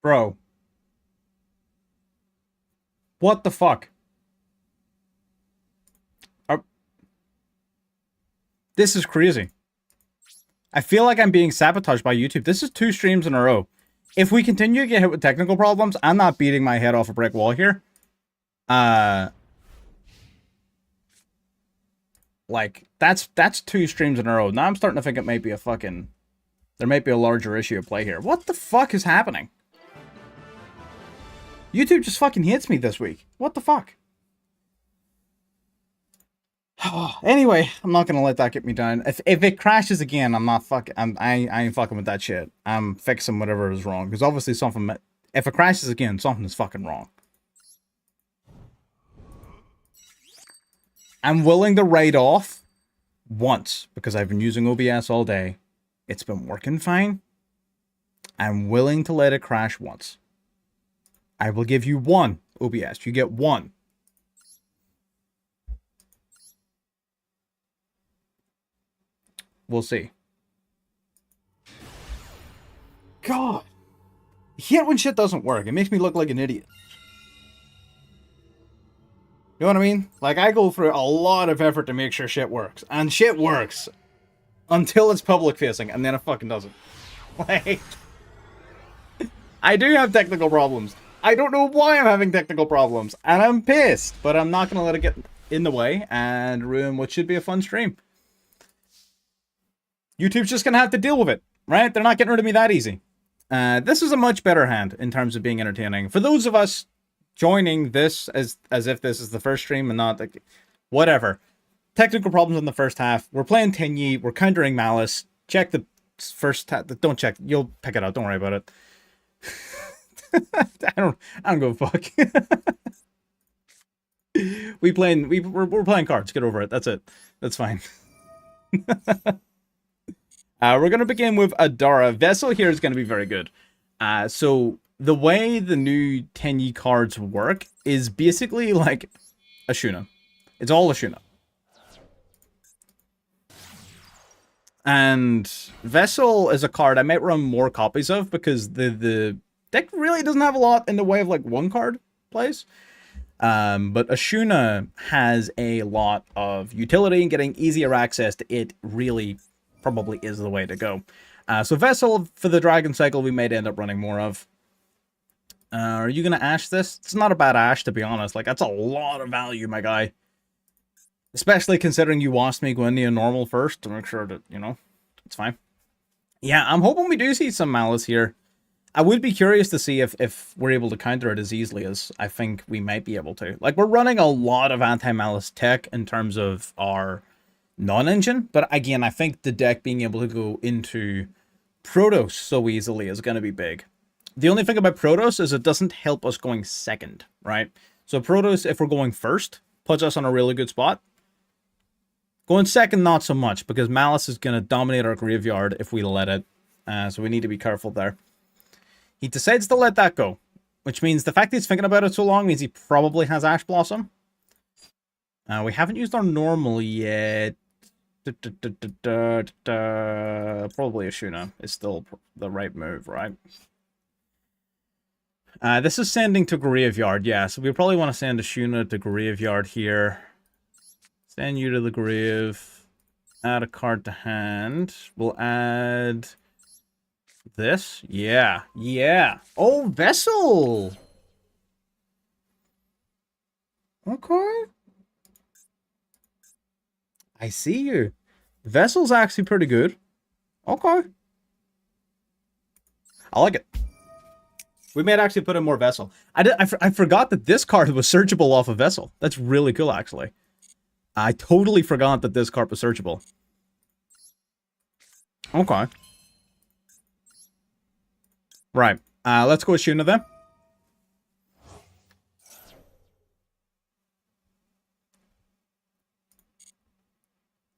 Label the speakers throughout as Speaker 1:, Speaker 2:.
Speaker 1: Bro, what the fuck? Are- This is crazy. I feel like I'm being sabotaged by YouTube. This is 2 streams in a row. If we continue to get hit with technical problems, I'm not beating my head off a brick wall here. Uh, like, that's 2 streams in a row. Now I'm starting to think it might be a fucking... There might be a larger issue at play here. What the fuck is happening? YouTube just fucking hates me this week. What the fuck? Anyway, I'm not gonna let that get me down. If it crashes again, I'm not fucking. I ain't fucking with that shit. I'm fixing whatever is wrong because obviously something. If it crashes again, something is fucking wrong. I'm willing to write off once because I've been using OBS all day. It's been working fine. I'm willing to let it crash once. I will give you one OBS. You get one. We'll see. God. I hate when shit doesn't work. It makes me look like an idiot. You know what I mean? Like, I go through a lot of effort to make sure shit works. And shit works. Until it's public facing, and then it fucking doesn't. Like... I do have technical problems. I don't know why I'm having technical problems. And I'm pissed. But I'm not gonna let it get in the way and ruin what should be a fun stream. YouTube's just gonna have to deal with it, right? They're not getting rid of me that easy. This is a much better hand in terms of being entertaining. For those of us joining this as if this is the first stream and not like whatever. Technical problems in the first half. We're playing TENYI. We're countering Malice. Check the first don't check. You'll pick it out. Don't worry about it. I don't give a fuck. We're playing cards. Get over it. That's it. That's fine. We're going to begin with Adara. Vessel here is going to be very good. So the way the new TENYI cards work is basically like Ashuna. It's all Ashuna. And Vessel is a card I might run more copies of because the deck really doesn't have a lot in the way of like one card plays. But Ashuna has a lot of utility and getting easier access to it really probably is the way to go. So Vessel, for the Dragon Cycle, we might end up running more of. Are you going to Ash this? It's not a bad Ash, to be honest. Like, that's a lot of value, my guy. Especially considering you lost me going to a normal first to make sure that, you know, it's fine. Yeah, I'm hoping we do see some Malice here. I would be curious to see if we're able to counter it as easily as I think we might be able to. Like, we're running a lot of anti-Malice tech in terms of our non-engine, but again, I think the deck being able to go into Protos so easily is going to be big. The only thing about Protos is it doesn't help us going second, right? So Protos, if we're going first, puts us on a really good spot. Going second, not so much, because Malice is going to dominate our graveyard if we let it. So we need to be careful there. He decides to let that go, which means the fact that he's thinking about it so long means he probably has Ash Blossom. We haven't used our normal yet. Probably Ashuna is still the right move, right? This is sending to Graveyard, yeah, so we probably want to send Ashuna to Graveyard here. Send you to the grave. Add a card to hand. We'll add this. Yeah. Yeah. Oh, Vessel. Okay. I see you. Vessel's actually pretty good. Okay. I like it. We might actually put in more Vessel. I forgot that this card was searchable off of Vessel. That's really cool, actually. I totally forgot that this card was searchable. Okay. Right. Let's go with Shuna then.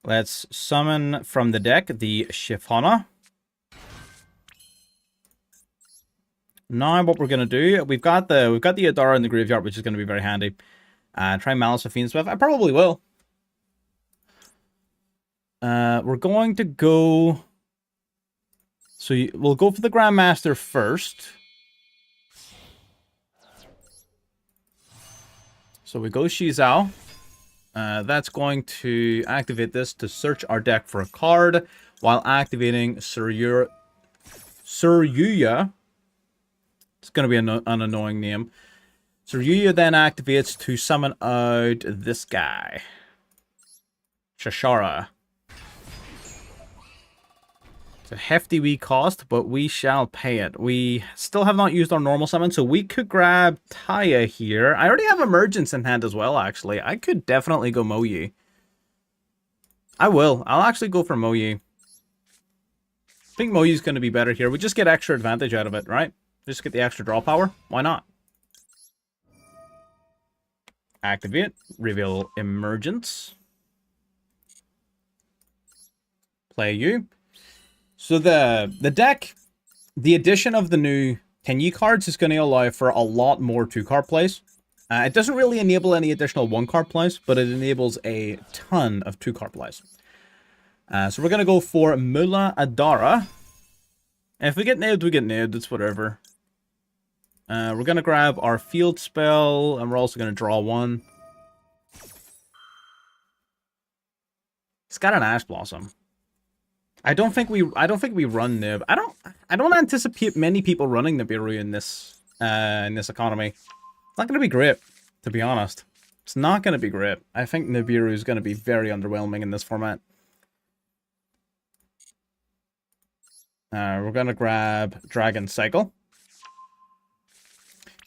Speaker 1: Let's summon from the deck the Shifana. Now what we're gonna do, we've got the Adara in the graveyard, which is gonna be very handy. Try Malice with Fiend Swift. I probably will. We're going to go... So we'll go for the Grandmaster first. So we go Shizao. That's going to activate this to search our deck for a card while activating Suryuya. It's going to be an annoying name. Suryuya then activates to summon out this guy. Shashara. It's a hefty wee cost, but we shall pay it. We still have not used our normal summon, so we could grab Taya here. I already have Emergence in hand as well, actually. I could definitely go Moyi. I will. I'll actually go for Moyi. I think Moyi's going to be better here. We just get extra advantage out of it, right? Just get the extra draw power. Why not? Activate. Reveal Emergence. Play you. So the deck, the addition of the new TENYI cards is going to allow for a lot more 2-card plays. It doesn't really enable any additional 1-card plays, but it enables a ton of 2-card plays. So we're going to go for Mula Adara. And if we get nailed, we get nailed. It's whatever. We're going to grab our field spell, and we're also going to draw one. It's got an Ash Blossom. I don't think we run Nib. I don't anticipate many people running Nibiru in this economy. It's not going to be great, to be honest. It's not going to be great. I think Nibiru is going to be very underwhelming in this format. We're going to grab Dragon Cycle.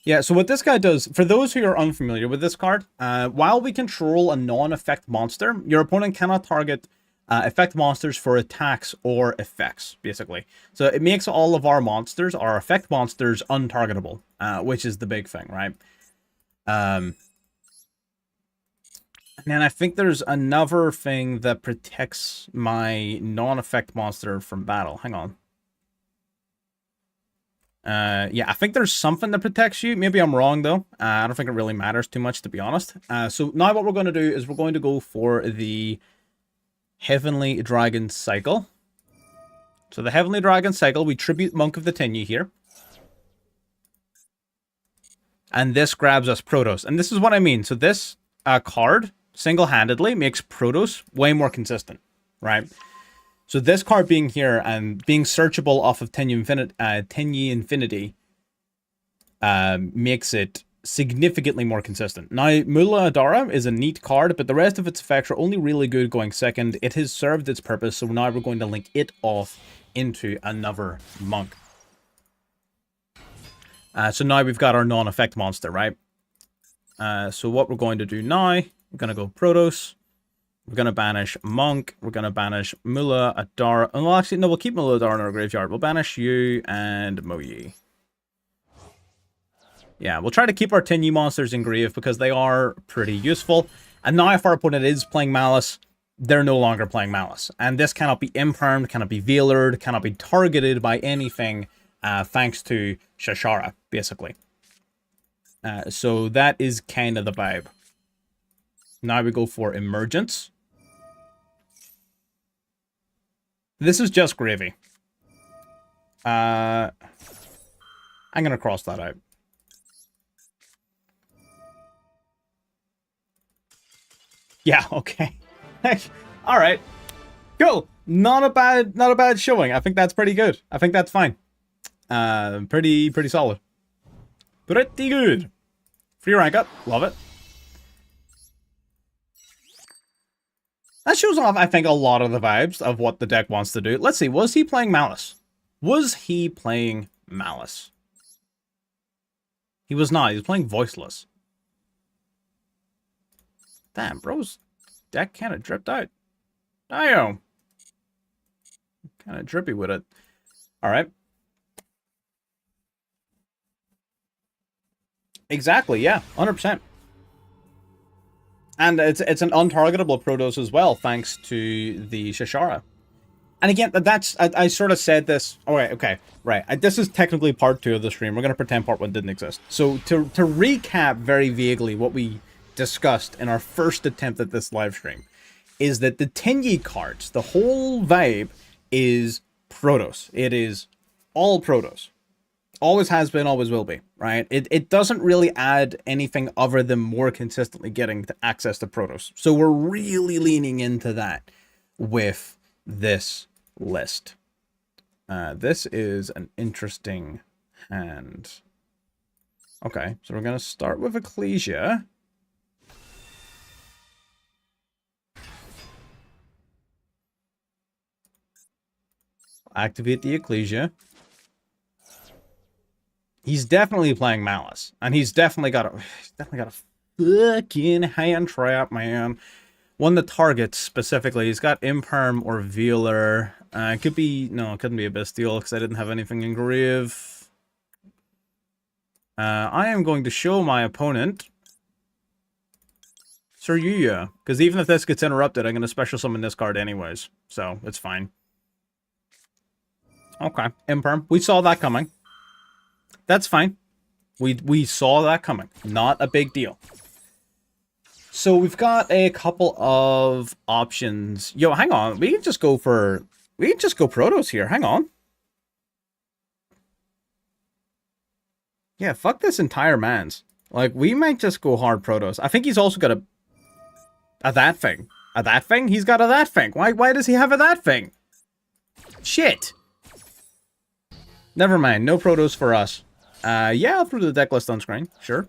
Speaker 1: Yeah, so what this guy does, for those who are unfamiliar with this card, while we control a non-effect monster, your opponent cannot target effect monsters for attacks or effects, basically. So it makes all of our monsters, our effect monsters, untargetable, which is the big thing, right? And then I think there's another thing that protects my non-effect monster from battle. Hang on. Yeah, I think there's something that protects you. Maybe I'm wrong, though. I don't think it really matters too much, to be honest. So now what we're going to do is we're going to go for the Heavenly Dragon Cycle. So the Heavenly Dragon Cycle, we tribute Monk of the TENYI here. And this grabs us Protos. And this is what I mean. So this card, single-handedly, makes Protos way more consistent, right? So this card being here and being searchable off of TENYI Infinity makes it significantly more consistent. Now, Mula Adara is a neat card, but the rest of its effects are only really good going second. It has served its purpose, so now we're going to link it off into another monk. So now we've got our non-effect monster, right? So what we're going to do now, we're going to go Protos. We're going to banish Monk. We're going to banish Mula Adara. Oh, well, actually, no, we'll keep Mula Adara in our graveyard. We'll banish you and Moyi. Yeah, we'll try to keep our TENYI monsters in grave because they are pretty useful. And now if our opponent is playing Malice, they're no longer playing Malice. And this cannot be impermed, cannot be veilered, cannot be targeted by anything thanks to Shashara, basically. So that is kind of the vibe. Now we go for Emergence. This is just gravy. I'm going to cross that out. Yeah, okay. All right. Cool. Not a bad showing. I think that's pretty good. I think that's fine. Pretty solid. Pretty good. Free rank up. Love it. That shows off, I think, a lot of the vibes of what the deck wants to do. Let's see. Was he playing Malice? Was he playing Malice? He was not. He was playing Voiceless. Damn, bro's deck kind of dripped out. Damn. Kind of drippy with it. All right. Exactly, yeah. 100%. And it's an untargetable Protos as well, thanks to the Shashara. And again, that's I sort of said this. Oh, okay, right. This is technically part 2 of the stream. We're going to pretend part 1 didn't exist. So to recap very vaguely what we discussed in our first attempt at this live stream is that the TENYI cards, the whole vibe is Protos. It is all Protos. Always has been, always will be, right? It doesn't really add anything other than more consistently getting to access to Protos. So we're really leaning into that with this list. This is an interesting hand. Okay, so we're going to start with Ecclesia. Activate the Ecclesia. He's definitely playing Malice, and he's definitely got a fucking hand trap, man. One that targets specifically. He's got Imperm or Vealer. It could be it couldn't be a Bestial because I didn't have anything in Grave. I am going to show my opponent Sir Yuya, because even if this gets interrupted, I'm going to special summon this card anyways, so it's fine. Okay, Imperm. We saw that coming. That's fine. We saw that coming. Not a big deal. So we've got a couple of options. Yo, hang on. We can just go Protos here. Hang on. Yeah, fuck this entire man's. Like, we might just go hard Protos. I think he's also got a that thing. A that thing? He's got a that thing. Why does he have a that thing? Shit. Never mind. No Protos for us. Yeah, I'll throw the deck list on screen. Sure.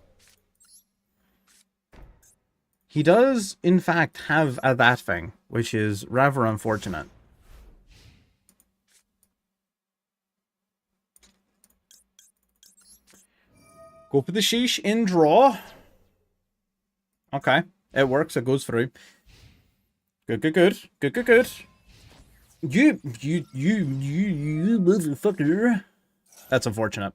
Speaker 1: He does, in fact, have a that thing, which is rather unfortunate. Go for the sheesh in draw. Okay, it works. It goes through. Good. You motherfucker. That's unfortunate.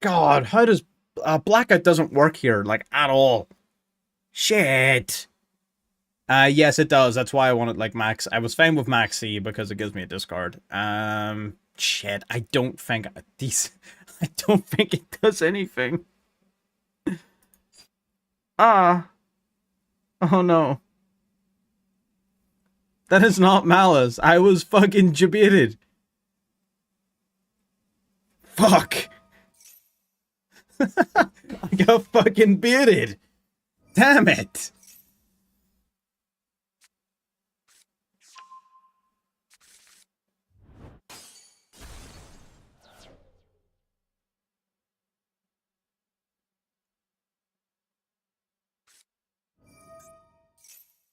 Speaker 1: God, how does Blackout doesn't work here, like, at all? Shit. Yes, it does. That's why I wanted, like, Max. I was fine with Max C because it gives me a discard. Shit. I don't think it does anything. Oh no. That is not Malice. I was fucking debated. Fuck. I got fucking bearded. Damn it.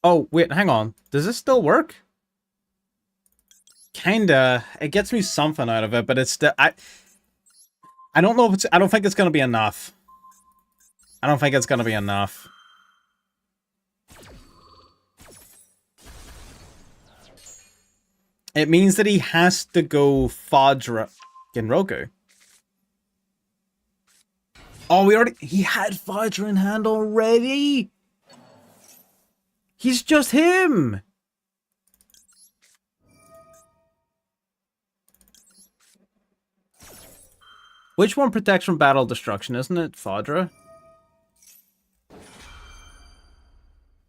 Speaker 1: Oh, wait, hang on. Does this still work? Kinda. It gets me something out of it, but it's still... I don't know if it's... I don't think it's gonna be enough. I don't think it's gonna be enough. It means that he has to go Fadra Genroku. Oh, he had Fadra in hand already? He's just him! Which one protects from battle destruction, isn't it? Fadra?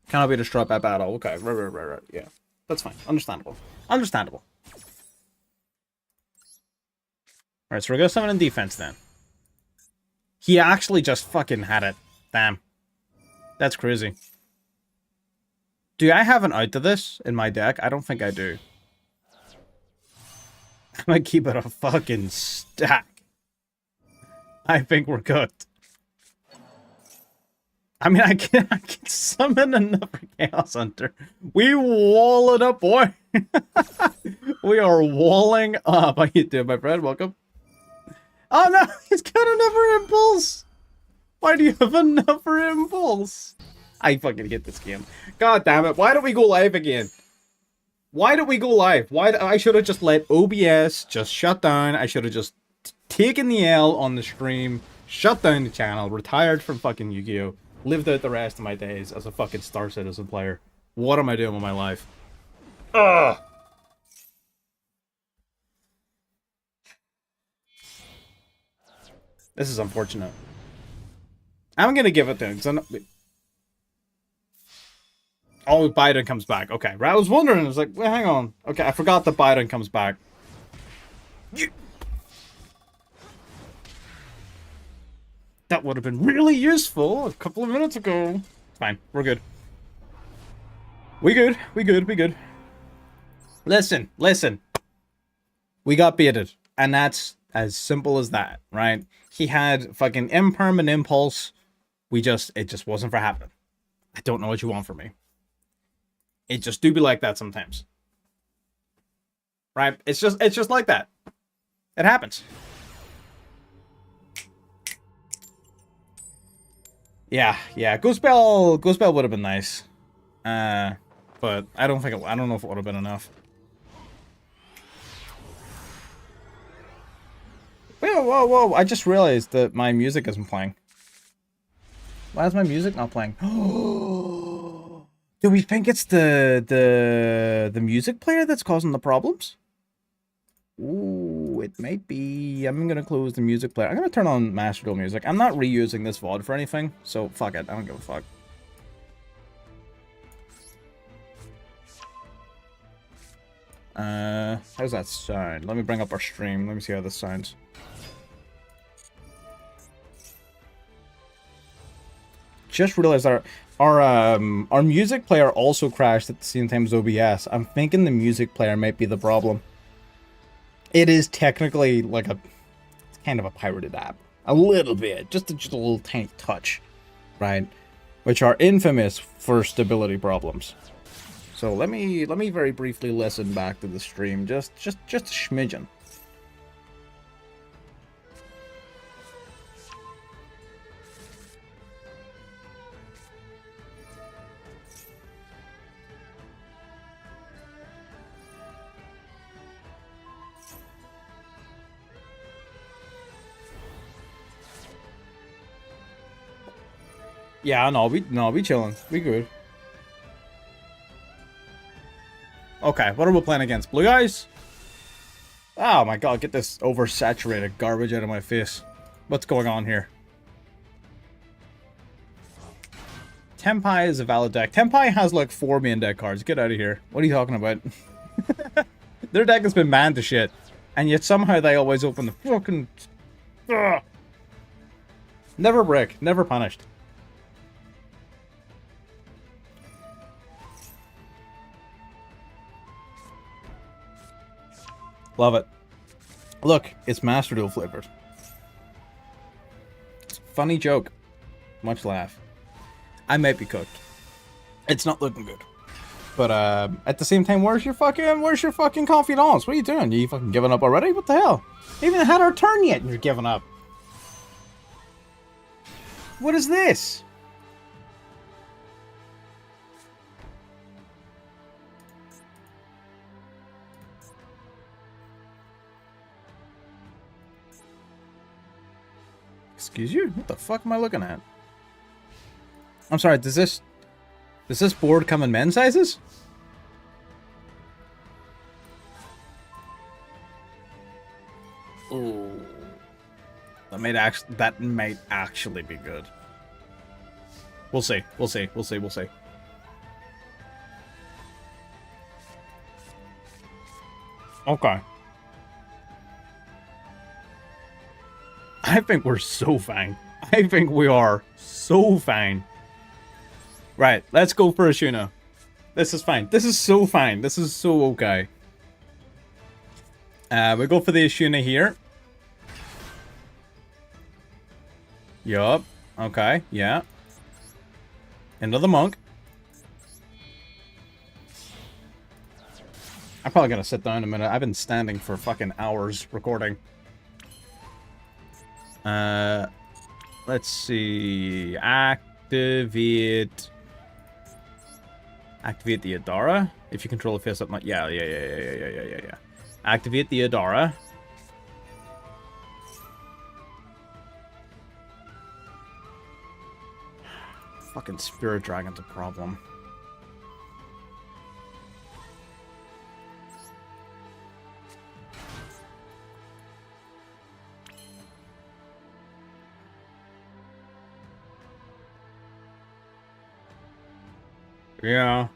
Speaker 1: Cannot be destroyed by battle. Okay, right. Yeah, that's fine. Understandable. Understandable. Alright, so we're gonna summon in defense then. He actually just fucking had it. Damn. That's crazy. Do I have an out to this in my deck? I don't think I do. I'm gonna keep it a fucking stack. I think we're good. I mean, I can summon another Chaos Hunter. We wall it up, boy. We are walling up. How you doing, my friend? Welcome. Oh no, he's got another impulse. Why do you have another impulse? I fucking hate this game. God damn it. Why don't we go live again? Why don't we go live? I should have just let OBS just shut down. I should have just taken the L on the stream, shut down the channel, retired from fucking Yu-Gi-Oh! Lived out the rest of my days as a fucking Star Citizen player. What am I doing with my life? Ugh! This is unfortunate. I'm gonna give it to him. Oh, Biden comes back. Okay, I was wondering. I was like, well, hang on. Okay, I forgot that Biden comes back. That would have been really useful a couple of minutes ago. Fine, we're good. We good. We good. We good. Listen, listen. We got baited, and that's as simple as that, right? He had fucking imperm and impulse. It just wasn't for happening. I don't know what you want from me. It just do be like that sometimes. Right? It's just like that. It happens. Yeah. Ghost Bell would have been nice. But I don't know if it would have been enough. Whoa. I just realized that my music isn't playing. Why is my music not playing? Do we think it's the music player that's causing the problems? Ooh, it might be. I'm gonna close the music player. I'm gonna turn on Master Duel music. I'm not reusing this VOD for anything, so fuck it. I don't give a fuck. How's that sound? Let me bring up our stream. Let me see how this sounds. Just realized our music player also crashed at the same time as OBS. I'm thinking the music player might be the problem. It is technically like it's kind of a pirated app. A little bit. Just a little tiny touch. Right? Which are infamous for stability problems. So let me very briefly listen back to the stream. Just a smidgen. Yeah, no, we chilling. We good. Okay, what are we playing against? Blue Eyes? Oh my god, get this oversaturated garbage out of my face. What's going on here? Tenpai is a valid deck. Tenpai has like 4 main deck cards. Get out of here. What are you talking about? Their deck has been banned to shit. And yet somehow they always open the fucking... Ugh. Never break. Never punished. Love it. Look, it's Master Duel flavored. Funny joke. Much laugh. I might be cooked. It's not looking good. But at the same time, where's your fucking confidence? What are you doing? You fucking giving up already? What the hell? We haven't had our turn yet and you're giving up. What is this? Excuse you? What the fuck am I looking at? I'm sorry, does this board come in men's sizes? Ooh. That might actually be good. We'll see. Okay. I think we're so fine. I think we are so fine. Right, let's go for a Shuna. This is fine. This is so fine. This is so okay. We go for the Ashuna here. Yup. Okay, yeah. Another monk. I'm probably gonna sit down a minute. I've been standing for fucking hours recording. Let's see. Activate the Adara. If you control a face up, yeah. Activate the Adara. Fucking Spirit Dragon's a problem. Yeah.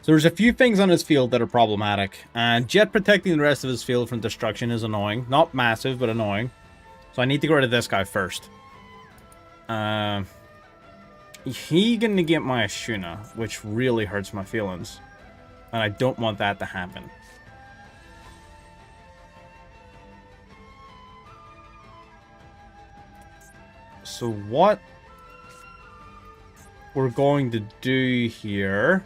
Speaker 1: So there's a few things on his field that are problematic. Jet protecting the rest of his field from destruction is annoying. Not massive, but annoying. So I need to get rid of this guy first. He gonna get my Ashuna, which really hurts my feelings. And I don't want that to happen. So what we're going to do here...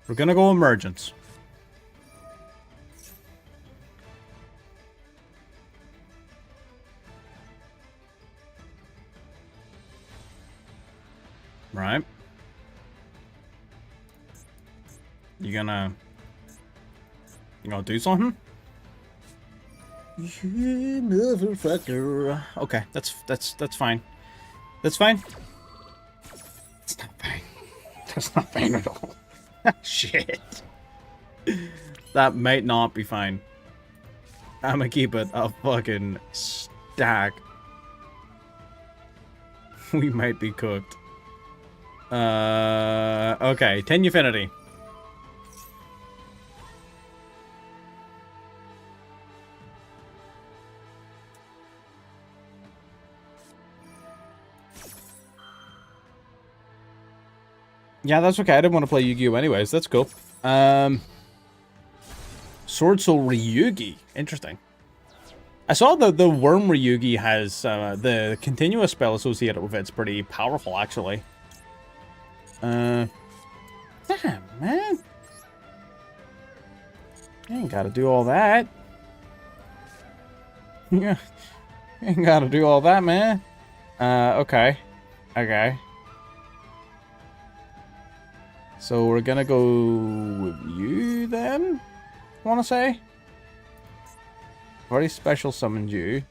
Speaker 1: We're gonna go Emergence. Right. You gonna do something? You motherfucker. Okay, that's fine. That's fine. It's not fine. That's not fine at all. Shit. That might not be fine. I'm gonna keep it a fucking stack. We might be cooked. Okay, TENYI Affinity. Yeah, that's okay. I didn't want to play Yu-Gi-Oh anyways. That's cool. Sword Soul Ryugi. Interesting. I saw the Worm Ryugi has the continuous spell associated with it. It's pretty powerful, actually. Damn, man. You ain't gotta do all that. Yeah. You ain't gotta do all that, man. Okay. Okay. So we're gonna go with you then? I wanna say? I've already special summoned you.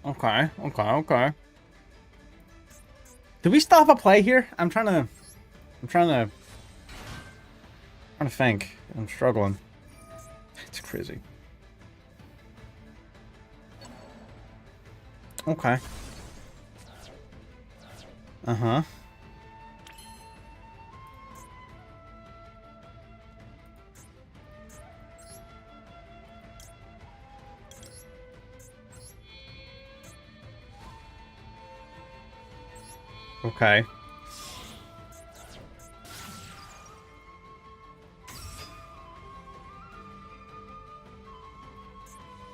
Speaker 1: Okay. Do we stop a play here? I'm trying to think. I'm struggling. It's crazy. Okay. Uh-huh. Okay.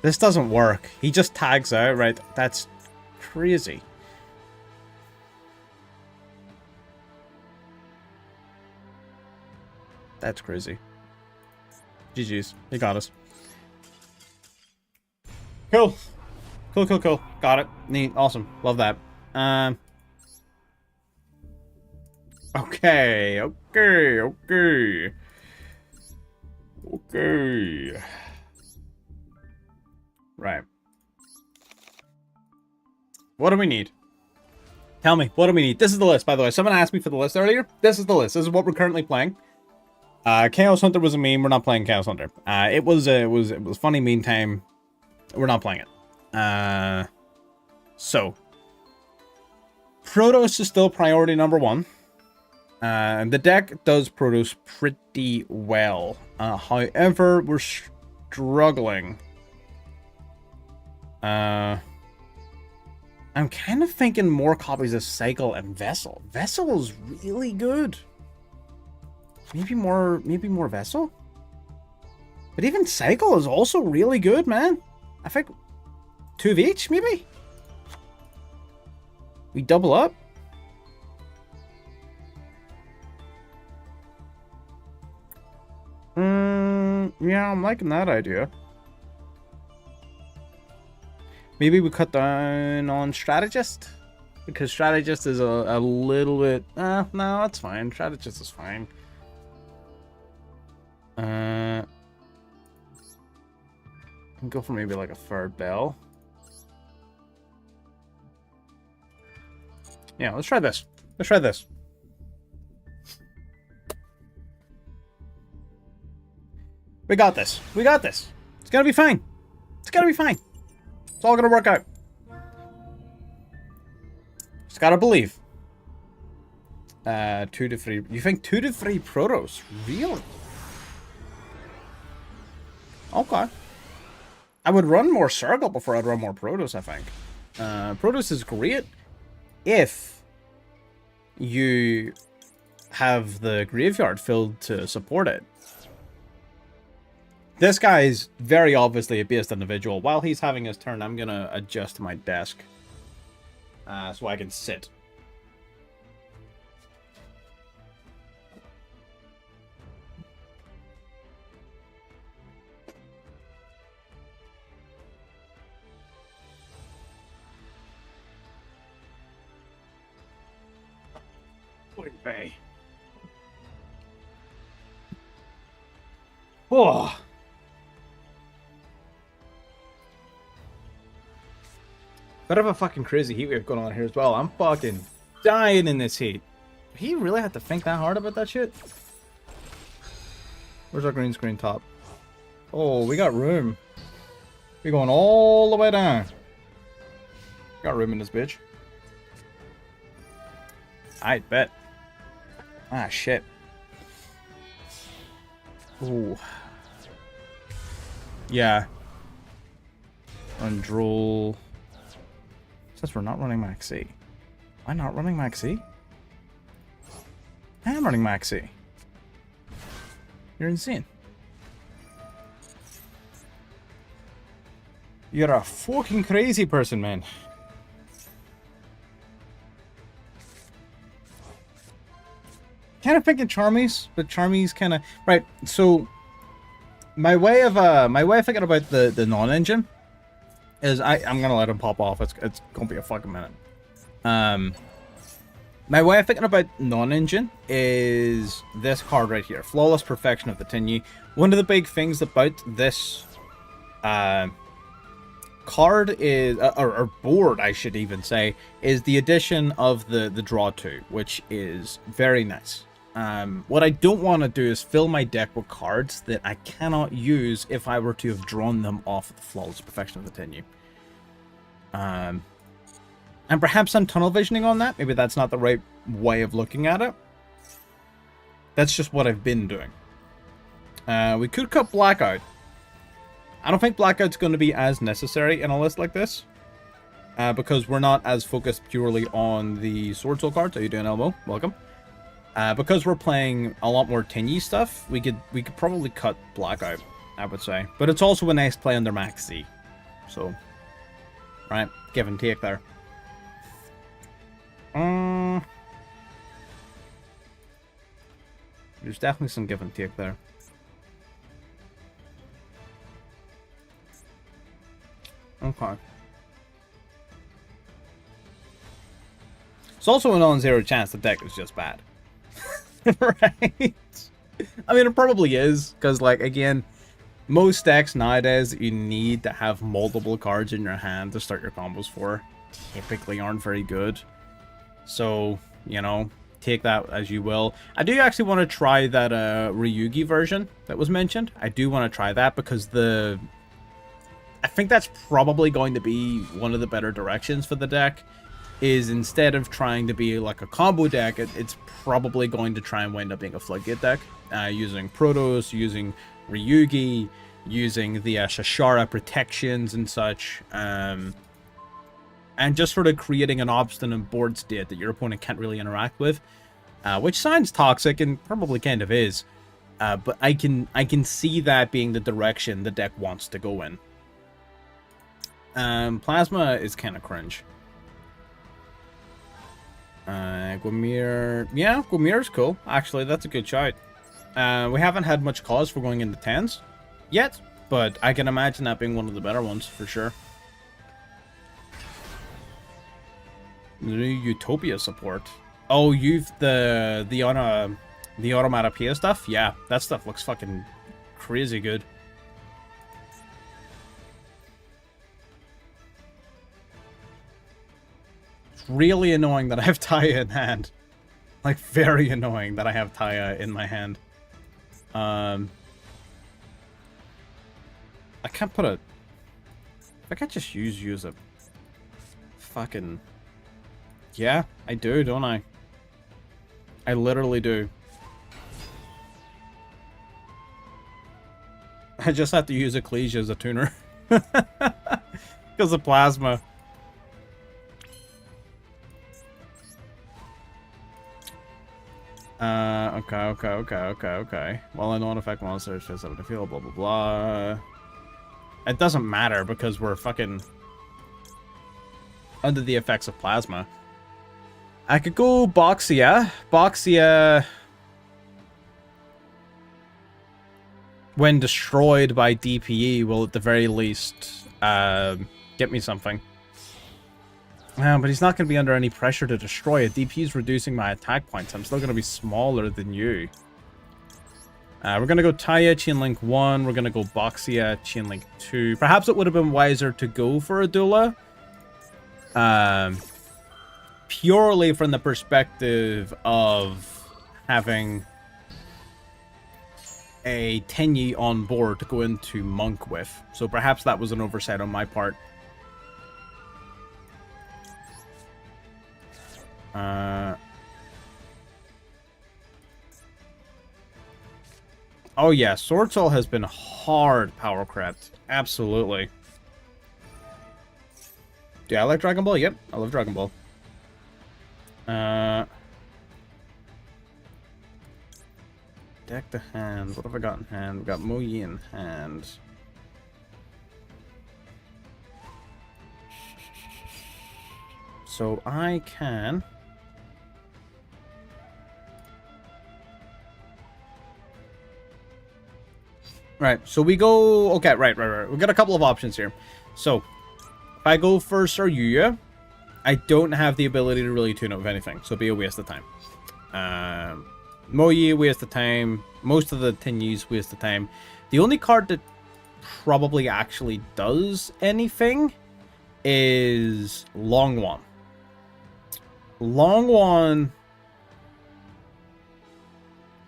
Speaker 1: This doesn't work. He just tags out, right? That's crazy. That's crazy. GG's. He got us. Cool. Cool. Got it. Neat. Awesome. Love that. Okay. Right. What do we need? Tell me, what do we need? This is the list, by the way. Someone asked me for the list earlier. This is the list. This is what we're currently playing. Chaos Hunter was a meme. We're not playing Chaos Hunter. It was funny meantime. We're not playing it. So Protos is still priority number one. The deck does Protos pretty well. However, we're struggling. I'm kind of thinking more copies of Cycle and Vessel. Vessel is really good. Maybe more Vessel? But even Cycle is also really good, man. I think 2 of each, maybe? We double up? Yeah, I'm liking that idea. Maybe we cut down on Strategist? Because Strategist is a little bit... no, that's fine. Strategist is fine. Can go for maybe like a third bell. Yeah, let's try this. Let's try this. We got this. We got this. It's gonna be fine. It's gonna be fine. It's all gonna work out. Just gotta believe. 2 to 3. You think 2 to 3 Protos? Really? Okay. I would run more Circle before I'd run more Protos, I think. Protos is great if you have the graveyard filled to support it. This guy is very obviously a based individual. While he's having his turn, I'm going to adjust my desk so I can sit. Bay. Oh. Bit of a fucking crazy heat wave going on here as well. I'm fucking dying in this heat. He really had to think that hard about that shit? Where's our green screen top? Oh, we got room. We're going all the way down. Got room in this bitch. I bet. Ah, shit. Ooh. Yeah. Run Drool. Says we're not running Maxi. Am I not running Maxi? I am running Maxi. You're insane. You're a fucking crazy person, man. Kind of thinking Charmies, but Charmies kind of right. So my way of thinking about the non-engine is I'm gonna let him pop off. It's gonna be a fucking minute. My way of thinking about non-engine is this card right here, Flawless Perfection of the TENYI. One of the big things about this card is, or board, I should even say, is the addition of the draw 2, which is very nice. What I don't want to do is fill my deck with cards that I cannot use if I were to have drawn them off of the Flawless Perfection of the TENYI. And perhaps I'm tunnel visioning on that. Maybe that's not the right way of looking at it. That's just what I've been doing. We could cut Blackout. I don't think Blackout's going to be as necessary in a list like this. Because we're not as focused purely on the Sword Soul cards. How you doing, Elmo? Welcome. Because we're playing a lot more TENYI stuff, we could probably cut Blackout, I would say. But it's also a nice play under Maxi. So, right, give and take there. There's definitely some give and take there. Okay. It's also a non-zero chance the deck is just bad. Right? I mean, it probably is, because, like, again, most decks nowadays you need to have multiple cards in your hand to start your combos for typically aren't very good. So, you know, take that as you will. I do actually want to try that Ryugi version that was mentioned. I do want to try that because I think that's probably going to be one of the better directions for the deck. Is instead of trying to be like a combo deck, it's probably going to try and wind up being a Floodgate deck. Using Protos, using Ryugi, using the Shashara protections and such. And just sort of creating an obstinate board state that your opponent can't really interact with. Which sounds toxic and probably kind of is. But I can see that being the direction the deck wants to go in. Plasma is kind of cringe. Gwamir. Yeah, Gwamir's cool. Actually, that's a good shout. We haven't had much cause for going into 10s yet, but I can imagine that being one of the better ones for sure. The new Utopia support. Oh, you've the Automatopoeia stuff? Yeah, that stuff looks fucking crazy good. Really annoying that I have Taya in hand. Like, very annoying that I have Taya in my hand. I can't put a... I can't just use you as a... Fucking... Yeah, I do, don't I? I literally do. I just have to use Ecclesia as a tuner. Because of Plasma. Okay. Well, I don't affect monsters, just have to feel, blah, blah, blah. It doesn't matter because we're fucking under the effects of Plasma. I could go Boxia. Boxia, when destroyed by DPE, will at the very least get me something. But he's not going to be under any pressure to destroy it. DP is reducing my attack points. I'm still going to be smaller than you. We're going to go Taya, Chain Link 1. We're going to go Boxia, Chain Link 2. Perhaps it would have been wiser to go for a Duel. Purely from the perspective of having a Tenyi on board to go into Monk with. So perhaps that was an oversight on my part. Oh yeah, Sword Soul has been hard power crept. Absolutely. Yeah, I like Dragon Ball. Yep, I love Dragon Ball. Deck the hand. What have I got in hand? We've got Mo Yi in hand. So I can... Right, so we go... Okay, right. We've got a couple of options here. So, if I go for Saryuya, I don't have the ability to really tune up with anything, so it'd be a waste of time. Moyi, waste of time. Most of the Tenyis, waste of time. The only card that probably actually does anything is Longwan. Longwan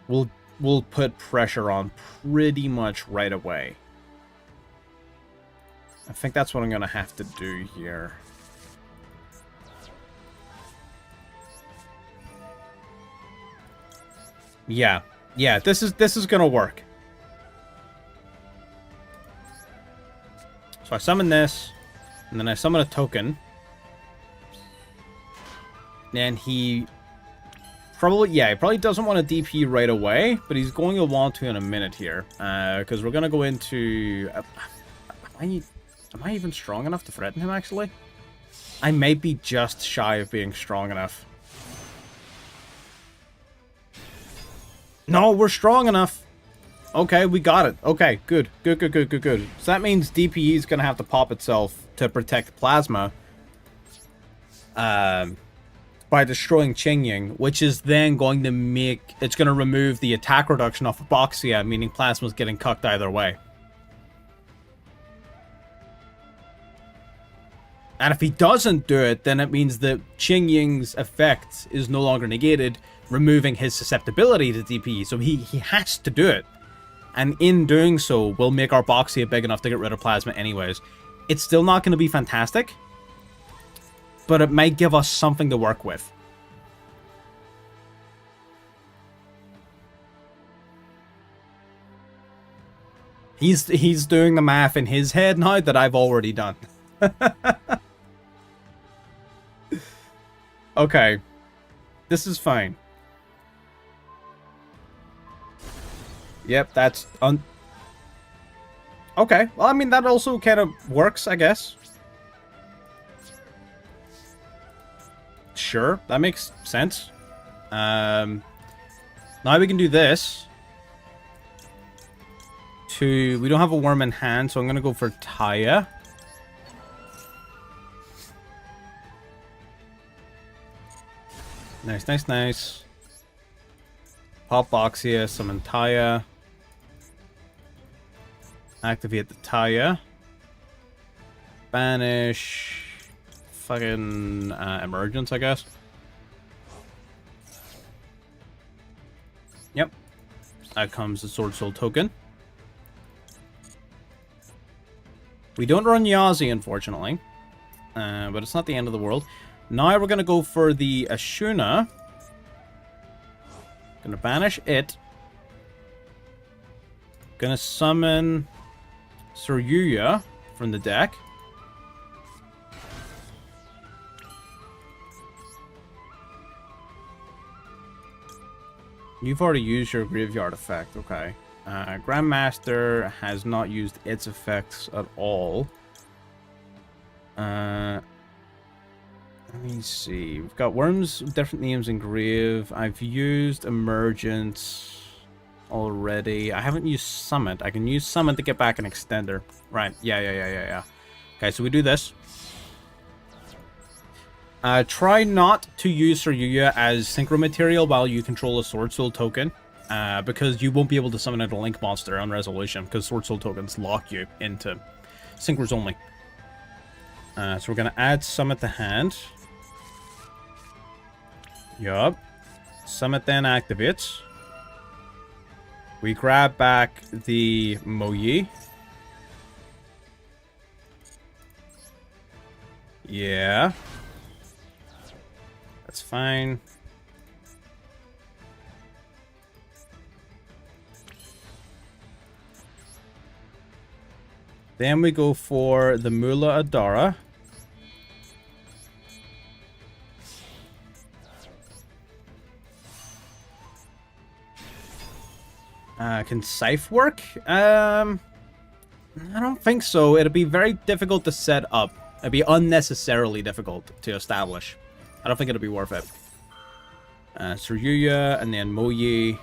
Speaker 1: will put pressure on pretty much right away. I think that's what I'm gonna have to do here. Yeah, this is gonna work. So I summon this, and then I summon a token. And he probably doesn't want to DP right away, but he's going to want to in a minute here. Because we're gonna go into... am I even strong enough to threaten him, actually? I may be just shy of being strong enough. No, we're strong enough. Okay, we got it. Okay, good. So that means DPE is going to have to pop itself to protect Plasma. By destroying Qingying, which is then going to make... It's going to remove the attack reduction off of Boxia, meaning Plasma's getting cucked either way. And if he doesn't do it, then it means that Qingying's effect is no longer negated, removing his susceptibility to DPE. So he has to do it. And in doing so, will make our Boxia big enough to get rid of Plasma anyways. It's still not going to be fantastic, but it might give us something to work with. He's doing the math in his head now that I've already done. Okay. This is fine. Yep, that's... Okay, well, I mean, that also kind of works, I guess. Sure, that makes sense. Now we can do this. We don't have a worm in hand, so I'm going to go for Taya. Nice. Pop Boxia, summon Taya. Activate the Taya. Banish. Fucking Emergence, I guess. Yep. Out comes the Sword Soul token. We don't run Yazi, unfortunately. But it's not the end of the world. Now we're going to go for the Ashuna. Going to banish it. Going to summon Suryuya from the deck. You've already used your graveyard effect, okay. Grandmaster has not used its effects at all. Let me see. We've got worms with different names in grave. I've used Emergence already. I haven't used Summit. I can use Summit to get back an extender. Right. Yeah. Okay, so we do this. Try not to use Suryuya as synchro material while you control a Sword Soul token. Because you won't be able to summon a Link monster on resolution, because Sword Soul tokens lock you into synchros only. So we're going to add Summit to hand. Yup. Summit then activates. We grab back the Moyi. Yeah. That's fine. Then we go for the Mula Adara. Can Scythe work? I don't think so. It'll be very difficult to set up. It'd be unnecessarily difficult to establish. I don't think it'll be worth it. Suryuya and then Moyi.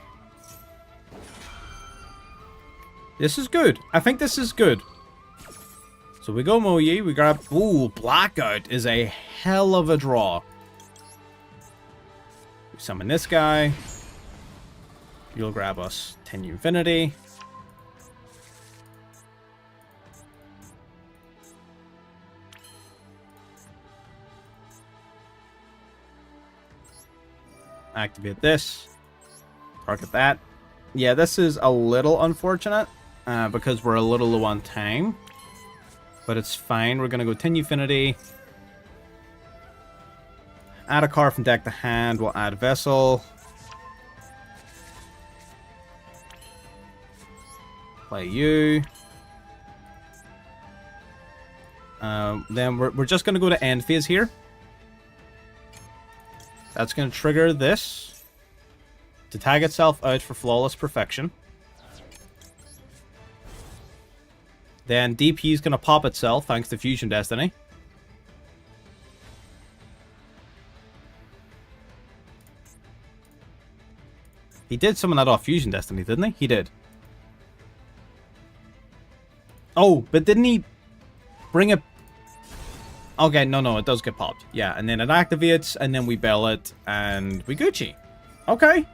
Speaker 1: This is good. I think this is good. So we go Moyi, we grab... Ooh, Blackout is a hell of a draw. We summon this guy. You'll grab us TENYI Infinity. Activate this. Target that. Yeah, this is a little unfortunate because we're a little low on time. But it's fine. We're going to go TENYI Infinity. Add a card from deck to hand. We'll add Vessel. Play you. Then we're just going to go to end phase here. That's going to trigger this to tag itself out for Flawless Perfection. Then DP is going to pop itself thanks to Fusion Destiny. He did summon that off Fusion Destiny, didn't he? He did. Oh, but didn't he bring it... Okay, no, it does get popped. Yeah, and then it activates, and then we bell it, and we Gucci. Okay.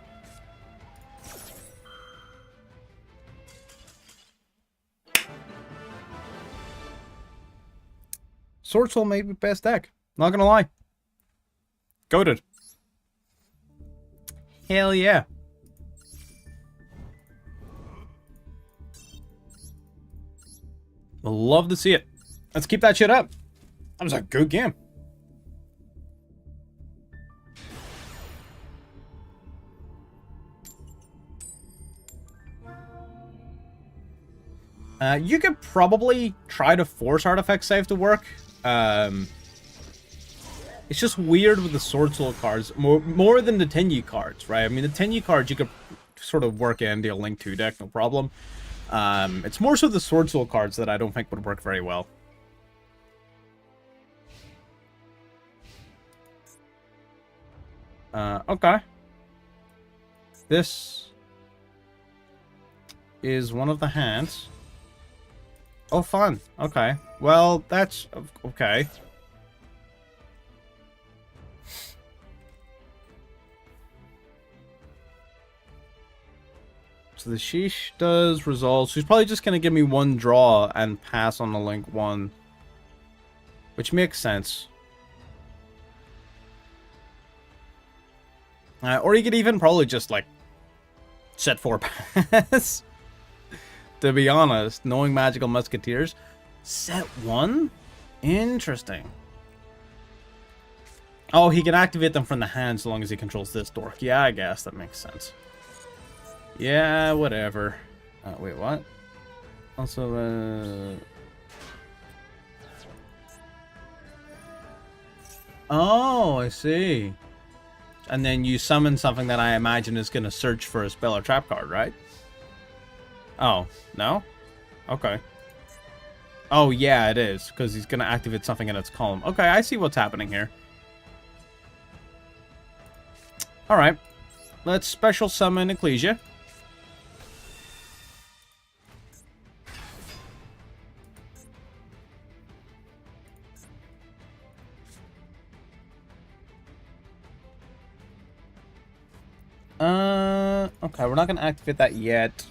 Speaker 1: Sword Soul may be best deck. Not gonna lie. Goated. Hell yeah. Love to see it. Let's keep that shit up. That was a good game. You could probably try to force Artifact Save to work. It's just weird with the Sword Soul cards, more than the TENYI cards, right? I mean, the TENYI cards you could sort of work in the Link 2 deck, no problem. It's more so the Sword Soul cards that I don't think would work very well. Okay. This is one of the hands. Oh, fun. Okay. Well, that's... okay. So the Sheesh does resolve. So he's probably just going to give me one draw and pass on the Link 1. Which makes sense. Or he could even probably just, like, set 4 pass. To be honest, knowing Magical Musketeers. Set 1? Interesting. Oh, he can activate them from the hand so long as he controls this dork. Yeah, I guess that makes sense. Yeah, whatever. Wait, what? Also, oh, I see. And then you summon something that I imagine is going to search for a spell or trap card, right? Oh, no? Okay. Oh, yeah, it is, because he's going to activate something in its column. Okay, I see what's happening here. Alright. Let's special summon Ecclesia. Okay, we're not going to activate that yet.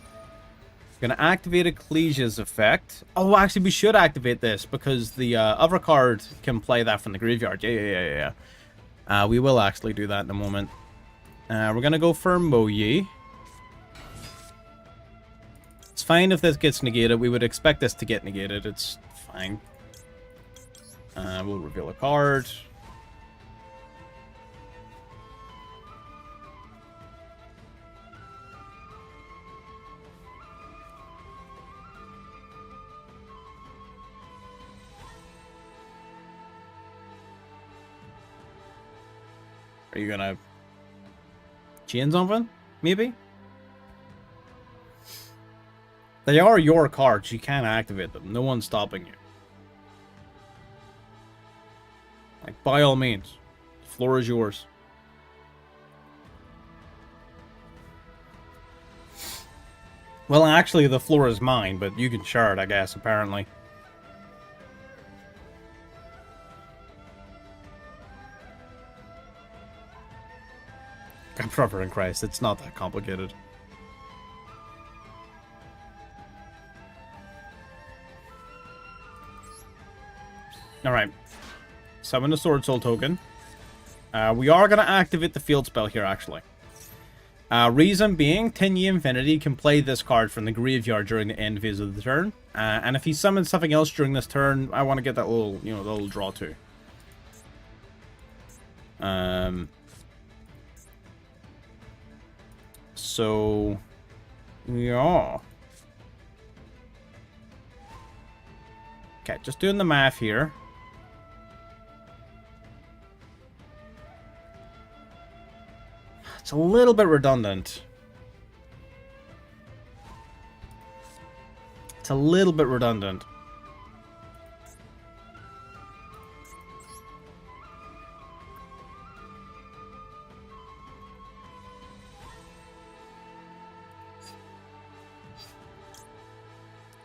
Speaker 1: We're going to activate Ecclesia's effect. Oh, actually, we should activate this because the other card can play that from the graveyard. Yeah. We will actually do that in a moment. We're going to go for Moyi. It's fine if this gets negated. We would expect this to get negated. It's fine. We'll reveal a card. Are you gonna chain something? Maybe? They are your cards. You can't activate them. No one's stopping you. Like, by all means. The floor is yours. Well, actually, the floor is mine, but you can share it, I guess, apparently. God, brother in Christ, it's not that complicated. Alright. Summon the Sword Soul token. We are going to activate the field spell here, actually. Reason being, TENYI Infinity can play this card from the graveyard during the end phase of the turn. And if he summons something else during this turn, I want to get that little, the little draw too. So, yeah. Okay, just doing the math here. It's a little bit redundant. It's a little bit redundant.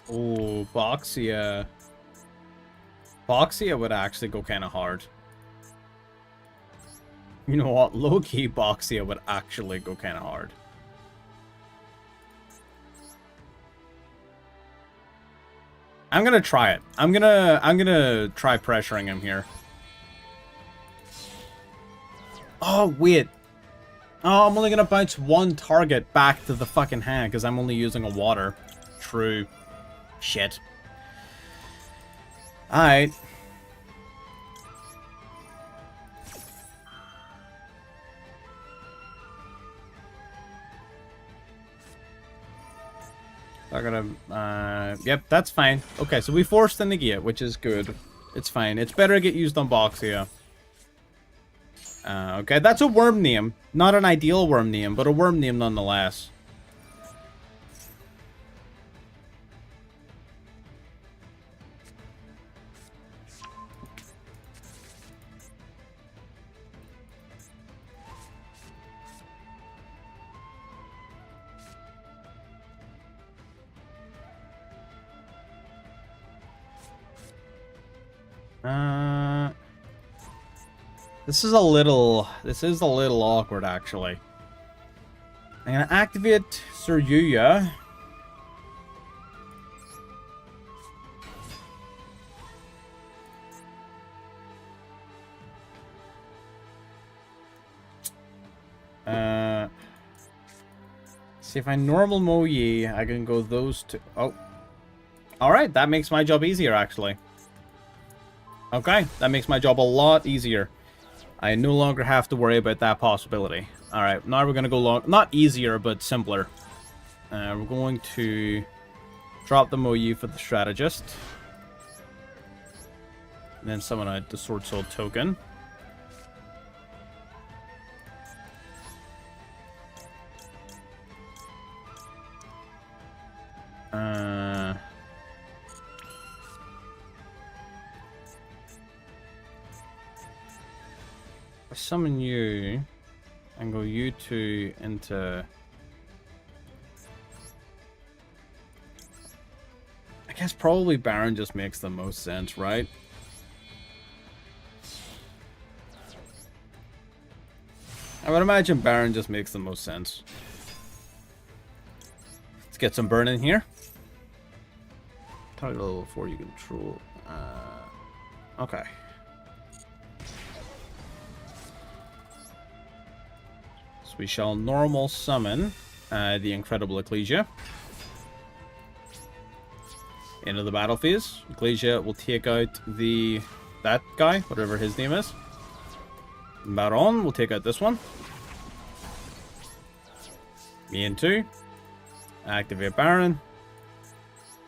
Speaker 1: Oh, Boxia. Boxia would actually go kind of hard. You know what? Low-key Boxia would actually go kind of hard. I'm gonna try it. I'm gonna try pressuring him here. Oh, wait. Oh, I'm only gonna bounce one target back to the fucking hand because I'm only using a water. True. Shit. Alright. They're gonna, yep, that's fine. Okay, so we forced the negate, which is good. It's fine. It's better to get used on Boxia. Okay, that's a worm name. Not an ideal worm name, but a worm name nonetheless. This is a little awkward, actually. I'm gonna activate Suryuya. See if I normal Moyi, I can go those two. Oh. Alright, that makes my job easier, actually. Okay, that makes my job a lot easier. I no longer have to worry about that possibility. Alright, now we're going to go long... Not easier, but simpler. We're going to drop the MOU for the strategist. And then summon out the Sword Soul token. I summon you and go you two into... I guess probably Baron just makes the most sense, right? I would imagine Baron just makes the most sense. Let's get some burn in here. Target level 4 you control. Okay. So we shall normal summon the Incredible Ecclesia into the battle phase. Ecclesia will take out that guy, whatever his name is. Baron will take out this one. Me and 2. Activate Baron.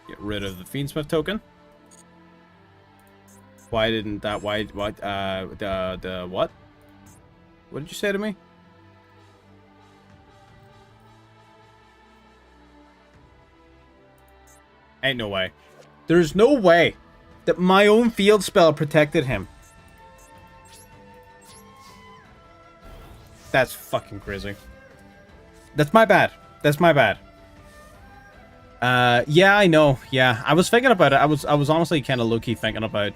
Speaker 1: Get rid of the Fiendsmith token. Why didn't that... what? What did you say to me? Ain't no way. There's no way that my own field spell protected him. That's fucking crazy. That's my bad. That's my bad. Yeah, I know. Yeah, I was thinking about it. I was honestly kind of low-key thinking about...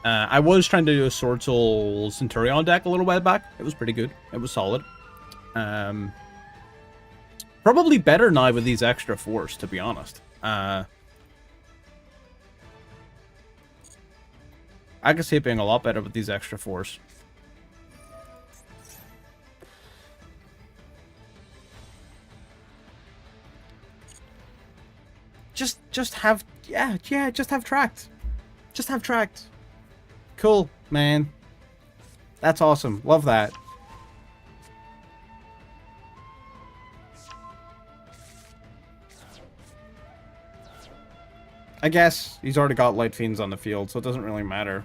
Speaker 1: I was trying to do a Sword Soul Centurion deck a little while back. It was pretty good. It was solid. Probably better now with these extra 4s, to be honest. I can see it being a lot better with these extra 4s. Just have, yeah, just have tracked. Just have tracked. Cool, man. That's awesome. Love that. I guess he's already got Light Fiends on the field, so it doesn't really matter.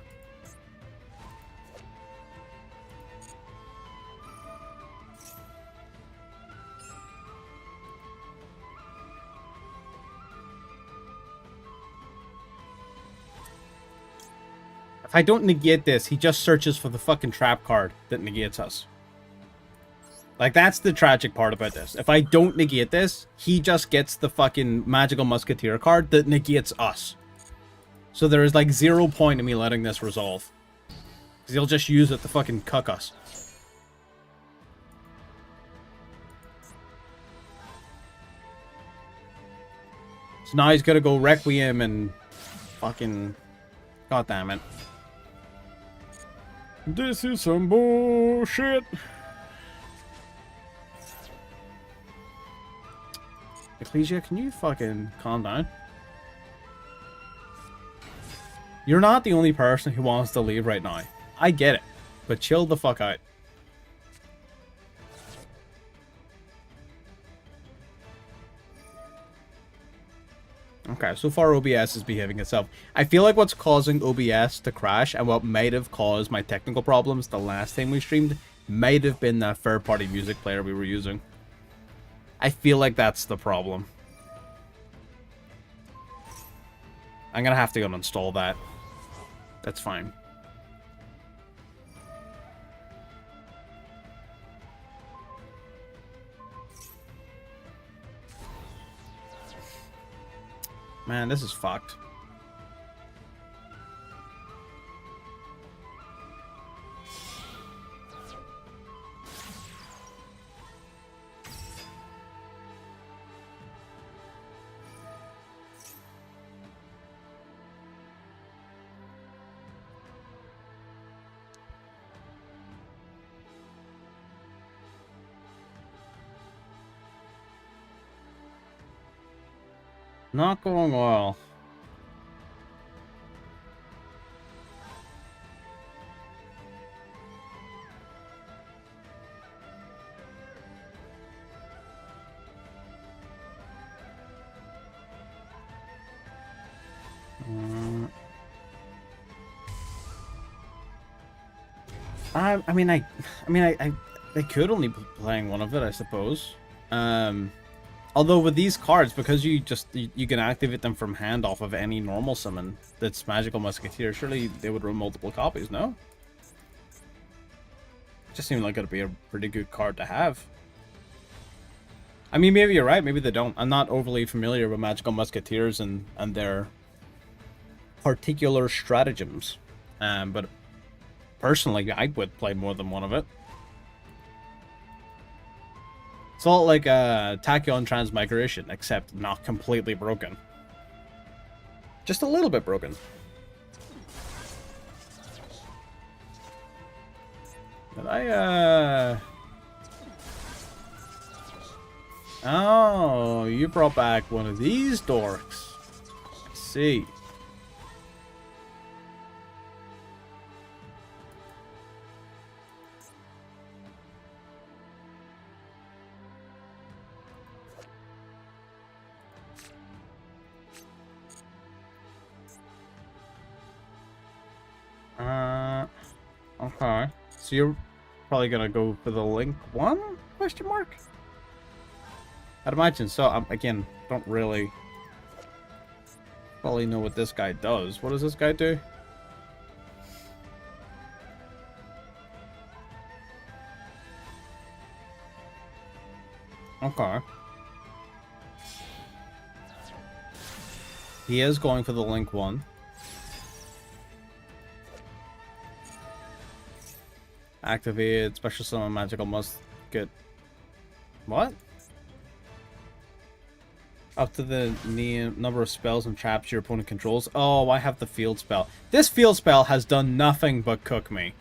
Speaker 1: If I don't negate this, he just searches for the fucking trap card that negates us. Like, that's the tragic part about this. If I don't negate this, he just gets the fucking magical musketeer card that negates us. So there is, like, 0 point in me letting this resolve. Because he'll just use it to fucking cuck us. So now he's gonna go Requiem and fucking... God damn it. This is some bullshit. Ecclesia, can you fucking calm down? You're not the only person who wants to leave right now. I get it. But chill the fuck out. Okay, so far OBS is behaving itself. I feel like what's causing OBS to crash and what might have caused my technical problems the last time we streamed might have been that third-party music player we were using. I feel like that's the problem. I'm gonna have to go and install that. That's fine. Man, this is fucked. Not going well. They could only be playing one of it, I suppose. Although with these cards, because you can activate them from hand off of any normal summon that's Magical Musketeer, surely they would run multiple copies, no? Just seems like it'd be a pretty good card to have. I mean, maybe you're right, maybe they don't. I'm not overly familiar with Magical Musketeers and their particular stratagems. But personally, I would play more than one of it. It's all like Tachyon Transmigration, except not completely broken. Just a little bit broken. Did I, Oh, you brought back one of these dorks. Let's see. Okay. So you're probably gonna go for the Link 1? Question mark? I'd imagine so. Again, don't really know what this guy does. What does this guy do? Okay. He is going for the Link 1. Activated special summon magical musket. What? Up to the number of spells and traps your opponent controls. Oh, I have the field spell. This field spell has done nothing but cook me.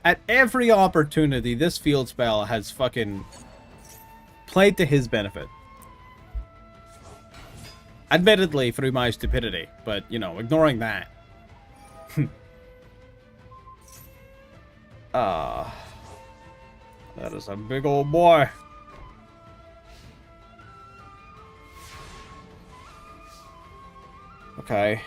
Speaker 1: At every opportunity, this field spell has fucking played to his benefit. Admittedly, through my stupidity, but, you know, ignoring that. That is a big old boy. Okay.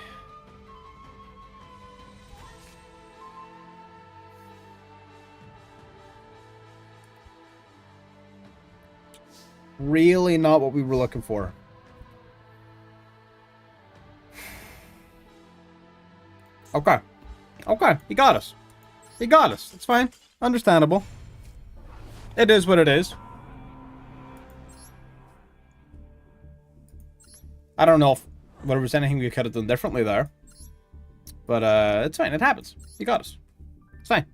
Speaker 1: Really not what we were looking for. Okay. Okay, he got us. He got us. It's fine. Understandable. It is what it is. I don't know if there was anything we could have done differently there. But, it's fine. It happens. He got us. It's fine.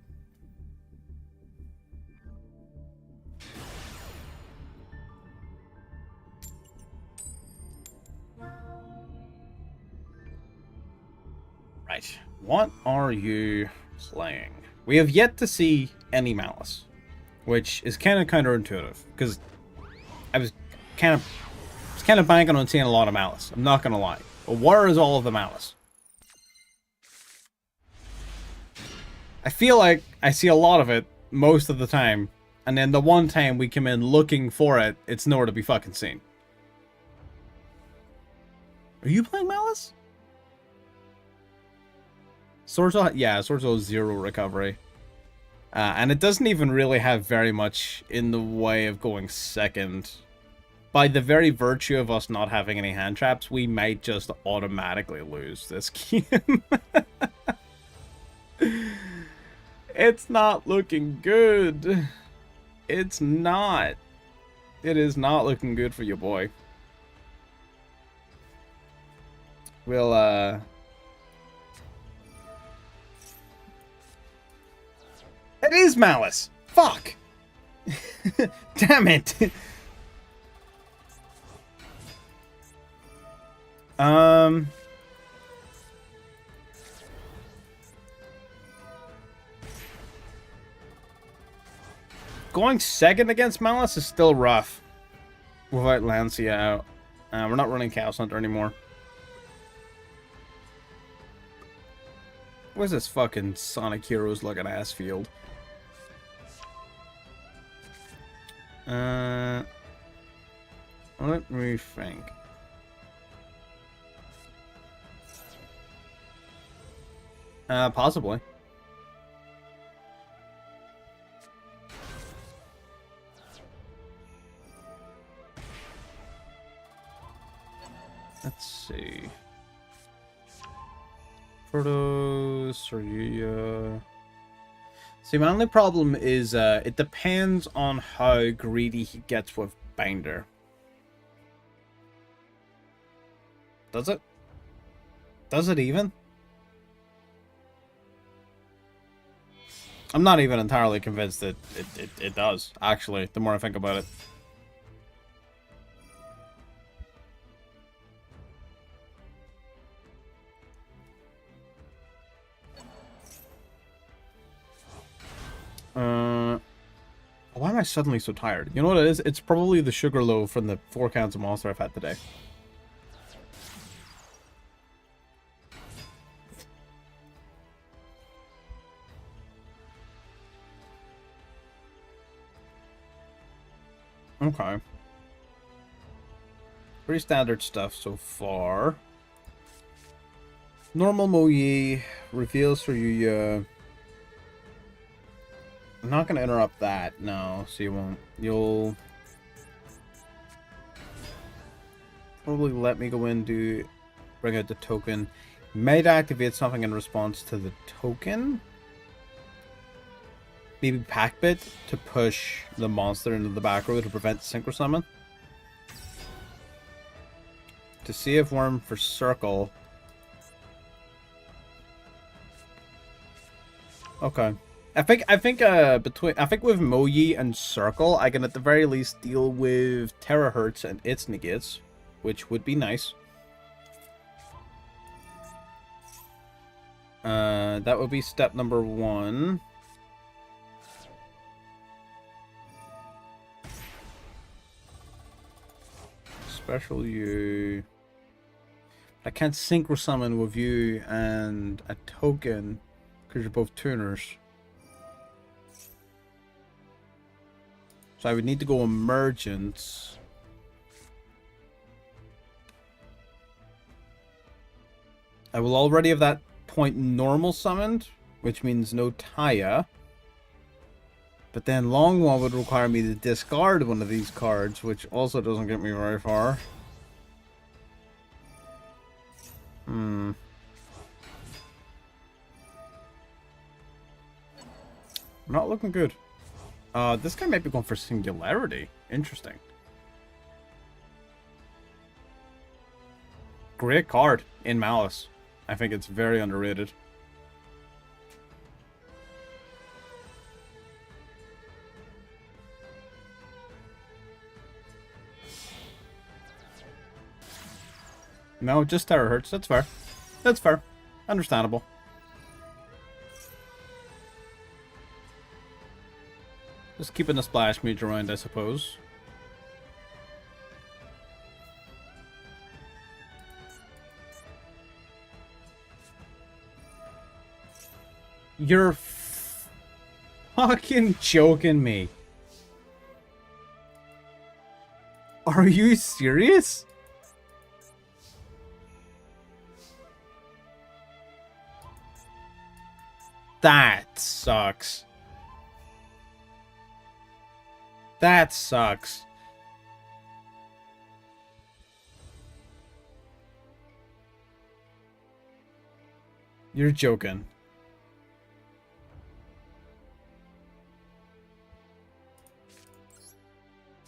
Speaker 1: Right. What are you playing? We have yet to see any Malice, which is kind of counterintuitive because I was kind of banking on seeing a lot of Malice. I'm not gonna lie. But where is all of the Malice? I feel like I see a lot of it most of the time, and then the one time we come in looking for it, it's nowhere to be fucking seen. Are you playing Malice? Sorzo, yeah, Sorzo 0 recovery. And it doesn't even really have very much in the way of going second. By the very virtue of us not having any hand traps, we might just automatically lose this game. It's not looking good. It's not. It is not looking good for your boy. We'll, It is Malice! Fuck! Damn it! Going second against Malice is still rough. Without Lancia out. We're not running Chaos Hunter anymore. Where's this fucking Sonic Heroes looking ass field? Let me think. Possibly. Let's see. Protos or See, my only problem is it depends on how greedy he gets with Binder. Does it? Does it even? I'm not even entirely convinced that it does, actually, the more I think about it. Why am I suddenly so tired? You know what it is? It's probably the sugar loaf from the 4 counts of monster I've had today. Okay. Pretty standard stuff so far. Normal Moyi, reveals for Yuya. I'm not going to interrupt that, no, so you won't. You'll probably let me go in to bring out the token. Might activate something in response to the token. Maybe Pack Bit to push the monster into the back row to prevent Synchro Summon. To see if Worm for Circle. Okay. I think with Moyi and Circle, I can at the very least deal with Terahertz and its negates, which would be nice. That would be step number 1. Special you. I can't Synchro Summon with you and a token because you're both tuners. So I would need to go Emergence. I will already have that point normal summoned, which means no Taya. But then Long One would require me to discard one of these cards, which also doesn't get me very far. Not looking good. This guy might be going for Singularity. Interesting. Great card in Malice. I think it's very underrated. No, just Terahertz. That's fair. That's fair. Understandable. Just keeping the splash mage around, I suppose. You're fucking joking me. Are you serious? That sucks. That sucks. You're joking.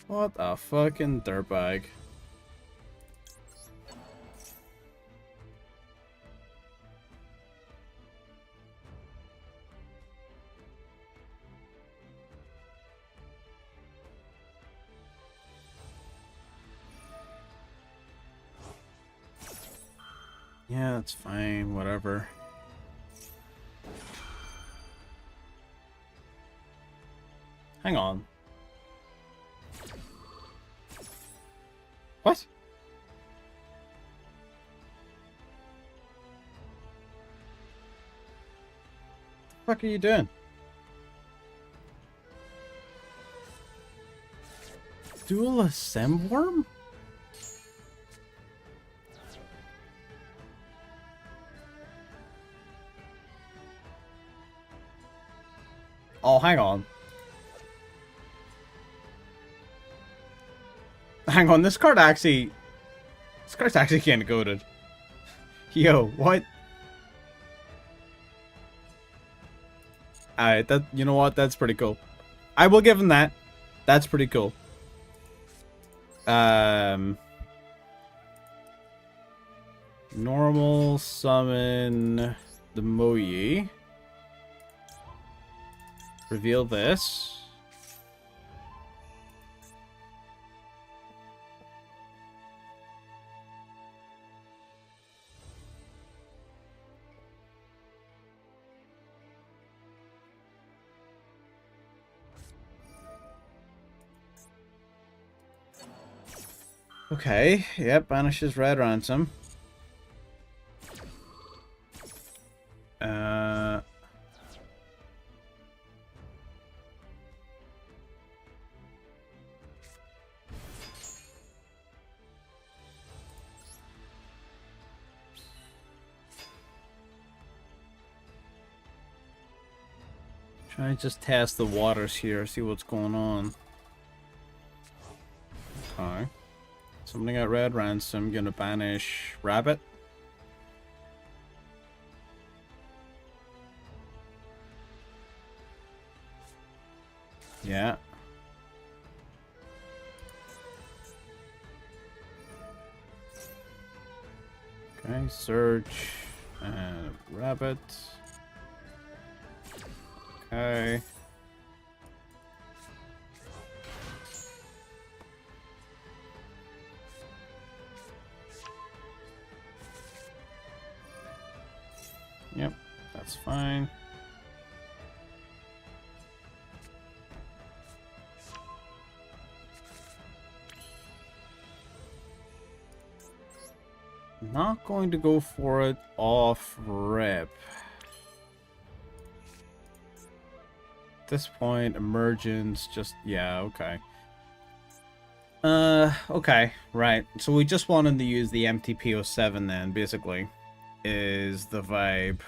Speaker 1: What a fucking dirtbag. Yeah, that's fine, whatever. Hang on. What? What the fuck are you doing? Duel a Semworm? Oh, hang on. Hang on, this card's actually kind of goated. Yo, what? Alright, you know what? That's pretty cool. I will give him that. That's pretty cool. Normal summon the Moyi. Reveal this. Okay, yep, banishes red ransom. Try and just test the waters here, see what's going on. Okay. Something got red ransom, gonna banish rabbit. Yeah. Okay, search and rabbit. Okay. Yep, that's fine. Not going to go for it off rip. At this point, emergence, just, yeah, okay. Okay, right. So we just wanted to use the MTP07 then, basically, is the vibe.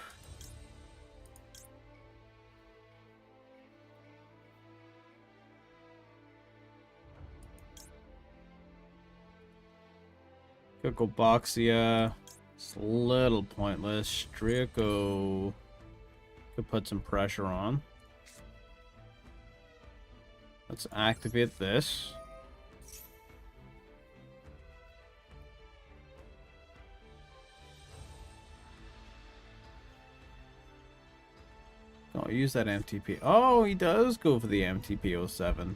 Speaker 1: Boxia. It's a little pointless. Draco could put some pressure on. Let's activate this. Don't use that MTP. Oh, he does go for the MTP07.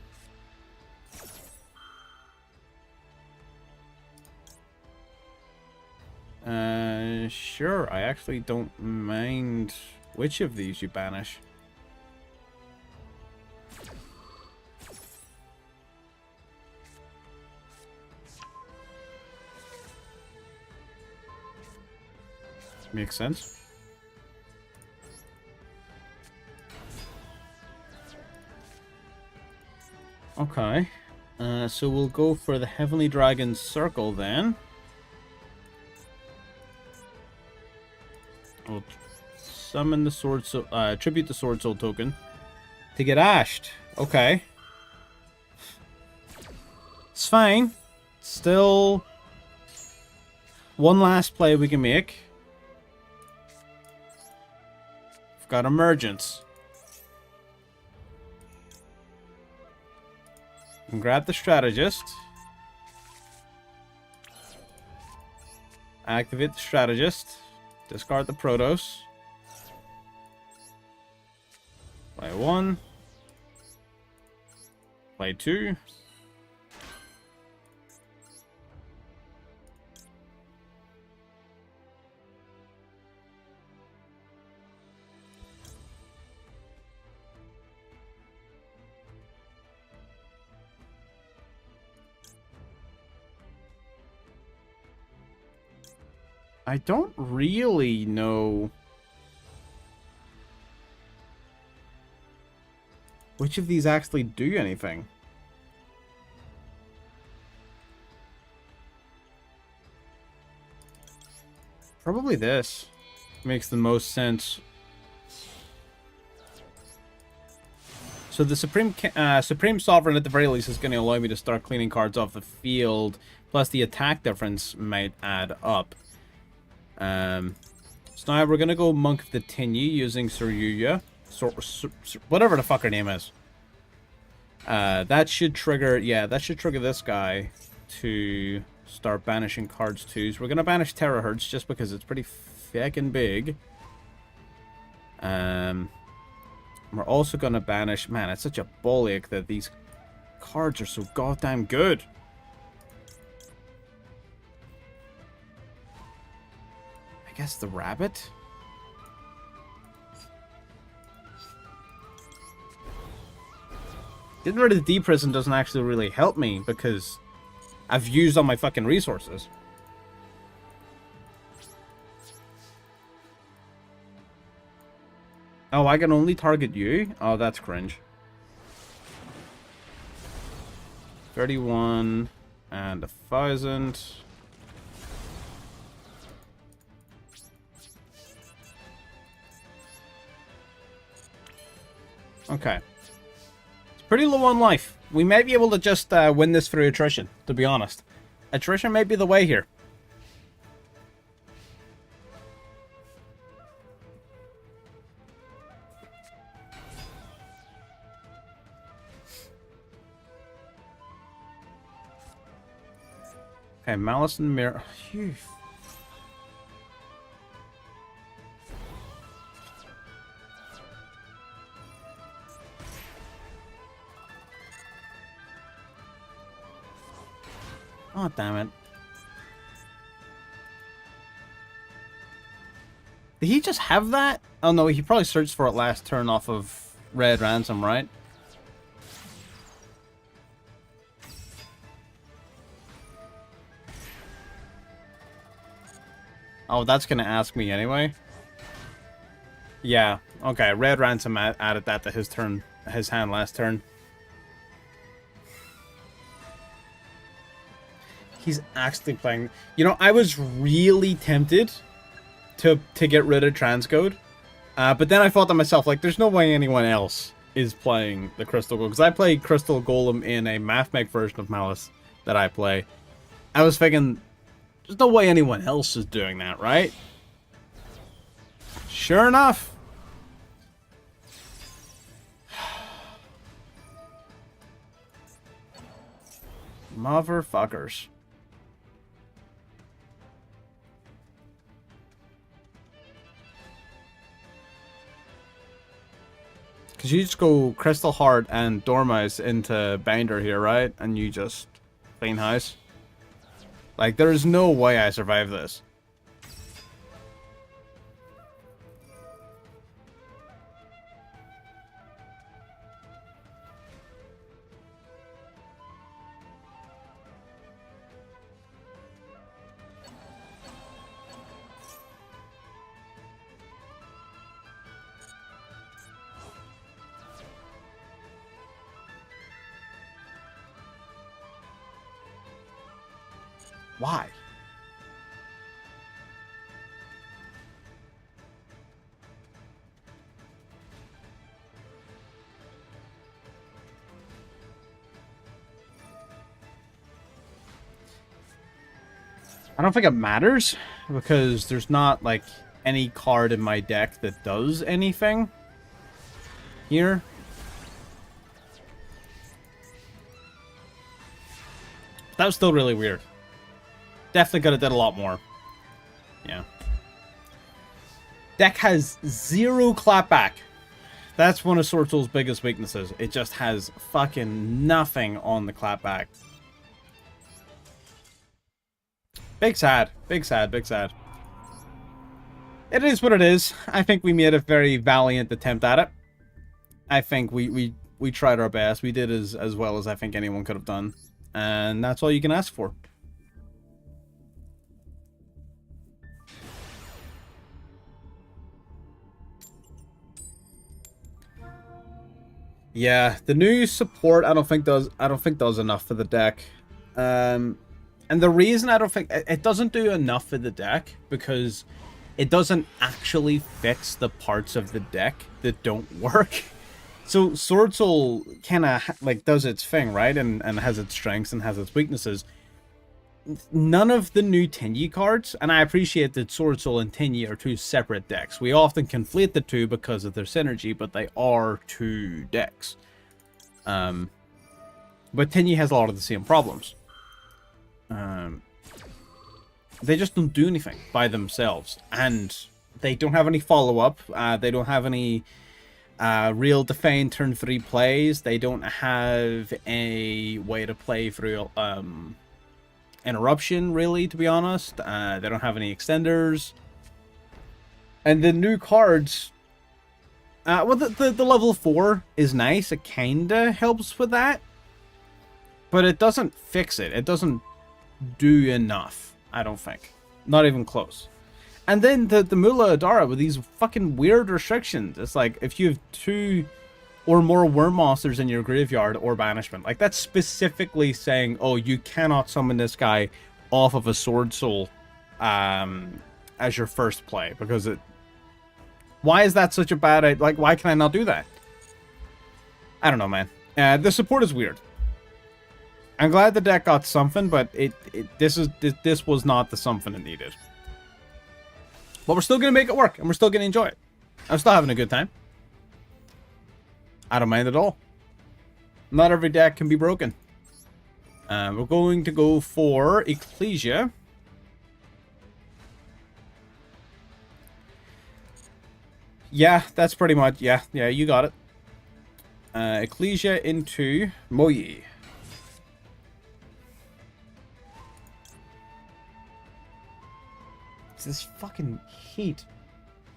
Speaker 1: Sure. I actually don't mind which of these you banish. Makes sense. Okay. So we'll go for the Heavenly Dragon Circle then. We'll summon the Sword Soul, tribute the Sword Soul token to get ashed. Okay. It's fine. Still one last play we can make. We've got Emergence. And grab the Strategist. Activate the Strategist. Discard the Protos. Play 1. Play 2. I don't really know which of these actually do anything. Probably this makes the most sense. So the Supreme Sovereign, at the very least, is going to allow me to start cleaning cards off the field. Plus, the attack difference might add up. So now we're going to go Monk of the TENYI using Suryuya. Whatever the fuck her name is. That should trigger... Yeah, that should trigger this guy to start banishing cards too. So we're going to banish Terahertz just because it's pretty fucking big. We're also going to banish... Man, it's such a ball ache that these cards are so goddamn good. I guess the rabbit? Getting rid of the D-Prison doesn't actually really help me because I've used all my fucking resources. Oh, I can only target you? Oh, that's cringe. 31 and 1,000. Okay. It's pretty low on life. We may be able to just win this through attrition, to be honest. Attrition may be the way here. Okay, Malice and Mirror. Phew. Oh, damn it. Did he just have that? Oh, no, he probably searched for it last turn off of Red Ransom, right? Oh, that's gonna ask me anyway. Yeah, okay. Red Ransom added that to his turn, his hand last turn. He's actually playing. You know, I was really tempted to get rid of Transcode, but then I thought to myself, like, there's no way anyone else is playing the Crystal Golem, because I play Crystal Golem in a Mathmech version of Malice that I play. I was thinking, there's no way anyone else is doing that, right? Sure enough. Motherfuckers. Because you just go Crystal Heart and Dormouse into Binder here, right? And you just clean house. Like, there is no way I survive this. Why? I don't think it matters, because there's not, like, any card in my deck that does anything here. That was still really weird. Definitely could have done a lot more. Yeah. Deck has 0 clapback. That's one of Sword Soul's biggest weaknesses. It just has fucking nothing on the clapback. Big sad. Big sad. Big sad. It is what it is. I think we made a very valiant attempt at it. I think we tried our best. We did as well as I think anyone could have done. And that's all you can ask for. Yeah, the new support I don't think does enough for the deck. And the reason I don't think it doesn't do enough for the deck because it doesn't actually fix the parts of the deck that don't work. So Sword Soul kind of like does its thing, right? And has its strengths and has its weaknesses. None of the new TENYI cards, and I appreciate that Sword Soul and TENYI are two separate decks. We often conflate the two because of their synergy, but they are two decks. But TENYI has a lot of the same problems. They just don't do anything by themselves, and they don't have any follow-up. They don't have any real defined turn 3 plays. They don't have a way to play through interruption, really, to be honest. They don't have any extenders. And the new cards... well, the level 4 is nice. It kinda helps with that. But it doesn't fix it. It doesn't do enough, I don't think. Not even close. And then the Mula Adara with these fucking weird restrictions. It's like, if you have 2 or more worm monsters in your graveyard or banishment, like that's specifically saying, oh, you cannot summon this guy off of a Sword Soul as your first play, because it... Why is that such a bad idea? Like, why can I not do that? I don't know, man. The support is weird. I'm glad the deck got something, but this was not the something it needed. But we're still going to make it work, and we're still going to enjoy it. I'm still having a good time. I don't mind at all. Not every deck can be broken. We're going to go for Ecclesia. Yeah, that's pretty much... Yeah, you got it. Ecclesia into Moyi. This fucking heat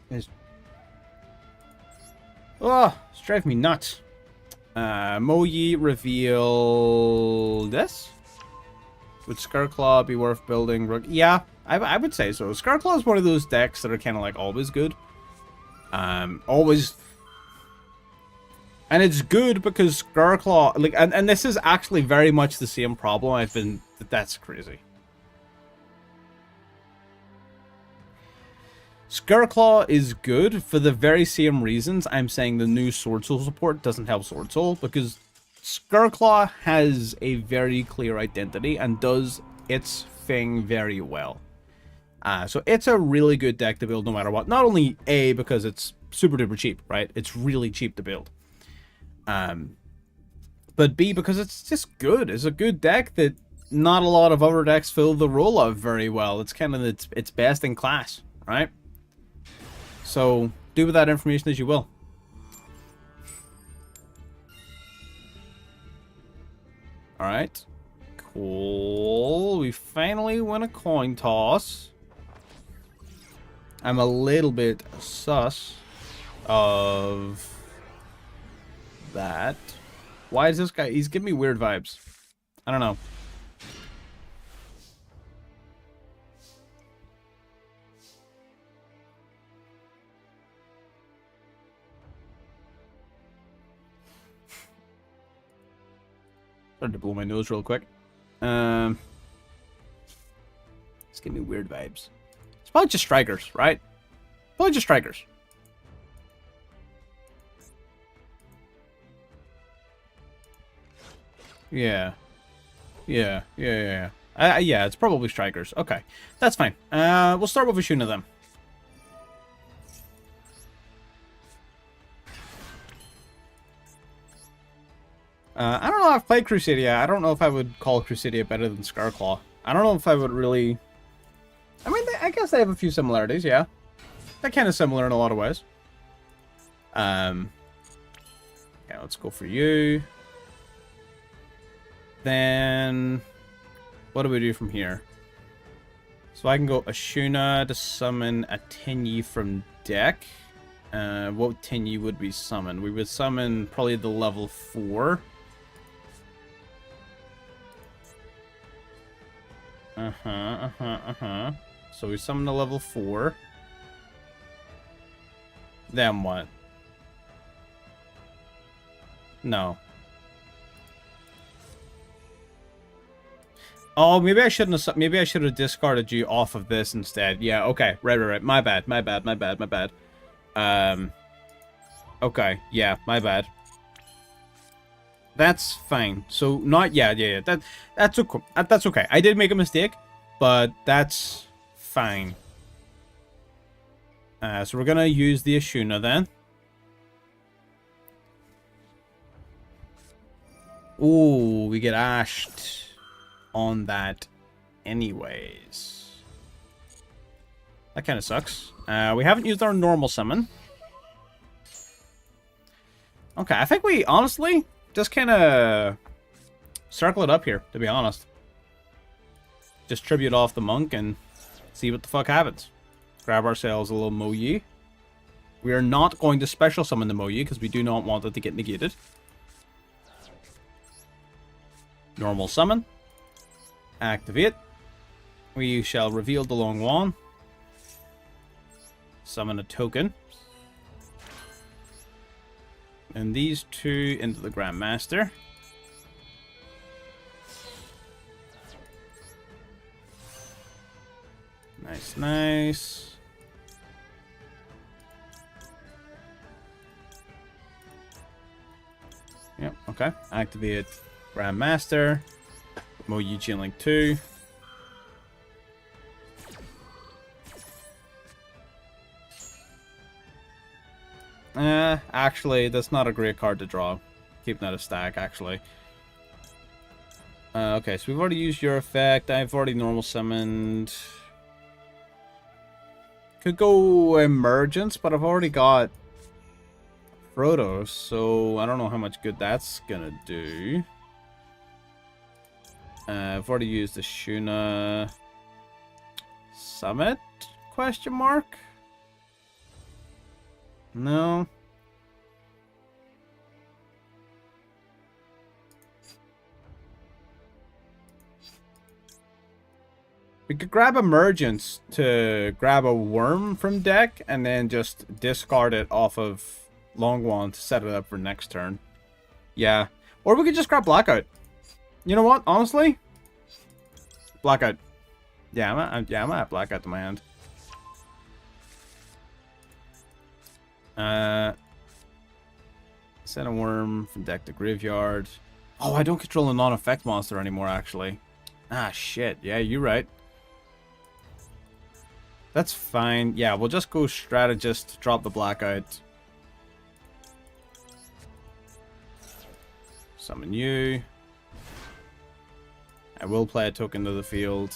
Speaker 1: is... Oh, it's driving me nuts. Moyi reveal this? Would Scarclaw be worth building? Yeah, I would say so. Scarclaw is one of those decks that are kind of like always good. Always... And it's good because Scarclaw... Like, and this is actually very much the same problem I've been... That's crazy. Scarclaw is good for the very same reasons I'm saying the new Sword Soul support doesn't help Sword Soul, because Scarclaw has a very clear identity and does its thing very well. So it's a really good deck to build no matter what. Not only A, because it's super duper cheap, right? It's really cheap to build. But B, because it's just good. It's a good deck that not a lot of other decks fill the role of very well. It's kind of its best in class, right? So, do with that information as you will. Alright. Cool. We finally win a coin toss. I'm a little bit sus of that. Why is this guy... He's giving me weird vibes. I don't know. Started to blow my nose real quick. It's giving me weird vibes. It's probably just strikers, right? Probably just strikers. Yeah. Yeah, it's probably strikers. Okay, that's fine. We'll start with Ashuna then. I don't know if I've played Crusadia. I don't know if I would call Crusadia better than Scarclaw. I don't know if I would really... I mean, I guess they have a few similarities, yeah. They're kind of similar in a lot of ways. Yeah, let's go for you. Then... what do we do from here? So I can go Ashuna to summon a TENYI from deck. What TENYI would we summon? We would summon probably the level 4. So we summon the level 4. Then what? No. Oh, maybe I shouldn't have. Maybe I should have discarded you off of this instead. Yeah. Okay. Right. My bad. Okay. Yeah. My bad. That's fine. So not yeah. That's okay. That's okay. I did make a mistake, but that's fine. So we're gonna use the Ashuna then. Ooh, we get ashed on that anyways. That kind of sucks. We haven't used our normal summon. Okay, I think we honestly just kind of circle it up here, to be honest. Just tribute off the monk and see what the fuck happens. Grab ourselves a little Moyi. We are not going to special summon the Moyi because we do not want it to get negated. Normal summon. Activate. We shall reveal the Long Wand. Summon a token. And these two into the Grandmaster. Nice, nice. Yep, okay. Activate Grandmaster. Moyi Chainlink 2. Actually, that's not a great card to draw. Keeping that a stack, actually. Okay, so we've already used your effect. I've already normal summoned. Could go Emergence, but I've already got Protos, so I don't know how much good that's gonna do. I've already used the Shuna Summit? Question mark? No. We could grab Emergence to grab a worm from deck and then just discard it off of Long Wand to set it up for next turn. Yeah. Or we could just grab Blackout. You know what? Honestly? Blackout. Yeah, I'm at Blackout to my hand. Send a worm from deck to graveyard. Oh, I don't control a non-effect monster anymore, actually. Ah, shit. Yeah, you're right. That's fine. Yeah, we'll just go strategist, drop the Blackout. Summon you. I will play a token to the field.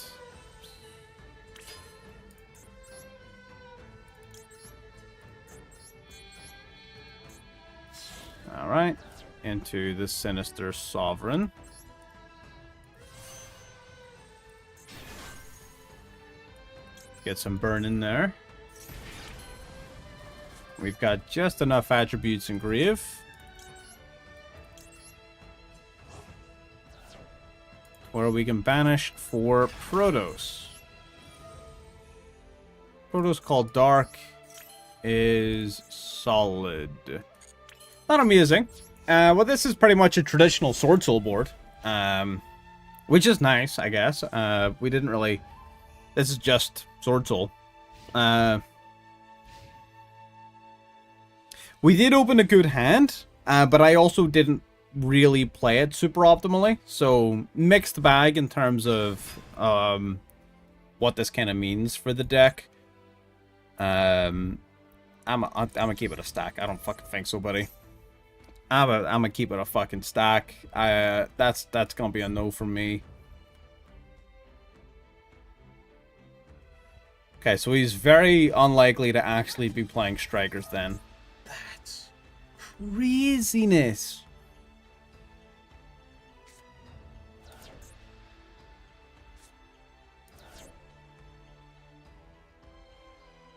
Speaker 1: Alright. Into the Sinister Sovereign. Get some burn in there. We've got just enough attributes in Grave. Or we can banish for Protos. Protos called Dark is solid. Not amazing. Well, this is pretty much a traditional Sword Soul board. Which is nice, I guess. We didn't really... This is just Sword Soul. We did open a good hand, but I also didn't really play it super optimally. So, mixed bag in terms of what this kind of means for the deck. I'm gonna keep it a stack. I don't fucking think so, buddy. I'm gonna keep it a fucking stack. That's gonna be a no from me. Okay, so he's very unlikely to actually be playing strikers then. That's craziness.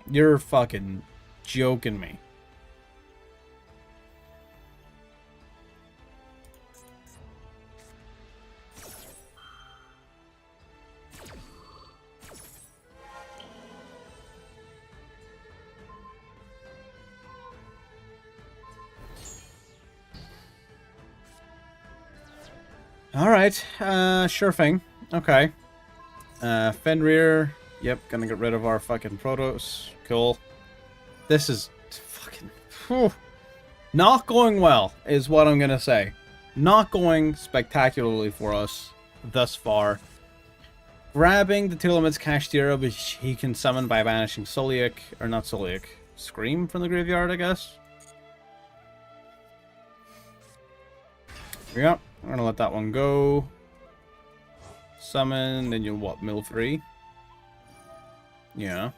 Speaker 1: You're fucking joking me. Alright, sure thing. Okay. Fenrir. Yep, gonna get rid of our fucking Protos. Cool. This is fucking... Whew, not going well, is what I'm gonna say. Not going spectacularly for us thus far. Grabbing the Tulamit's Kashtira, which he can summon by banishing Soliak, or not Soliak, Scream from the graveyard, I guess. Yep, I'm gonna let that one go. Summon, then you'll what, mill 3? Yeah.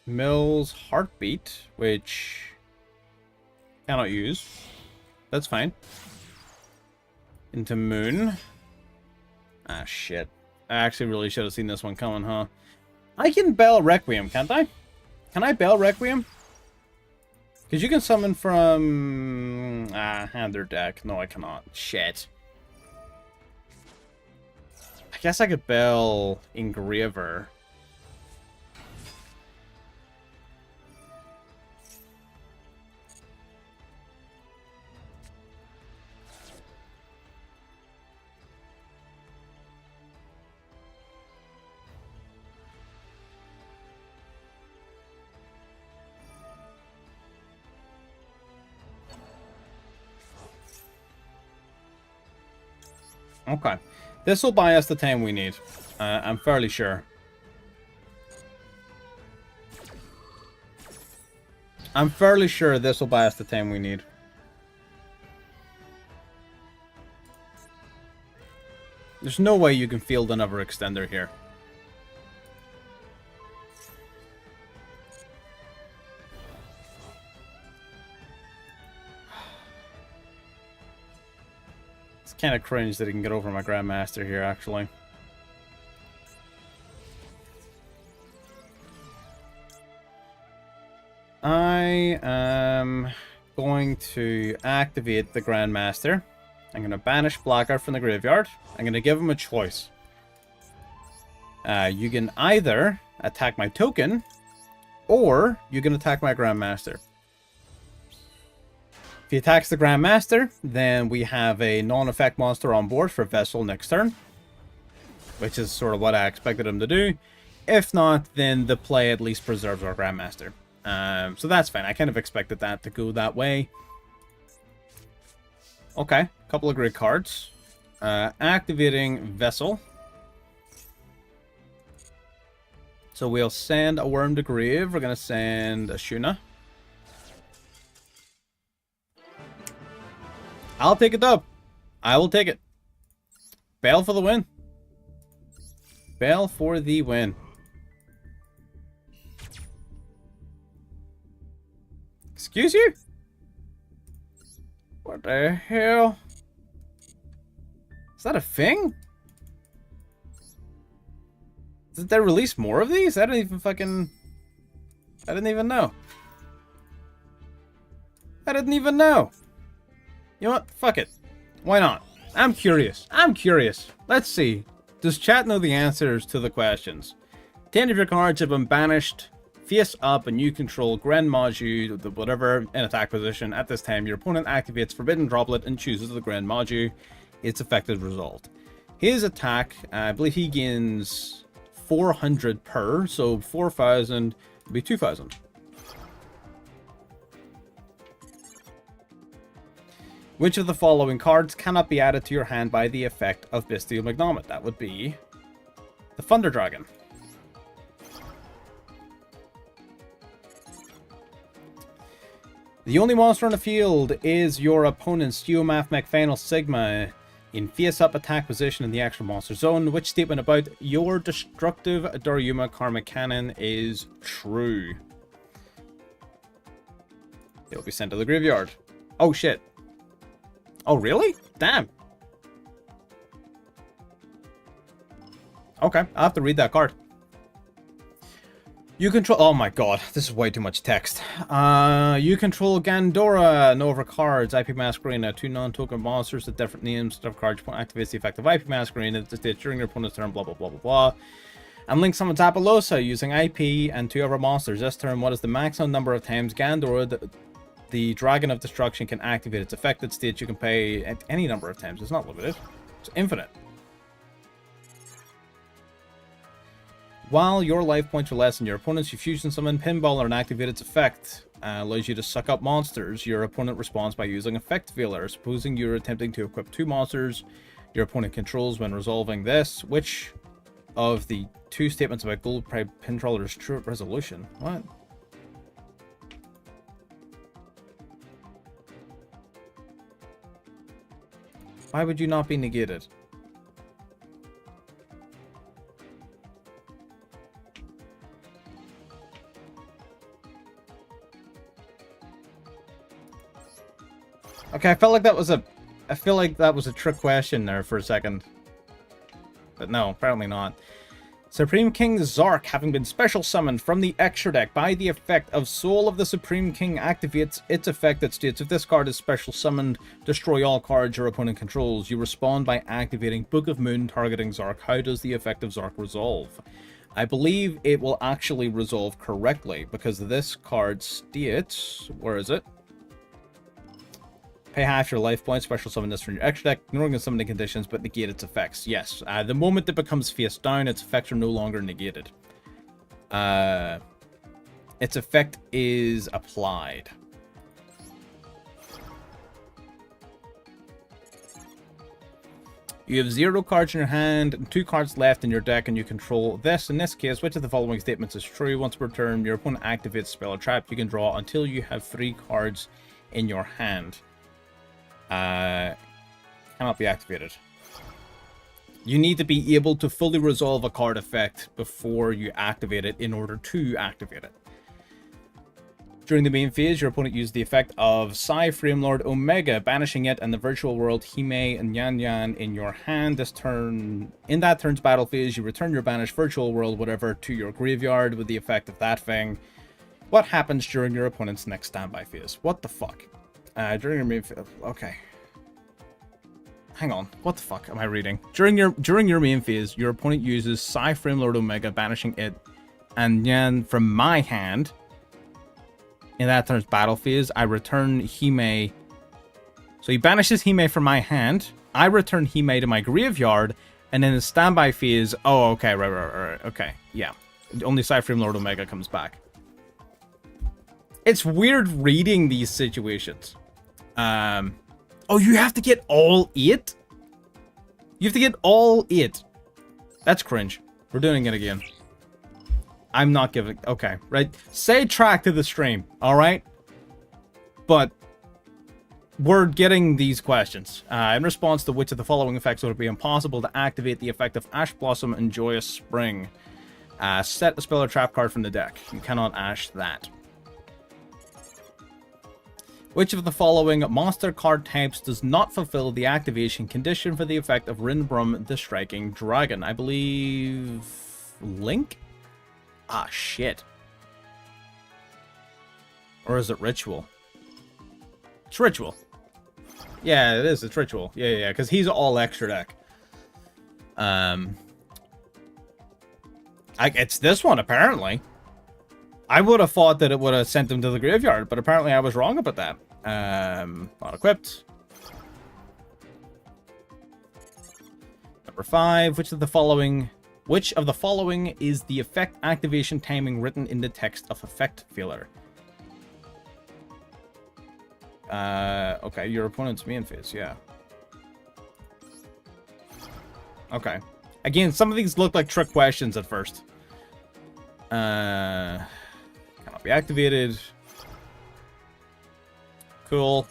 Speaker 1: Mill's Heartbeat, which cannot use. That's fine. Into Moon. Ah, shit. I actually really should have seen this one coming, huh? I can Bell Requiem, can't I? Can I Bell Requiem? Because you can summon from... hand their deck. No, I cannot. Shit. I guess I could Bell Engraver. Okay. This will buy us the time we need. I'm fairly sure. I'm fairly sure this will buy us the time we need. There's no way you can field another extender here. Kind of cringe that he can get over my Grandmaster here, actually. I am going to activate the Grandmaster. I'm going to banish Blackguard from the graveyard. I'm going to give him a choice. You can either attack my token, or you can attack my Grandmaster. If he attacks the Grandmaster, then we have a non-effect monster on board for Vessel next turn. Which is sort of what I expected him to do. If not, then the play at least preserves our Grandmaster. So that's fine. I kind of expected that to go that way. Okay, couple of great cards. Activating Vessel. So we'll send a Worm to Grave. We're going to send a Shuna. I'll take it up. I will take it. Bail for the win. Bail for the win. Excuse you? What the hell? Is that a thing? Did they release more of these? I didn't even fucking... I didn't even know. I didn't even know. You know what? Fuck it. Why not? I'm curious. I'm curious. Let's see. Does chat know the answers to the questions? 10 of your cards have been banished. Face up and you control Grand Maju, whatever, in attack position. At this time, your opponent activates Forbidden Droplet and chooses the Grand Maju. Its effective result. His attack, I believe he gains 400 per, so 4,000 would be 2,000. Which of the following cards cannot be added to your hand by the effect of Bestial Magnomet? That would be the Thunder Dragon. The only monster on the field is your opponent's Geomath Mech Final Sigma in face-up attack position in the extra monster zone. Which statement about your destructive Daryuma Karmic Cannon is true? It'll be sent to the graveyard. Oh shit. Oh, really? Damn. Okay, I'll have to read that card. You control... Oh my god, this is way too much text. You control Gandora, Nova cards, IP Masquerena, 2 non-token monsters with different names. Stuff cards activates the effect of IP Masquerena at the stage during your opponent's turn, blah blah blah blah blah. And link summons Apollosa using IP and 2 other monsters. This turn, what is the maximum number of times Gandora, the Dragon of Destruction, can activate its affected state? You can pay at any number of times. It's not limited. It's infinite. While your life points are less than your opponent's, you fusion summon Pinballer and activate its effect. Allows you to suck up monsters. Your opponent responds by using Effect Veiler. Supposing you're attempting to equip 2 monsters your opponent controls when resolving this. Which of the 2 statements about Gold Pride Pintroller's true resolution? What? Why would you not be negated? Okay, I felt like that was a... I feel like that was a trick question there for a second. But no, apparently not. Supreme King Zark, having been special summoned from the extra deck by the effect of Soul of the Supreme King, activates its effect that states if this card is special summoned, destroy all cards your opponent controls. You respond by activating Book of Moon targeting Zark. How does the effect of Zark resolve? I believe it will actually resolve correctly because this card states... Where is it? Pay half your life points, special summon this from your extra deck, ignoring the summoning conditions, but negate its effects. Yes, the moment it becomes face down, its effects are no longer negated. Its effect is applied. You have 0 cards in your hand and 2 cards left in your deck, and you control this. In this case, which of the following statements is true? Once per turn, your opponent activates spell or trap you can draw until you have 3 cards in your hand. Cannot be activated. You need to be able to fully resolve a card effect before you activate it in order to activate it. During the main phase, your opponent used the effect of Psy Framelord Omega, banishing it and the virtual world Hime and Yan Yan in your hand. This turn, in that turn's battle phase, you return your banished virtual world, whatever, to your graveyard with the effect of that thing. What happens during your opponent's next standby phase? What the fuck? During your main phase, okay. Hang on, what the fuck am I reading? During your main phase, your opponent uses Psy Framelord Omega, banishing it and Yan from my hand. In that turn's battle phase, I return Hime. So he banishes Hime from my hand. I return Hime to my graveyard, and in the standby phase, oh, okay, right, okay, yeah. Only Psy Framelord Omega comes back. It's weird reading these situations. Oh, you have to get all 8? You have to get all 8. That's cringe. We're doing it again. I'm not giving... Okay, right? Say track to the stream, alright? But we're getting these questions. In response to which of the following effects would it be impossible to activate the effect of Ash Blossom and Joyous Spring? Set a spell or trap card from the deck. You cannot ash that. Which of the following monster card types does not fulfill the activation condition for the effect of Rinbrum the Striking Dragon? I believe... Link? Ah, shit. Or is it Ritual? It's Ritual. Yeah, it is. It's Ritual. Yeah, because he's all extra deck. It's this one, apparently. I would have thought that it would have sent him to the graveyard, but apparently I was wrong about that. Not equipped. Number 5. Which of the following is the effect activation timing written in the text of Effect Veiler? Okay, your opponent's main phase, yeah. Okay. Again, some of these look like trick questions at first. Cannot be activated. Cool.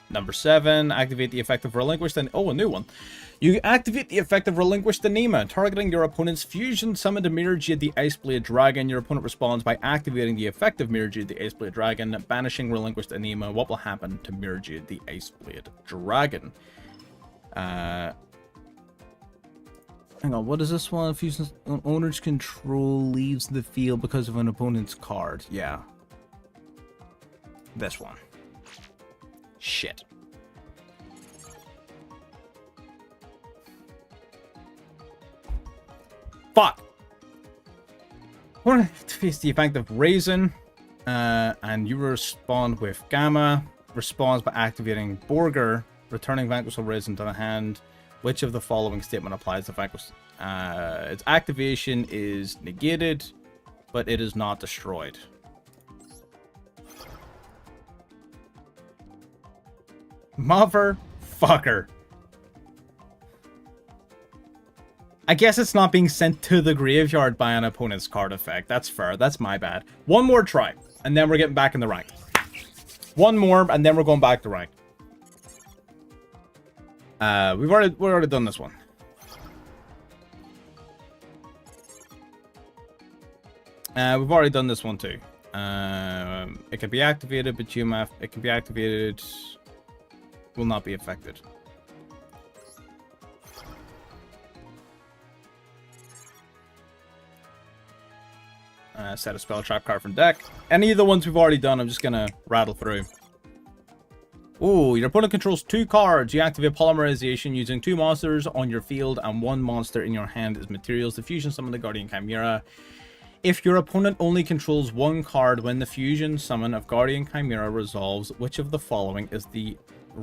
Speaker 1: Number 7, activate the effect of Relinquished and... Oh, a new one. You activate the effect of Relinquished Anima, targeting your opponent's fusion summoned Mirror Jade the Iceblade Dragon. Your opponent responds by activating the effect of Mirror Jade the Iceblade Dragon, banishing Relinquished Anima. What will happen to Mirror Jade the Iceblade Dragon? Hang on, what is this one? Fusion owner's control leaves the field because of an opponent's card. Yeah. This one. Shit. Fuck. We're to face the effect of Raisin, and you respond with Gamma. Responds by activating Borger, returning Vanquished Raisin to the hand. Which of the following statement applies to Vanquished Its activation is negated, but it is not destroyed. Motherfucker. I guess it's not being sent to the graveyard by an opponent's card effect. That's fair. That's my bad. One more try, and then we're getting back in the rank. One more, and then we're going back to rank. We've already done this one. We've already done this one too. It can be activated, but it can be activated. Will not be affected. Set a spell trap card from deck. Any of the ones we've already done, I'm just gonna rattle through. Ooh, your opponent controls 2 cards. You activate Polymerization using 2 monsters on your field and 1 monster in your hand as materials to fusion summon the Guardian Chimera. If your opponent only controls 1 card when the fusion summon of Guardian Chimera resolves, which of the following is the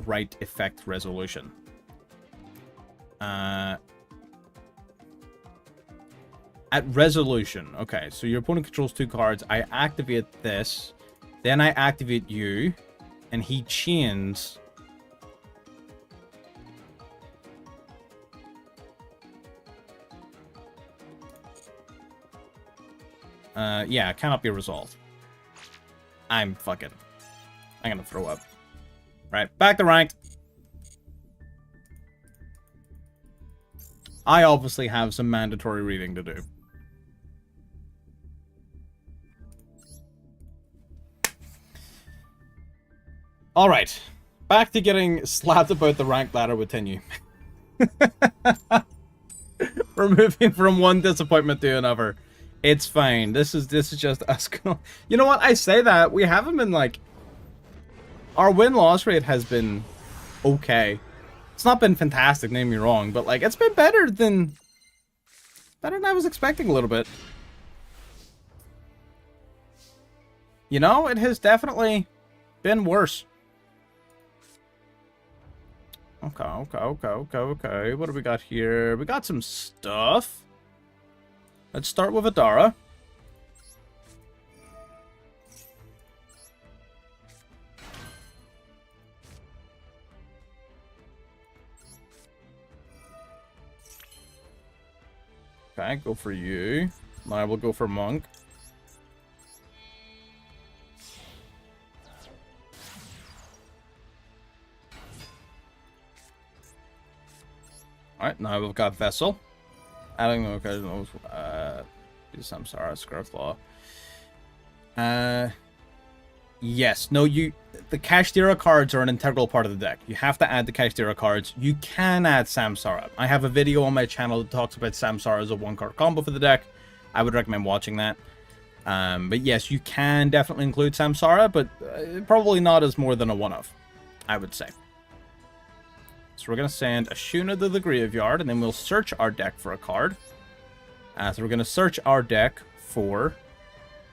Speaker 1: right effect resolution? At resolution. Okay, so your opponent controls 2 cards. I activate this. Then I activate you. And he chains. Yeah, it cannot be resolved. I'm gonna throw up. Right, back to rank. I obviously have some mandatory reading to do. Alright, back to getting slapped about the rank ladder with TENYI. We're moving from one disappointment to another. It's fine. This is just us. You know what? I say that. We haven't been like... Our win-loss rate has been okay. It's not been fantastic, don't get me wrong, but like it's been better than I was expecting a little bit. You know, it has definitely been worse. Okay. What do we got here? We got some stuff. Let's start with Adara. Okay, go for you. I will go for Monk. Alright, now we've got Vessel. Adding no occasional Samsara, Scarflaw. Yes, no, the Kashtira cards are an integral part of the deck. You have to add the Kashtira cards. You can add Samsara. I have a video on my channel that talks about Samsara as a 1-card combo for the deck. I would recommend watching that. But yes, you can definitely include Samsara, but probably not as more than a one-off, I would say. So we're going to send Ashuna to the graveyard, and then we'll search our deck for a card. So we're going to search our deck for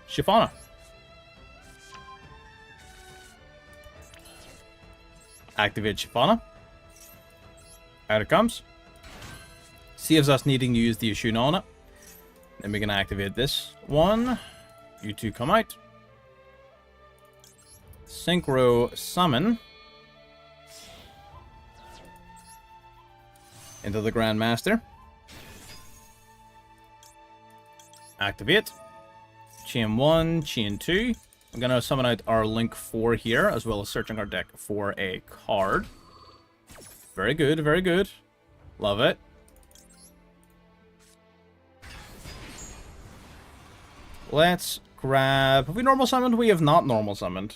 Speaker 1: Shifana. Activate Shifana. Out it comes. Saves us needing to use the Ashuna on it. Then we're going to activate this one. You two come out. Synchro Summon. Into the Grandmaster. Activate. Chain 1, Chain 2. I'm going to summon out our Link 4 here, as well as searching our deck for a card. Very good, very good. Love it. Let's grab... Have we normal summoned? We have not normal summoned.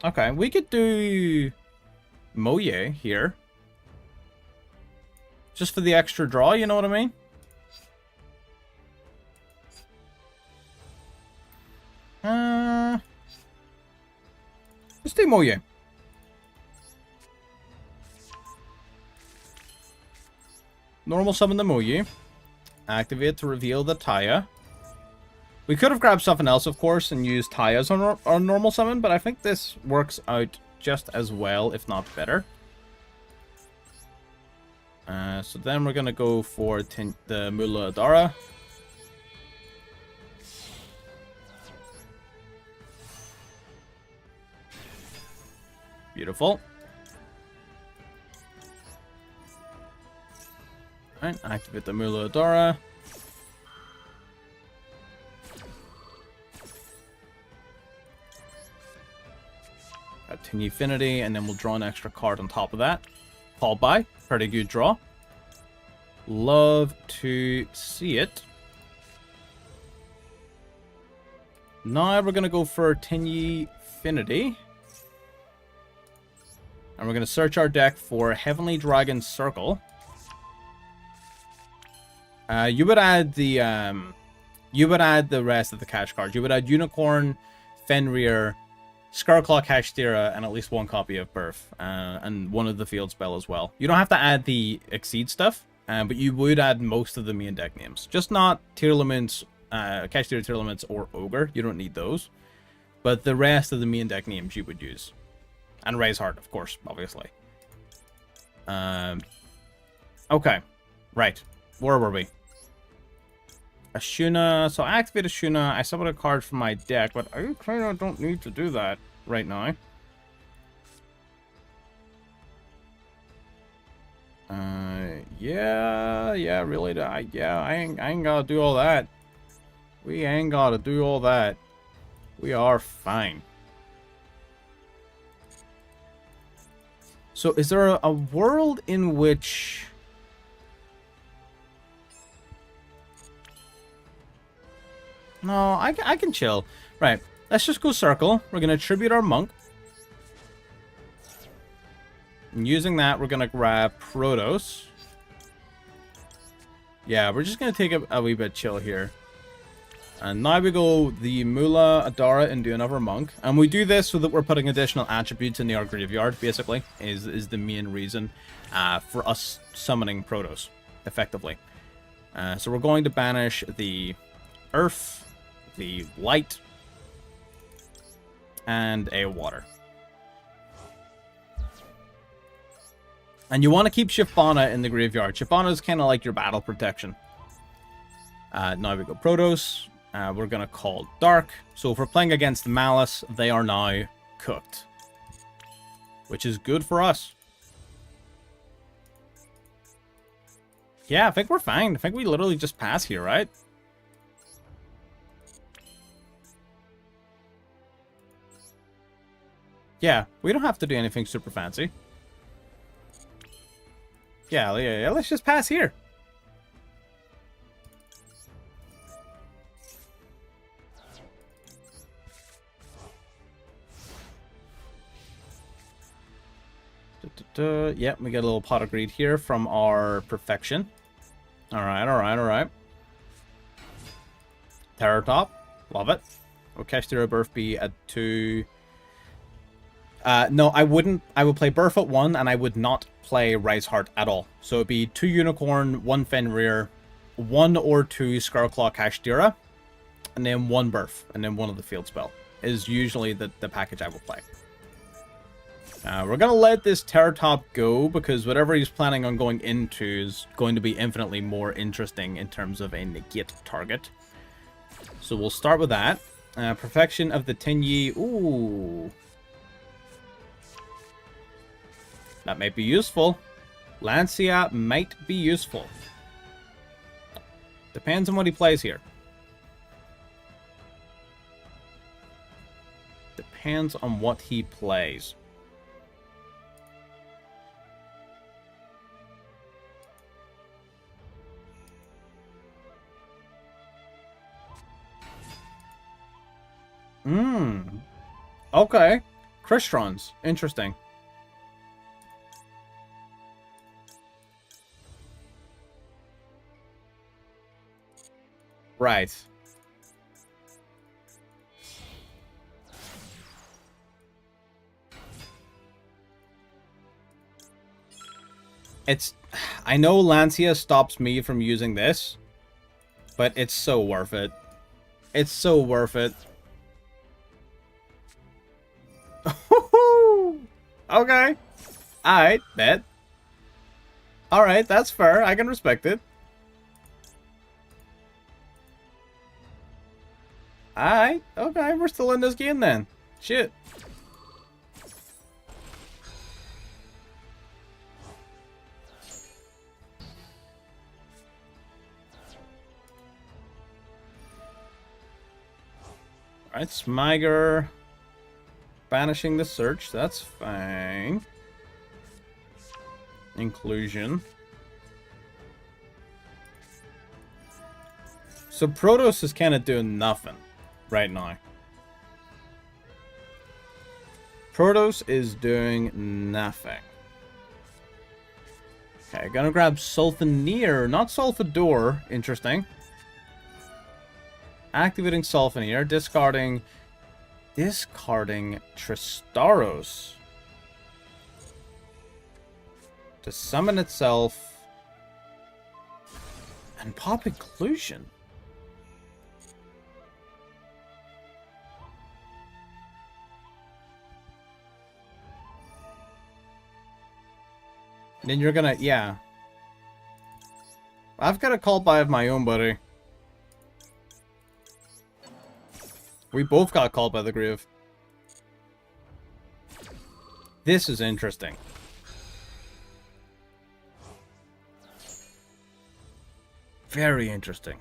Speaker 1: Okay, we could do Moye here. Just for the extra draw, you know what I mean? Let's do Moye. Normal summon the Moye. Activate to reveal the Taya. We could have grabbed something else, of course, and used Taya's on our normal summon, but I think this works out just as well, if not better. So then we're going to go for the Mula Adara. Beautiful. Alright, activate the Mula Adara. Got TENYI Affinity, and then we'll draw an extra card on top of that. Followed by, pretty good draw. Love to see it. Now we're going to go for TENYI Affinity. And we're going to search our deck for Heavenly Dragon Circle. You would add the rest of the cash cards. You would add Unicorn, Fenrir, Scarclaw Kashtira, and at least one copy of Birth, and one of the field spell as well. You don't have to add the Exceed stuff, but you would add most of the main deck names. Just not Tearlaments, Kashtira Tearlaments, or Ogre. You don't need those. But the rest of the main deck names you would use. And Raise Heart, of course, obviously. Okay. Right. Where were we? Ashuna. So I activate Ashuna. I summon a card from my deck, but I kind of don't need to do that right now. Yeah, really. I ain't gotta do all that. We ain't gotta do all that. We are fine. So is there a world in which... No, I can chill. Right, let's just go circle. We're going to tribute our monk. And using that, we're going to grab Protos. Yeah, we're just going to take a wee bit chill here. And now we go the Mula Adara into another monk. And we do this so that we're putting additional attributes in our graveyard, basically, is the main reason for us summoning Protos, effectively. So we're going to banish the Earth, the Light, and a Water. And you want to keep Shifana in the graveyard. Shifana is kind of like your battle protection. Now we go Protos. We're going to call Dark. So if we're playing against Malice, they are now cooked. Which is good for us. Yeah, I think we're fine. I think we literally just pass here, right? Yeah, we don't have to do anything super fancy. Yeah, let's just pass here. Yep, we get a little pot of greed here from our perfection. Alright. Terror Top, love it. Orchestra Birth be at 2. No, I wouldn't. I would play Birth at 1, and I would not play Rise Heart at all. So it'd be 2 Unicorn, 1 Fenrir, 1 or 2 Scarclaw Kashtira, and then 1 Birth, and then 1 of the field spell is usually the package I will play. We're going to let this Terror Top go, because whatever he's planning on going into is going to be infinitely more interesting in terms of a negate target. So we'll start with that. Perfection of the TENYI. Ooh. That might be useful. Lancia might be useful. Depends on what he plays here. Depends on what he plays. Okay. Crystons. Interesting. Right. I know Lancia stops me from using this, but it's so worth it. It's so worth it. Okay. Alright, bet. Alright, that's fair. I can respect it. Alright, okay, we're still in this game then. Shit. Alright, Smiger. Banishing the search, that's fine. Inclusion. So Protos is kind of doing nothing right now. Protos is doing nothing. Okay, gonna grab Sulfaneer, not Sulfador. Interesting. Activating Sulfaneer, discarding Tristaros to summon itself and pop Inclusion. And then you're gonna, yeah. I've got a call by of my own, buddy. We both got called by the Grieve. This is interesting. Very interesting.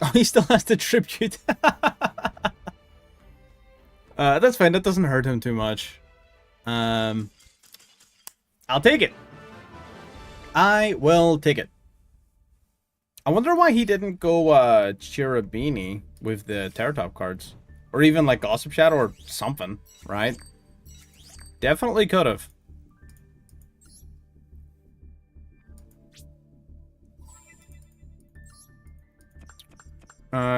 Speaker 1: Oh, he still has to tribute. That's fine. That doesn't hurt him too much. I'll take it. I will take it. I wonder why he didn't go Cherubini with the Terratop cards. Or even like Gossip Shadow or something, right? Definitely could have.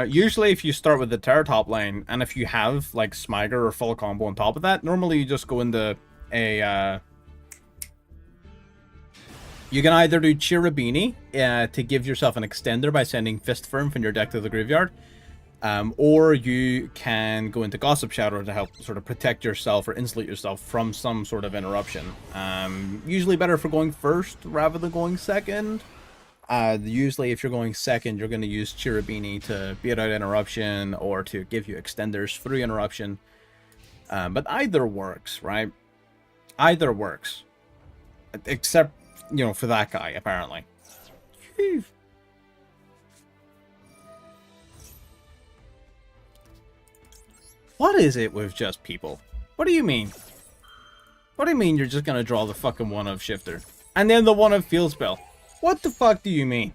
Speaker 1: Usually if you start with the Terratop lane, and if you have like Smiger or full combo on top of that, normally you just go into a you can either do Cherubini to give yourself an extender by sending Fist Firm from your deck to the graveyard, or you can go into Gossip Shadow to help sort of protect yourself or insulate yourself from some sort of interruption. Usually better for going first rather than going second. Usually if you're going second, you're going to use Cherubini to beat out interruption or to give you extenders through interruption. But either works, right? Either works. Except, you know, for that guy, apparently. Jeez. What is it with just people? What do you mean? What do you mean you're just gonna draw the fucking one-of shifter? And then the one-of field spell? What the fuck do you mean?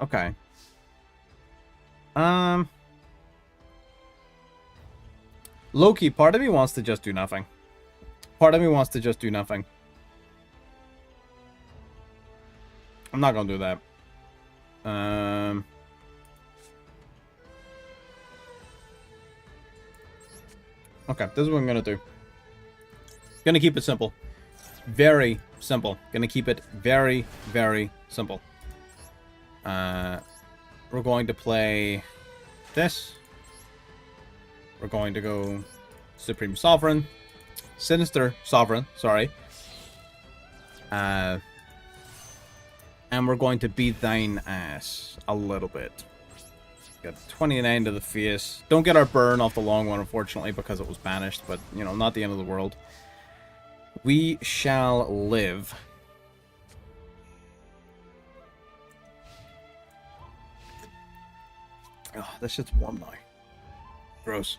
Speaker 1: Okay. Loki, part of me wants to just do nothing. Part of me wants to just do nothing. I'm not gonna do that. Okay, this is what I'm gonna do. Gonna keep it simple. Very simple. Gonna keep it very, very simple. We're going to play this. We're going to go Supreme Sovereign. Sinister Sovereign, sorry. And we're going to beat thine ass a little bit. Got 29 to the face. Don't get our burn off the long one, unfortunately, because it was banished, but, you know, not the end of the world. We shall live. Oh, this shit's warm now. Gross.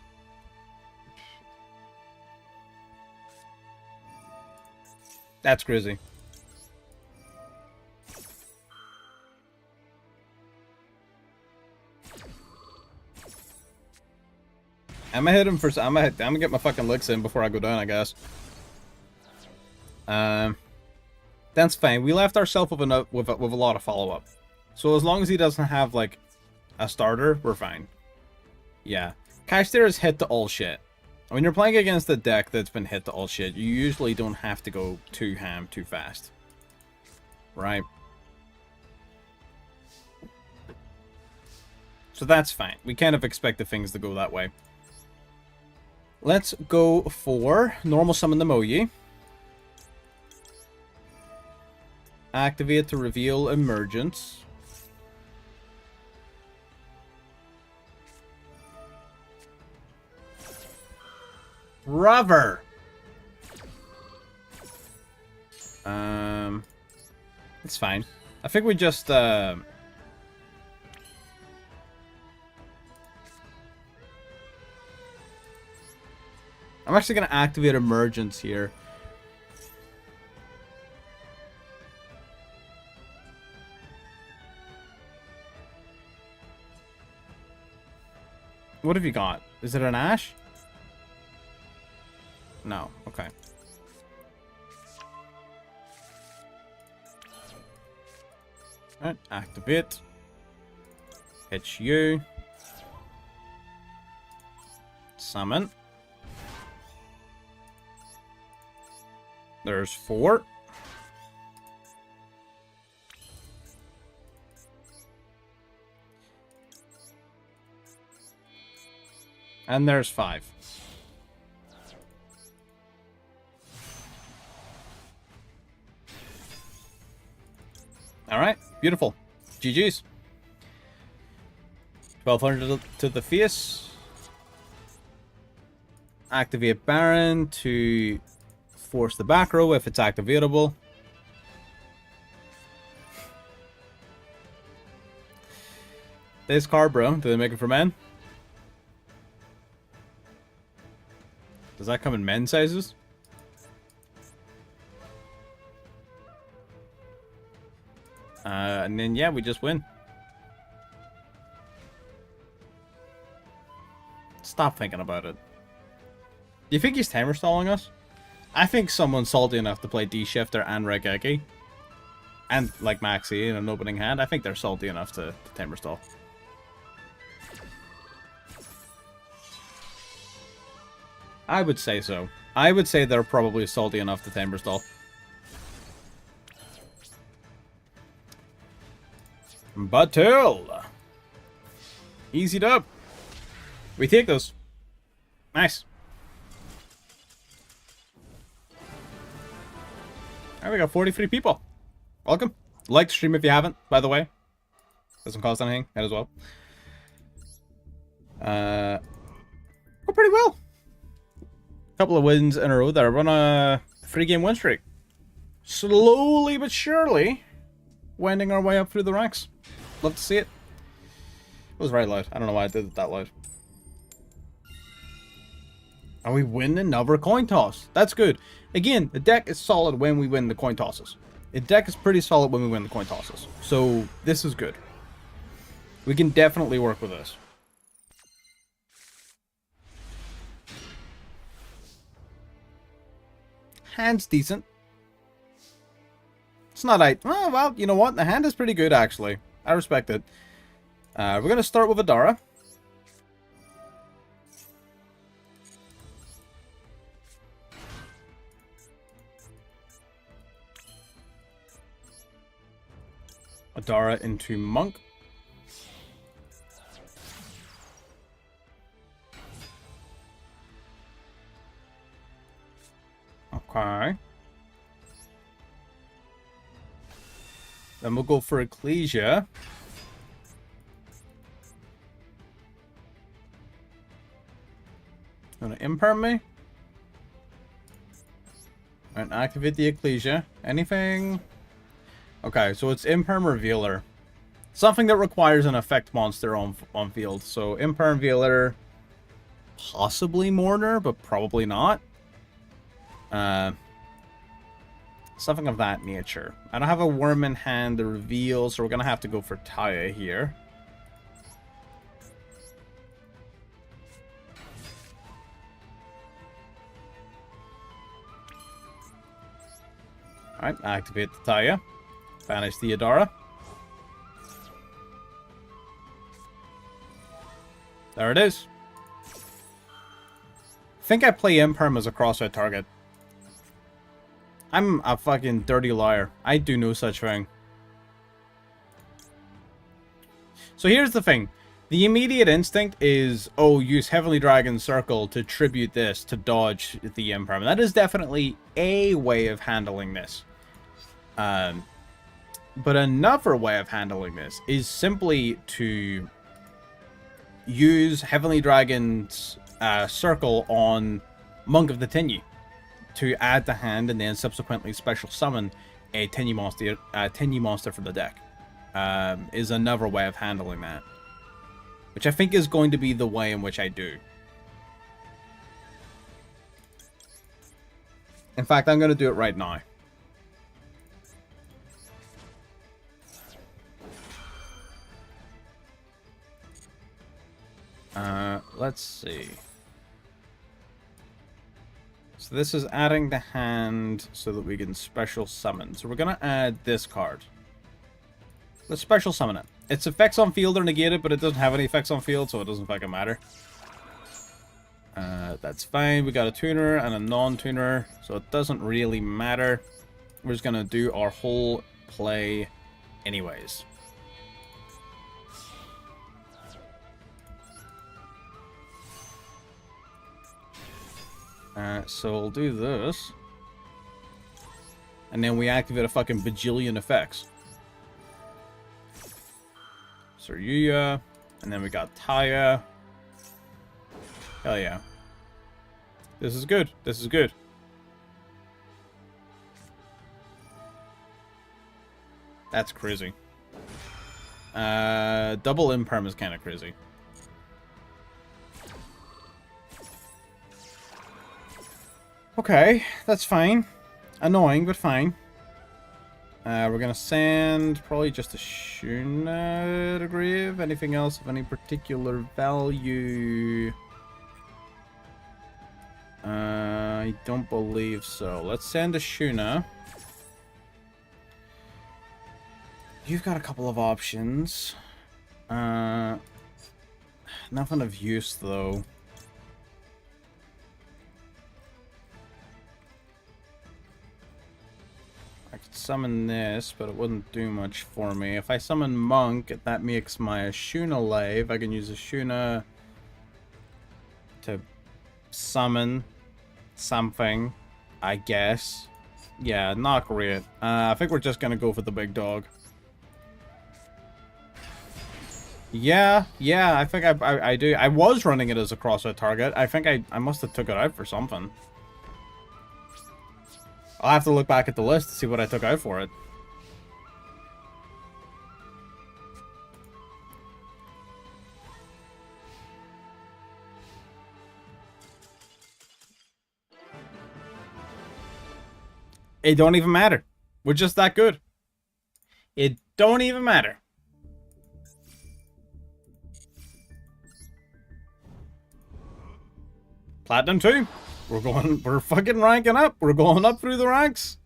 Speaker 1: That's crazy. I'm gonna hit him for. I'm gonna get my fucking licks in before I go down, I guess. That's fine. We left ourselves with a lot of follow up. So as long as he doesn't have like a starter, we're fine. Yeah, Cash there is hit to all shit. When you're playing against a deck that's been hit to all shit, you usually don't have to go too ham too fast, right? So that's fine. We kind of expected things to go that way. Let's go for normal summon the Moyi. Activate to reveal emergence. Brother. It's fine. I think we just I'm actually gonna activate emergence here. What have you got? Is it an Ash? No. Okay. Alright, activate. Hit you. Summon. There's 4. And there's 5. Alright, beautiful. GG's. 1200 to the face. Activate Baron to force the back row if it's activatable. This card, bro. Do they make it for men? Does that come in men's sizes? And then, yeah, we just win. Stop thinking about it. Do you think he's timer stalling us? I think someone's salty enough to play D-Shifter and Regeki. And, like, Maxi in an opening hand. I think they're salty enough to timer stall. I would say so. I would say they're probably salty enough to timer stall. Battle! Easy dub. We take those. Nice. Alright, we got 43 people. Welcome. Like the stream if you haven't, by the way. Doesn't cost anything, might as well. Go pretty well. Couple of wins in a row there. We're on a 3-game win streak. Slowly but surely wending our way up through the ranks. Love to see it. It was very loud. I don't know why I did it that loud. And we win another coin toss. That's good. Again, the deck is solid when we win the coin tosses. The deck is pretty solid when we win the coin tosses. So this is good. We can definitely work with this. Hand's decent. It's not oh, well, you know what? The hand is pretty good, actually. I respect it. We're going to start with Adara. Adara into Monk. Okay. Then we'll go for Ecclesia. Gonna imperm me. And activate the Ecclesia. Anything? Okay, so it's Imperm Revealer. Something that requires an effect monster on field. So Imperm Revealer, possibly Mourner, but probably not. Something of that nature. I don't have a worm in hand to reveal, so we're gonna have to go for Taya here. Alright, activate the Taya. Banish the Adara. There it is. I think I play Imperm as a crossfit target. I'm a fucking dirty liar. I do no such thing. So here's the thing. The immediate instinct is, oh, use Heavenly Dragon Circle to tribute this, to dodge the Imperm. That is definitely a way of handling this. But another way of handling this is simply to use Heavenly Dragon's Circle on Monk of the TENYI to add to hand and then subsequently special summon a TENYI monster from the deck. Is another way of handling that. Which I think is going to be the way in which I do. In fact, I'm going to do it right now. Let's see. So this is adding the hand so that we can special summon. So we're going to add this card. Let's special summon it. Its effects on field are negated, but it doesn't have any effects on field, so it doesn't fucking matter. That's fine. We got a tuner and a non-tuner, so it doesn't really matter. We're just going to do our whole play anyways. So we'll do this. And then we activate a fucking bajillion effects. Saryuya. And then we got Taya. Hell yeah. This is good. This is good. That's crazy. Double Imperm is kind of crazy. Okay, that's fine. Annoying, but fine. We're gonna send probably just a Shuna to Grave. Anything else of any particular value? I don't believe so. Let's send a Shuna. You've got a couple of options. Nothing of use, though. I could summon this, but it wouldn't do much for me. If I summon Monk, that makes my Ashuna live. I can use Ashuna to summon something, I guess. Yeah, not great. I think we're just gonna go for the big dog. Yeah, I think I do. I was running it as a crossfit target. I think I must have took it out for something. I'll have to look back at the list to see what I took out for it. It don't even matter. We're just that good. It don't even matter. Platinum 2. We're fucking ranking up. We're going up through the ranks.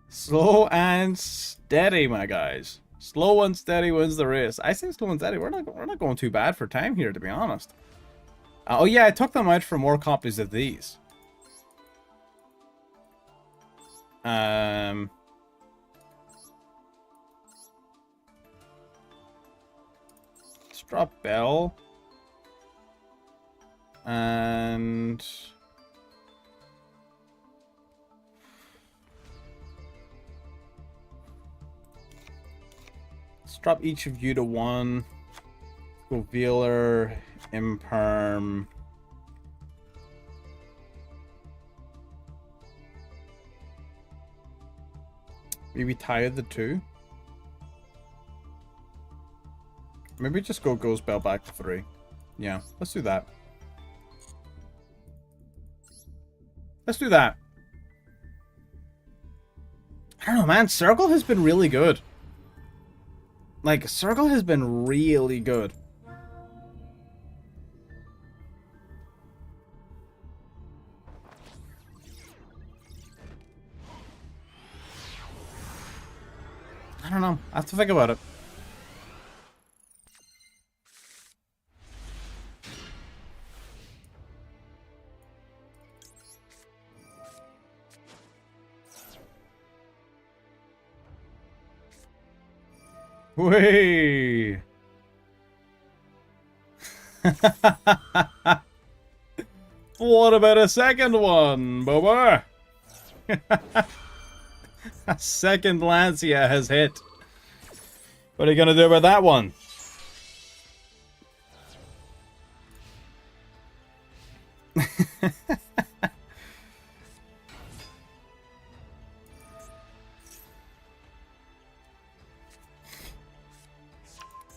Speaker 1: Slow and steady, my guys. Slow and steady wins the race. I say slow and steady. We're not going too bad for time here, to be honest. Oh yeah, I took them out for more copies of these. Let's drop Bell. And let's drop each of you to 1. Go Vealer, Imperm. Maybe tie the 2. Maybe just go Ghost Bell back to 3. Yeah, let's do that. Let's do that. I don't know, man. Circle has been really good. Like, Circle has been really good. I don't know. I have to think about it. Whee! What about a second one, Boba? A second Lancia has hit. What are you gonna do about that one?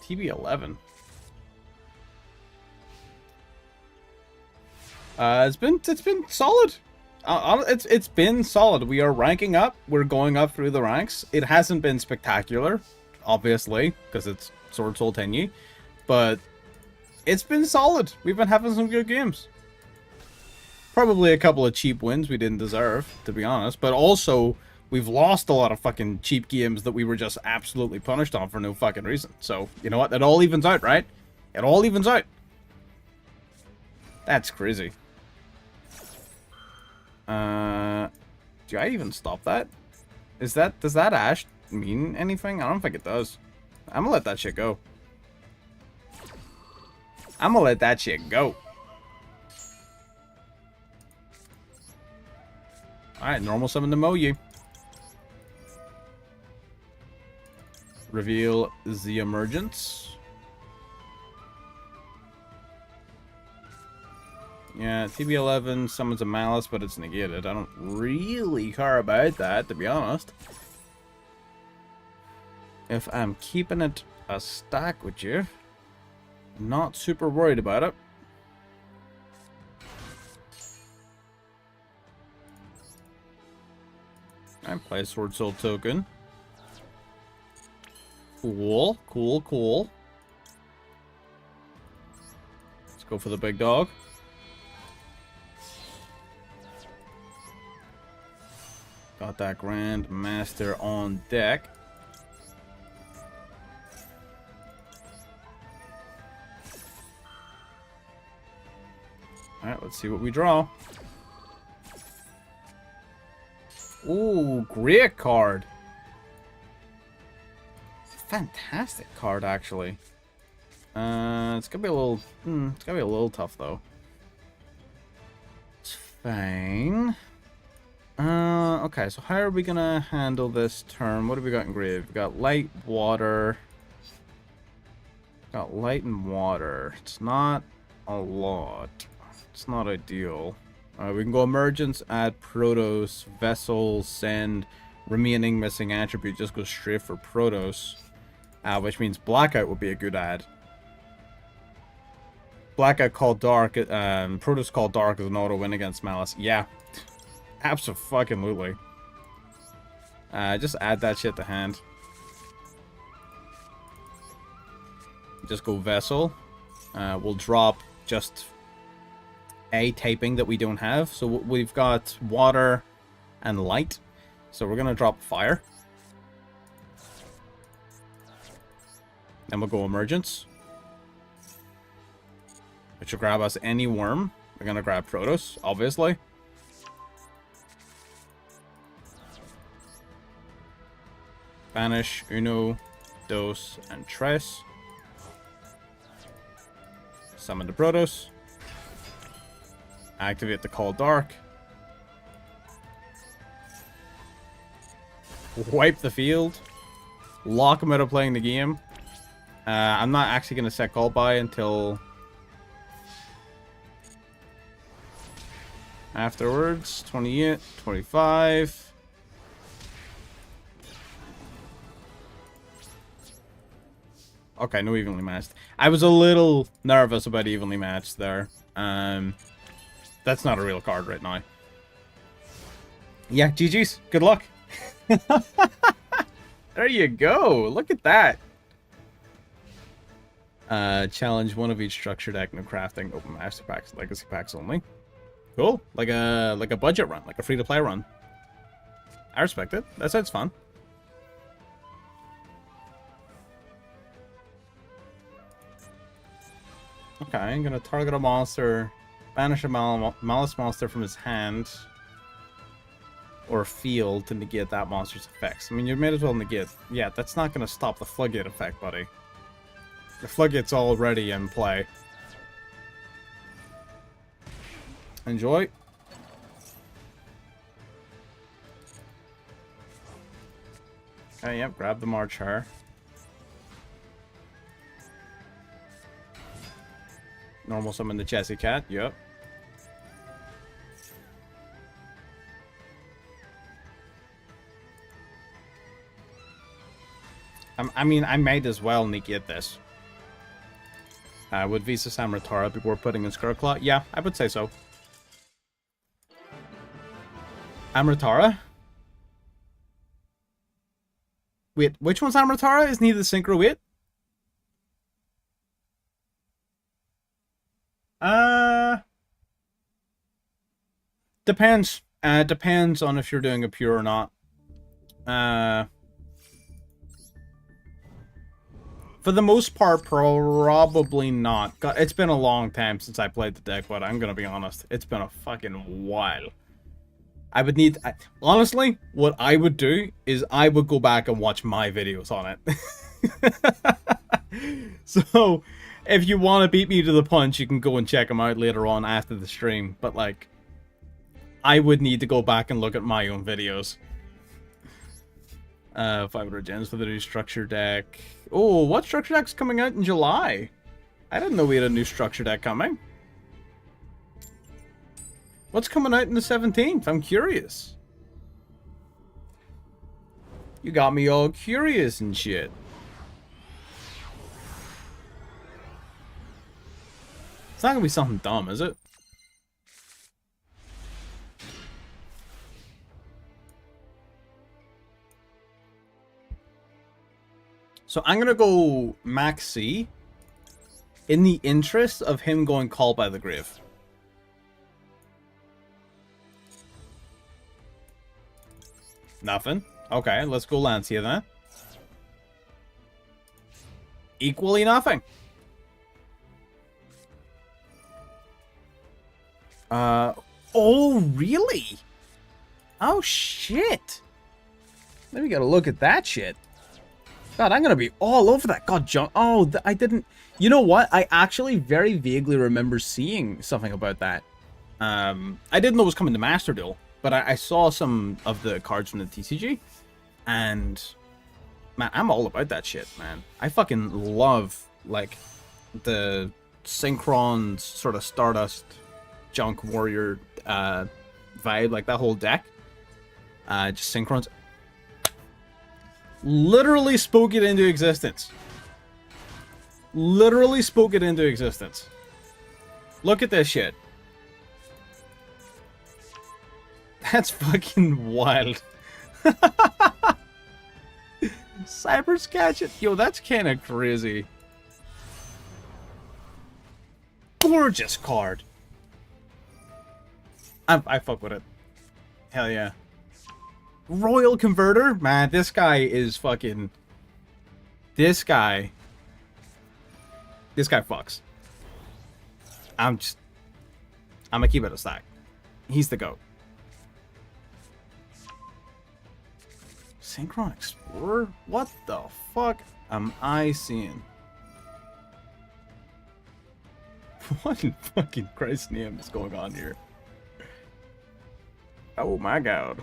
Speaker 1: TB11. It's been solid. It's been solid. We are ranking up. We're going up through the ranks. It hasn't been spectacular, obviously, because it's Sword Soul TENYI, but it's been solid. We've been having some good games. Probably a couple of cheap wins we didn't deserve, to be honest, but also we've lost a lot of fucking cheap games that we were just absolutely punished on for no fucking reason. So, you know what? It all evens out, right? It all evens out. That's crazy. Do I even stop that? Does that Ash mean anything? I don't think it does. I'm gonna let that shit go. I'm gonna let that shit go. Alright, normal summon the Moyu. Reveal the Emergence. Yeah, TB11 summons a Malice, but it's negated. I don't really care about that, to be honest. If I'm keeping it a stack with you, not super worried about it. I play Sword Soul token. Cool, cool, cool. Let's go for the big dog. Got that Grand Master on deck. Alright, let's see what we draw. Ooh, great card. Fantastic card, actually. It's gonna be a little. It's gonna be a little tough though. It's fine. Okay, so how are we gonna handle this turn? What have we got in grave? We got light, water. Got light and water. It's not a lot. It's not ideal. We can go Emergence, add Protos, Vessel, send remaining missing attribute. Just go straight for Protos, which means Blackout would be a good add. Blackout called Dark, Protos called Dark is an auto win against Malice. Yeah, absolutely. Just add that shit to hand. Just go Vessel. We'll drop just a typing that we don't have. So we've got water and light. So we're going to drop fire. Then we'll go Emergence, which will grab us any worm. We're going to grab Protos, obviously. Banish, Uno, Dos, and Tres. Summon the Protos. Activate the Call Dark. Wipe the field. Lock him out of playing the game. I'm not actually going to set Call by until afterwards. 28, 25. Okay, no evenly matched. I was a little nervous about evenly matched there. That's not a real card right now. Yeah, GG's. Good luck. There you go. Look at that. Challenge one of each structure deck, no crafting, open master packs, legacy packs only. Cool. Like a budget run, like a free-to-play run. I respect it. That sounds fun. Okay, I'm gonna target a monster, banish a Malice monster from his hand. or field to negate that monster's effects. I mean, you may as well negate. Yeah, that's not going to stop the floodgate effect, buddy. The floodgate's already in play. Enjoy. Okay, yep, grab the Marchar. Normal summon the Chessy Cat, yep. I mean, I might as well negate this. Would Visa Samratara before putting in Skirclaw? Yeah, I would say so. Amritara? Wait, which one's Amritara? Isn't he the Synchro 8? Depends. Depends on if you're doing a pure or not. For the most part, probably not. God, it's been a long time since I played the deck, but I'm gonna be honest. It's been a fucking while. I would need... honestly, what I would do is I would go back and watch my videos on it. So, if you want to beat me to the punch, you can go and check them out later on after the stream. But, like, I would need to go back and look at my own videos. 500 gems for the new structure deck. Oh, what structure deck's coming out in July? I didn't know we had a new structure deck coming. What's coming out in the 17th? I'm curious. You got me all curious and shit. It's not gonna be something dumb, is it? So I'm gonna go Max C in the interest of him going Call by the Grave. Nothing. Okay, let's go Lancia then. Equally nothing. Oh, really? Oh, shit. Then we gotta look at that shit. God, I'm gonna be all over that. God, John. Oh, I didn't... You know what? I actually very vaguely remember seeing something about that. I didn't know it was coming to Master Duel. But I saw some of the cards from the TCG, and man, I'm all about that shit, man. I fucking love, like, the Synchrons sort of Stardust Junk Warrior vibe, like that whole deck. Just Synchrons. Literally spoke it into existence. Literally spoke it into existence. Look at this shit. That's fucking wild. Cyber Sketchet. Yo, that's kind of crazy. Gorgeous card. I fuck with it. Hell yeah. Royal Converter? Man, this guy is fucking... This guy fucks. I'm gonna keep it a stack. He's the GOAT. Synchron Explorer? What the fuck am I seeing? What in fucking Christ's name is going on here? Oh my god.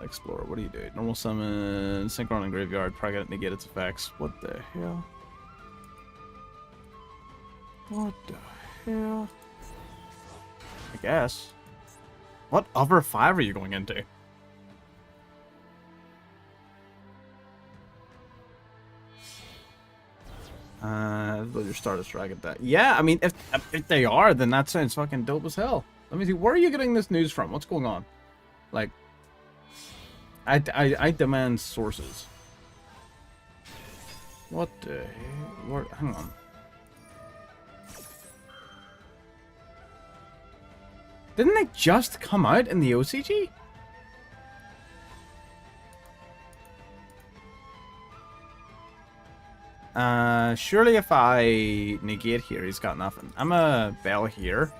Speaker 1: Explorer, what do you do? Normal summon, Synchron and Graveyard, probably gotta negate its effects. What the hell? What the hell? I guess. What other 5 are you going into? Those are Stardust Dragon deck. Yeah, I mean, if they are, then that sounds fucking dope as hell. Let me see, where are you getting this news from? What's going on? Like, I demand sources. What the hell? Where, hang on. Didn't they just come out in the OCG? Surely if I negate here, he's got nothing. I'm a Bell here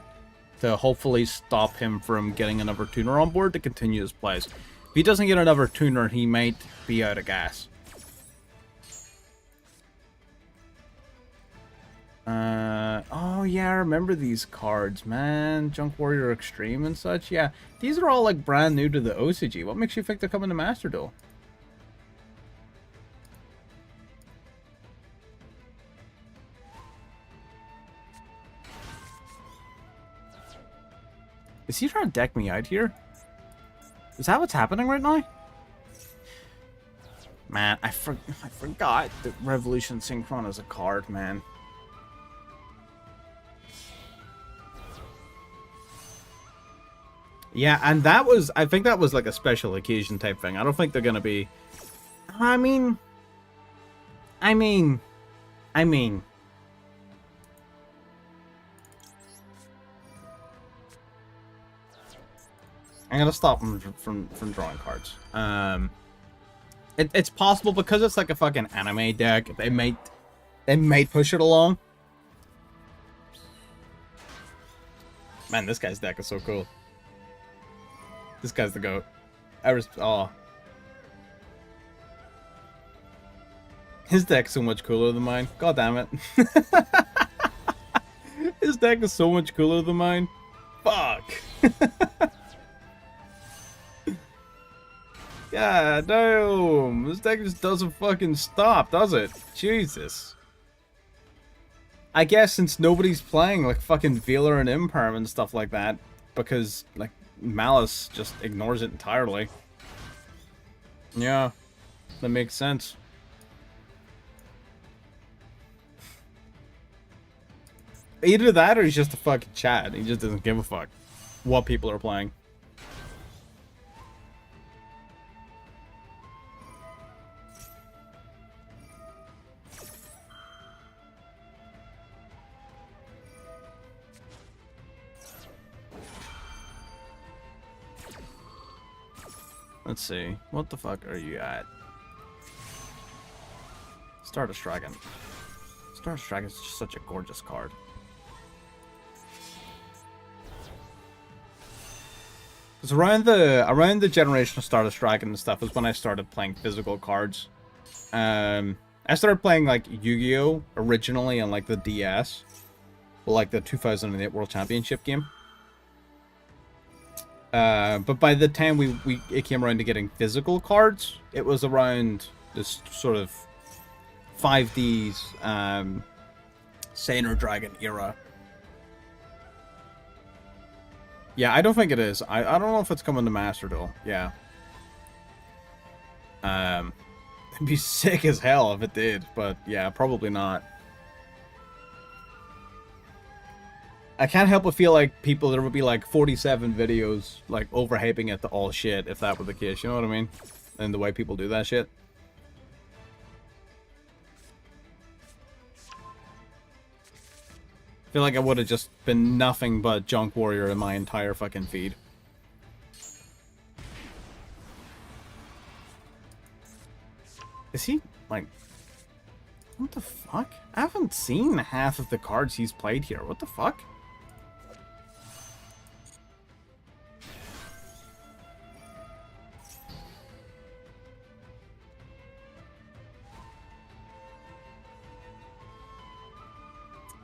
Speaker 1: to hopefully stop him from getting another tuner on board to continue his plays. If he doesn't get another tuner, he might be out of gas. Oh yeah, I remember these cards, man. Junk Warrior Extreme and such. Yeah, these are all like brand new to the OCG. What makes you think they're coming to Master Duel? Is he trying to deck me out here? Is that what's happening right now? Man, I forgot that Revolution Synchron is a card, man. Yeah, and that was, I think that was like a special occasion type thing. I don't think they're gonna be, I mean, I'm gonna stop them from drawing cards. It's possible because it's like a fucking anime deck. They might push it along. Man, this guy's deck is so cool. This guy's the GOAT. Oh. His deck's so much cooler than mine. God damn it. His deck is so much cooler than mine. Fuck. God damn. This deck just doesn't fucking stop, does it? Jesus. I guess since nobody's playing like fucking Velar and Imperm and stuff like that, because like Malice just ignores it entirely. Yeah, that makes sense. Either that or he's just a fucking Chad. He just doesn't give a fuck what people are playing. Let's see. What the fuck are you at? Stardust Dragon. Stardust Dragon is just such a gorgeous card. Because around the generation of Stardust Dragon and stuff is when I started playing physical cards. I started playing like Yu-Gi-Oh! Originally on like the DS. Like the 2008 World Championship game. But by the time it came around to getting physical cards, it was around this sort of 5D's Saner Dragon era. Yeah, I don't think it is. I don't know if it's coming to Master Duel. Yeah. It'd be sick as hell if it did, but yeah, probably not. I can't help but feel like there would be like 47 videos like overhyping it to all shit if that were the case, you know what I mean? And the way people do that shit. I feel like I would have just been nothing but Junk Warrior in my entire fucking feed. Is he like, what the fuck? I haven't seen half of the cards he's played here. What the fuck?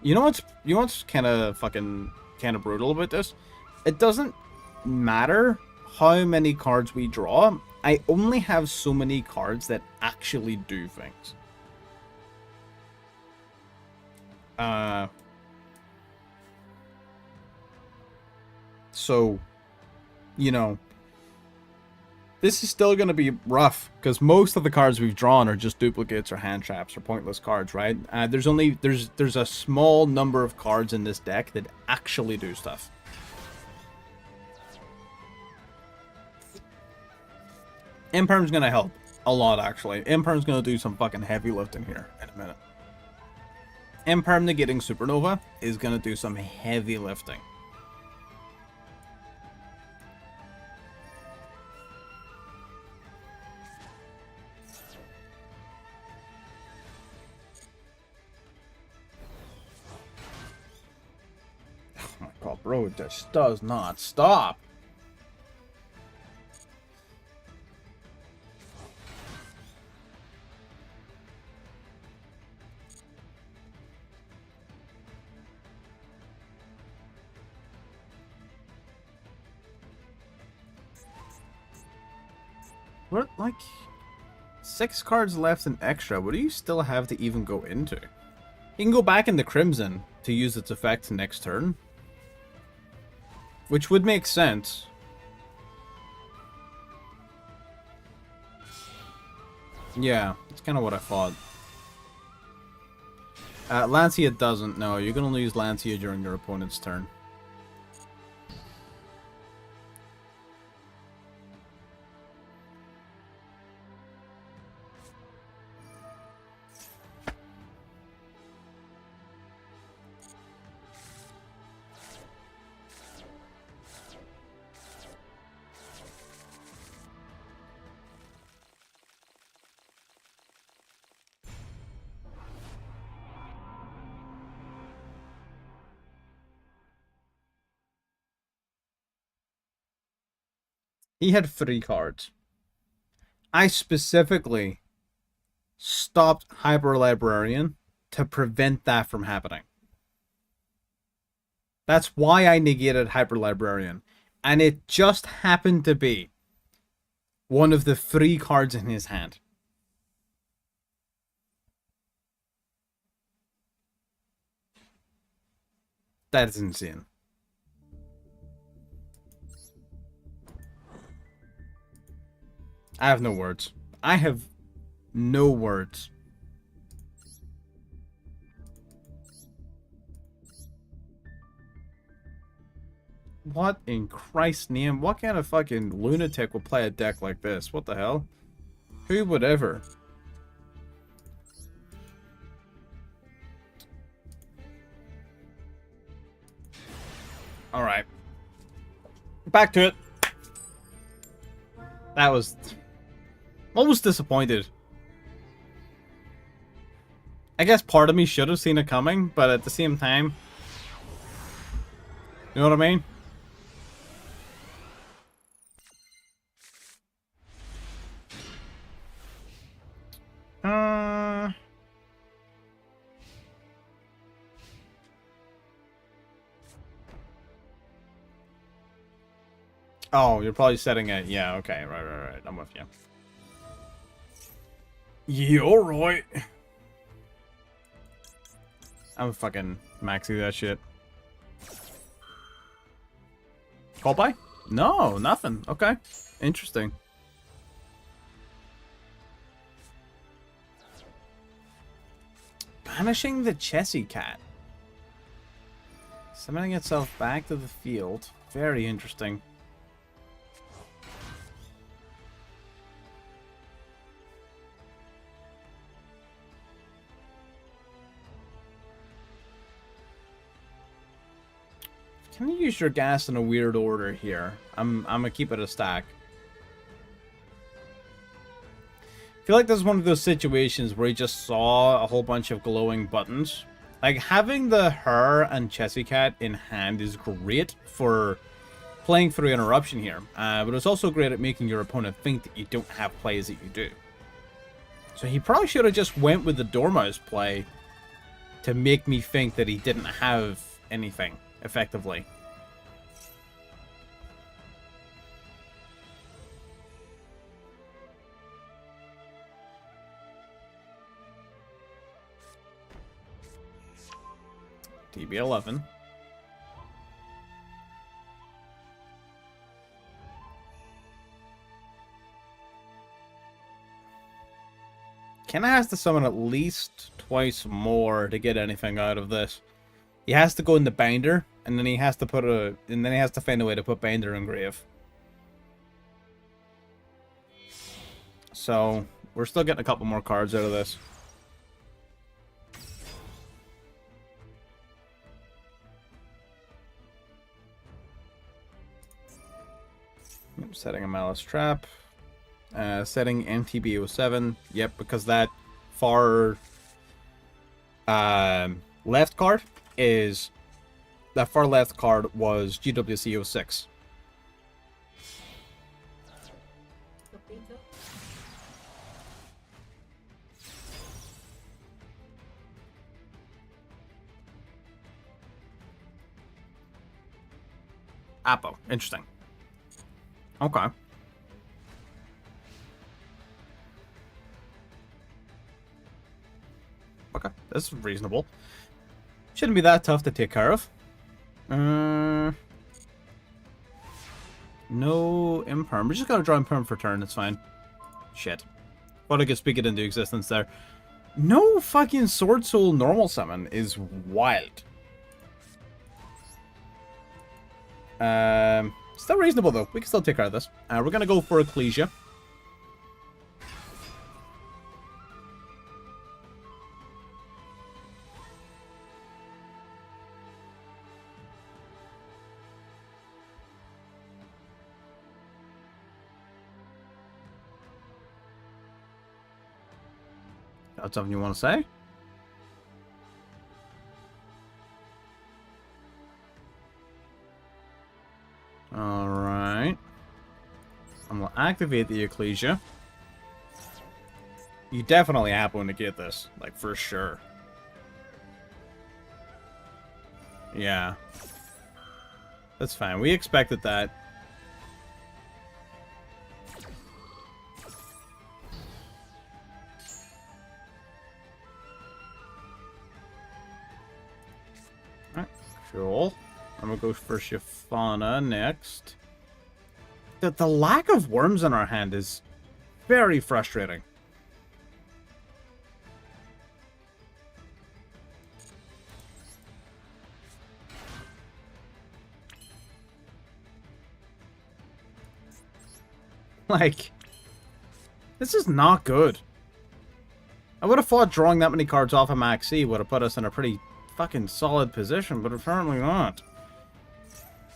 Speaker 1: You know what's kind of brutal about this? It doesn't matter how many cards we draw. I only have so many cards that actually do things. So, you know, this is still going to be rough because most of the cards we've drawn are just duplicates or hand traps or pointless cards, right? There's a small number of cards in this deck that actually do stuff. Imperm's going to help a lot, actually. Imperm's going to do some fucking heavy lifting here in a minute. Imperm negating Supernova is going to do some heavy lifting. Oh my god. bro. It just does not stop. What, like, 6 cards left in extra. What do you still have to even go into? You can go back into Crimson to use its effect next turn. Which would make sense. Yeah, that's kind of what I thought. Lancia doesn't. No, you can only use Lancia during your opponent's turn. He had 3 cards. I specifically stopped Hyper Librarian to prevent that from happening. That's why I negated Hyper Librarian. And it just happened to be one of the 3 cards in his hand. That is insane. I have no words. I have no words. What in Christ's name? What kind of fucking lunatic would play a deck like this? What the hell? Who would ever? Alright. Back to it. That was... almost disappointed. I guess part of me should have seen it coming, but at the same time... you know what I mean? Oh, you're probably setting it. Yeah, okay. Right. I'm with you. You're right. I'm fucking maxing that shit. Call by? No, nothing. Okay. Interesting. Banishing the Chessy Cat. Summoning itself back to the field. Very interesting. Can you use your gas in a weird order here? I'm gonna keep it a stack. I feel like this is one of those situations where you just saw a whole bunch of glowing buttons. Like, having the her and Chessy Cat in hand is great for playing through interruption here. But it's also great at making your opponent think that you don't have plays that you do. So he probably should have just went with the Dormouse play to make me think that he didn't have anything. Effectively. TB11. Kenna has to summon at least twice more to get anything out of this. He has to go in the binder, and then he has to put find a way to put binder in grave. So we're still getting a couple more cards out of this. Setting a Malice trap. Setting MTB07. Yep, because that far left card is that far left card was GWCO6. Apo. Interesting. Okay. Okay, that's reasonable. Shouldn't be that tough to take care of. No imperm. We just gotta draw imperm for turn, it's fine. Shit. Thought I could speak it into existence there. No fucking Sword Soul normal summon is wild. Still reasonable though. We can still take care of this. We're gonna go for Ecclesia. Got something you want to say? Alright. I'm going to activate the Ecclesia. You definitely have to negate this. Like, for sure. Yeah. That's fine. We expected that. Cool. I'm gonna go for Shifana next. The lack of worms in our hand is very frustrating. Like, this is not good. I would have thought drawing that many cards off of Max C would have put us in a pretty fucking solid position, but apparently not.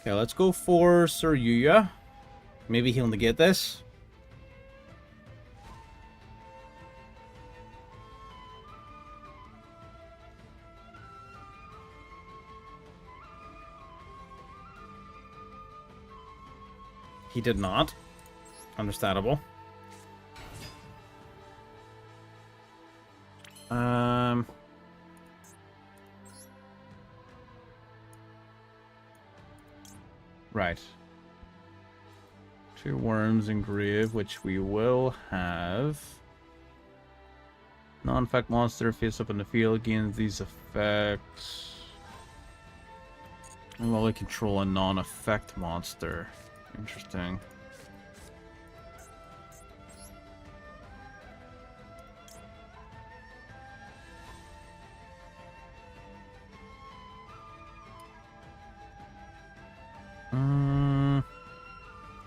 Speaker 1: Okay, let's go for Sir Yuya. Maybe he'll negate this. He did not. Understandable. Right. 2 worms engrave, which we will have. Non-effect monster face up in the field gains these effects. And will I control a non-effect monster? Interesting.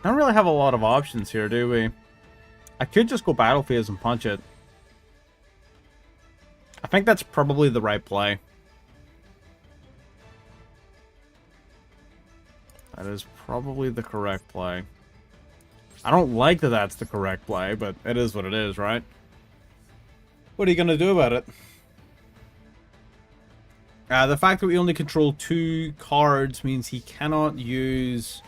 Speaker 1: I don't really have a lot of options here, do we? I could just go battle phase and punch it. I think that's probably the right play. That is probably the correct play. I don't like that that's the correct play, but it is what it is, right? What are you going to do about it? The fact that we only control 2 cards means he cannot use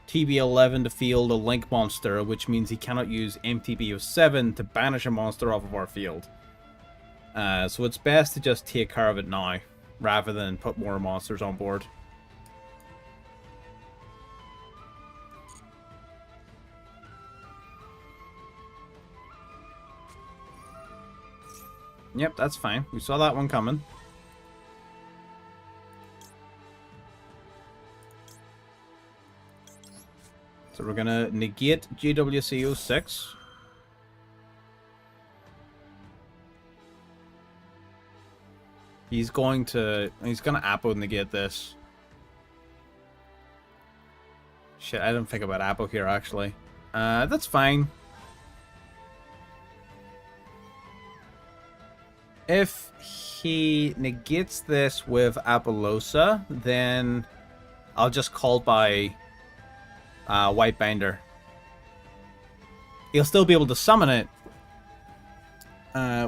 Speaker 1: TB11 to field a Link monster, which means he cannot use MTB07 to banish a monster off of our field. So it's best to just take care of it now, rather than put more monsters on board. Yep, that's fine. We saw that one coming. So we're gonna negate GWCO6. He's gonna Apo negate this. Shit, I didn't think about Apo here actually. That's fine. If he negates this with Apollosa, then I'll just call by White Binder. He'll still be able to summon it,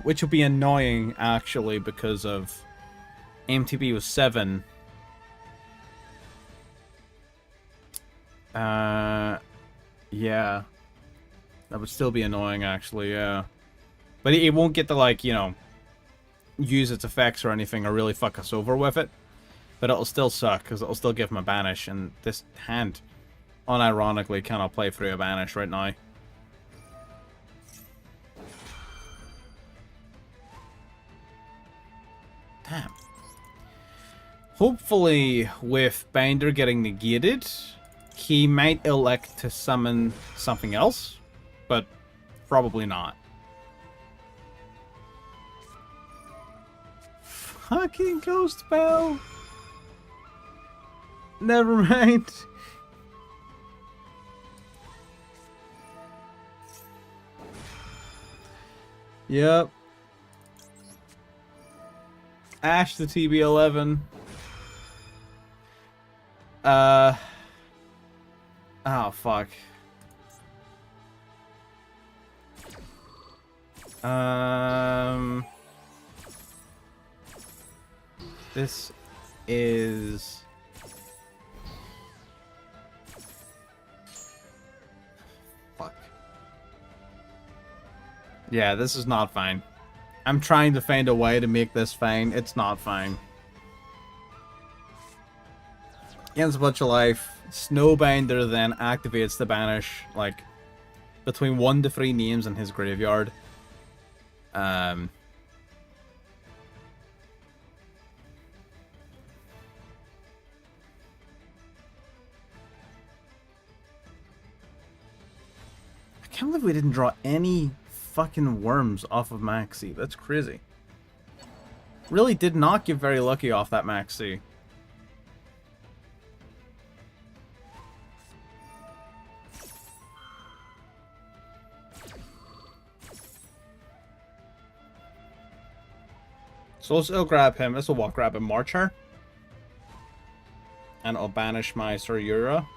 Speaker 1: which will be annoying actually because of MTB was 7. Yeah. That would still be annoying, actually, yeah. But it won't get to, like, you know, use its effects or anything or really fuck us over with it. But it'll still suck, because it'll still give him a banish, and this hand, unironically, cannot play through a banish right now. Damn. Hopefully, with Binder getting negated, he might elect to summon something else, but probably not. Fucking Ghost Bell! Never mind. Yep. Ash the TB11. Oh, fuck. This is... Fuck. Yeah, this is not fine. I'm trying to find a way to make this fine. It's not fine. Gains a bunch of life. Snowbinder then activates the banish, like, between 1 to 3 names in his graveyard. I can't believe we didn't draw any fucking worms off of Maxi. That's crazy. Really did not get very lucky off that Maxi. So it'll grab him. This will what? Grab him Marcher. And it'll banish my Suryura.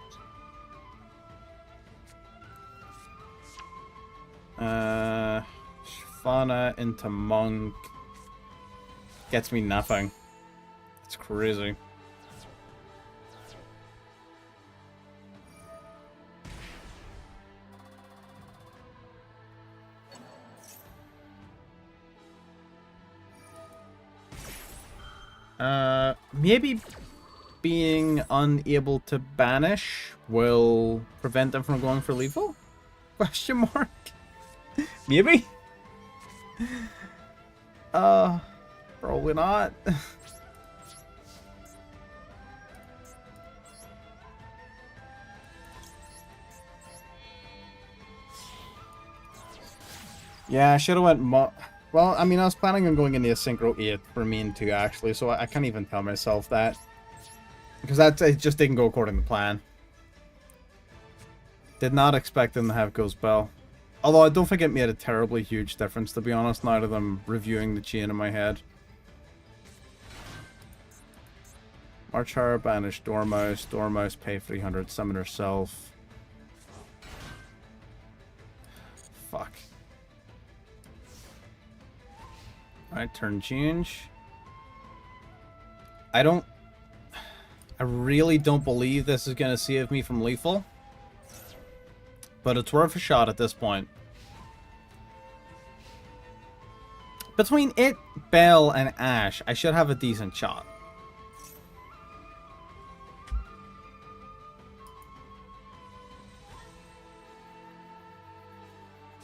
Speaker 1: Shifana into Monk. Gets me nothing. It's crazy. Maybe being unable to banish will prevent them from going for lethal? Question mark? Maybe? Probably not. Yeah, I should have went well, I mean, I was planning on going into a Synchro 8 for main 2, actually, so I can't even tell myself that. Because it just didn't go according to plan. Did not expect them to have Ghost Bell. Although I don't think it made a terribly huge difference, to be honest, now that I'm reviewing the chain in my head. Marchar, banish Dormouse, Dormouse, pay 300, summon herself. Fuck. Alright, turn change. I really don't believe this is going to save me from lethal. But it's worth a shot at this point. Between it, Bell, and Ash, I should have a decent shot.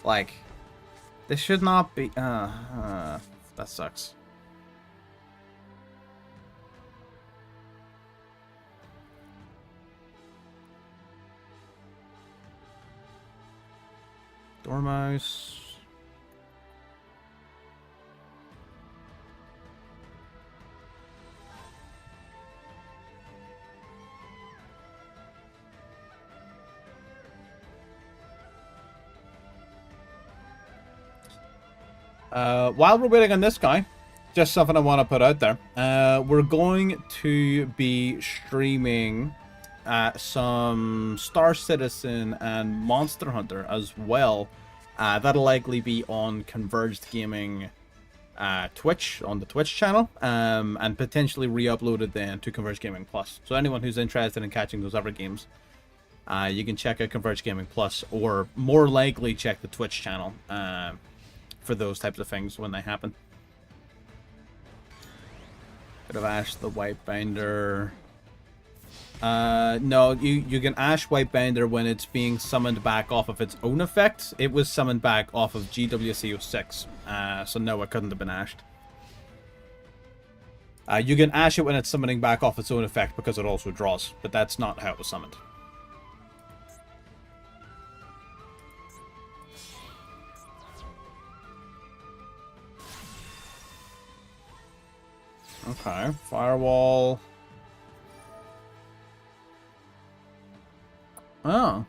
Speaker 1: Like, this should not be... that sucks. Dormouse. While we're waiting on this guy, just something I want to put out there. We're going to be streaming some Star Citizen and Monster Hunter as well. That'll likely be on Converged Gaming Twitch, on the Twitch channel, and potentially re-uploaded then to Converged Gaming Plus. So anyone who's interested in catching those other games, You can check out Converge Gaming Plus, or more likely check the Twitch channel for those types of things when they happen. Could have Ash the White Binder. No, you can Ash White Binder when it's being summoned back off of its own effect. It was summoned back off of GWC06, so no, it couldn't have been Ashed. You can Ash it when it's summoning back off its own effect because it also draws, but that's not how it was summoned. Okay, Firewall. Oh.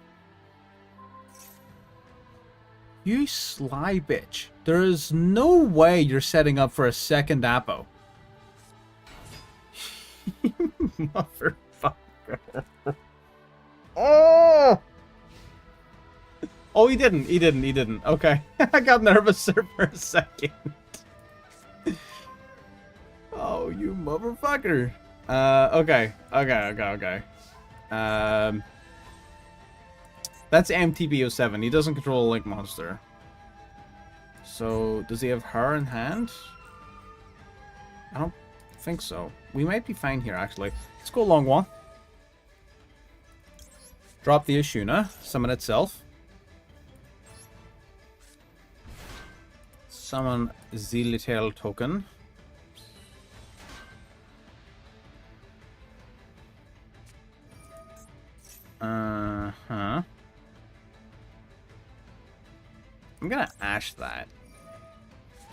Speaker 1: You sly bitch. There is no way you're setting up for a second Apo. Motherfucker. Oh! Oh, he didn't. Okay. I got nervous there for a second. Oh, you motherfucker. Okay. That's MTB07. He doesn't control a Link monster. So, does he have her in hand? I don't think so. We might be fine here, actually. Let's go long one. Drop the Ashuna. Summon itself. Summon the little token. I'm gonna Ash that.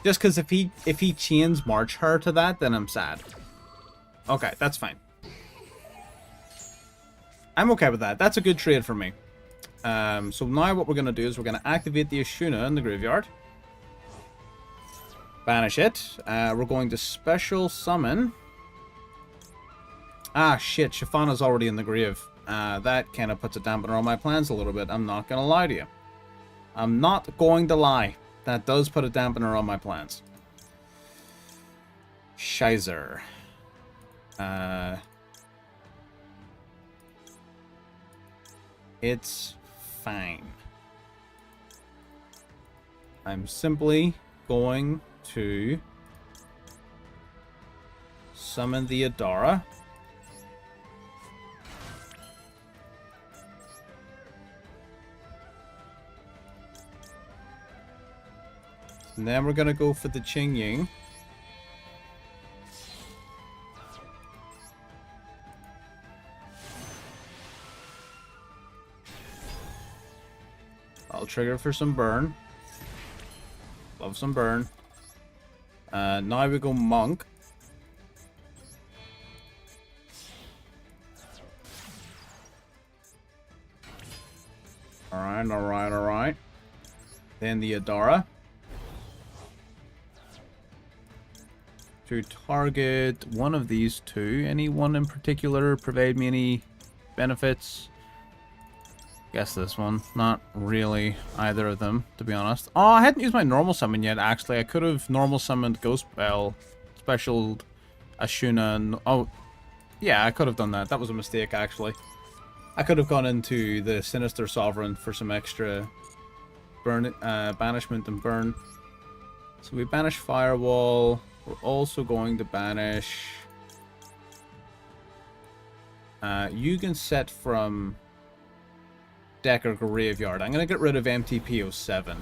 Speaker 1: Just because if he chains March her to that, then I'm sad. Okay, that's fine. I'm okay with that. That's a good trade for me. So now what we're gonna do is we're gonna activate the Ashuna in the graveyard. Banish it. We're going to special summon. Ah, shit. Shafana's already in the grave. That kind of puts a dampener on my plans a little bit. I'm not going to lie to you. I'm not going to lie. That does put a dampener on my plans. Shizer. It's fine. I'm simply going to summon the Adara. And then we're going to go for the Qingying. I'll trigger for some burn. Love some burn. Now we go Monk. Alright. Then the Adara. To target one of these two. Any one in particular provide me any benefits? Guess this one. Not really either of them, to be honest. Oh, I hadn't used my normal summon yet, actually. I could have normal summoned Ghost Bell, specialed Ashuna, and... Oh, yeah, I could have done that. That was a mistake, actually. I could have gone into the Sinister Sovereign for some extra burn, banishment and burn. So we banish Firewall. We're also going to banish... you can set from deck or graveyard. I'm going to get rid of MTP07.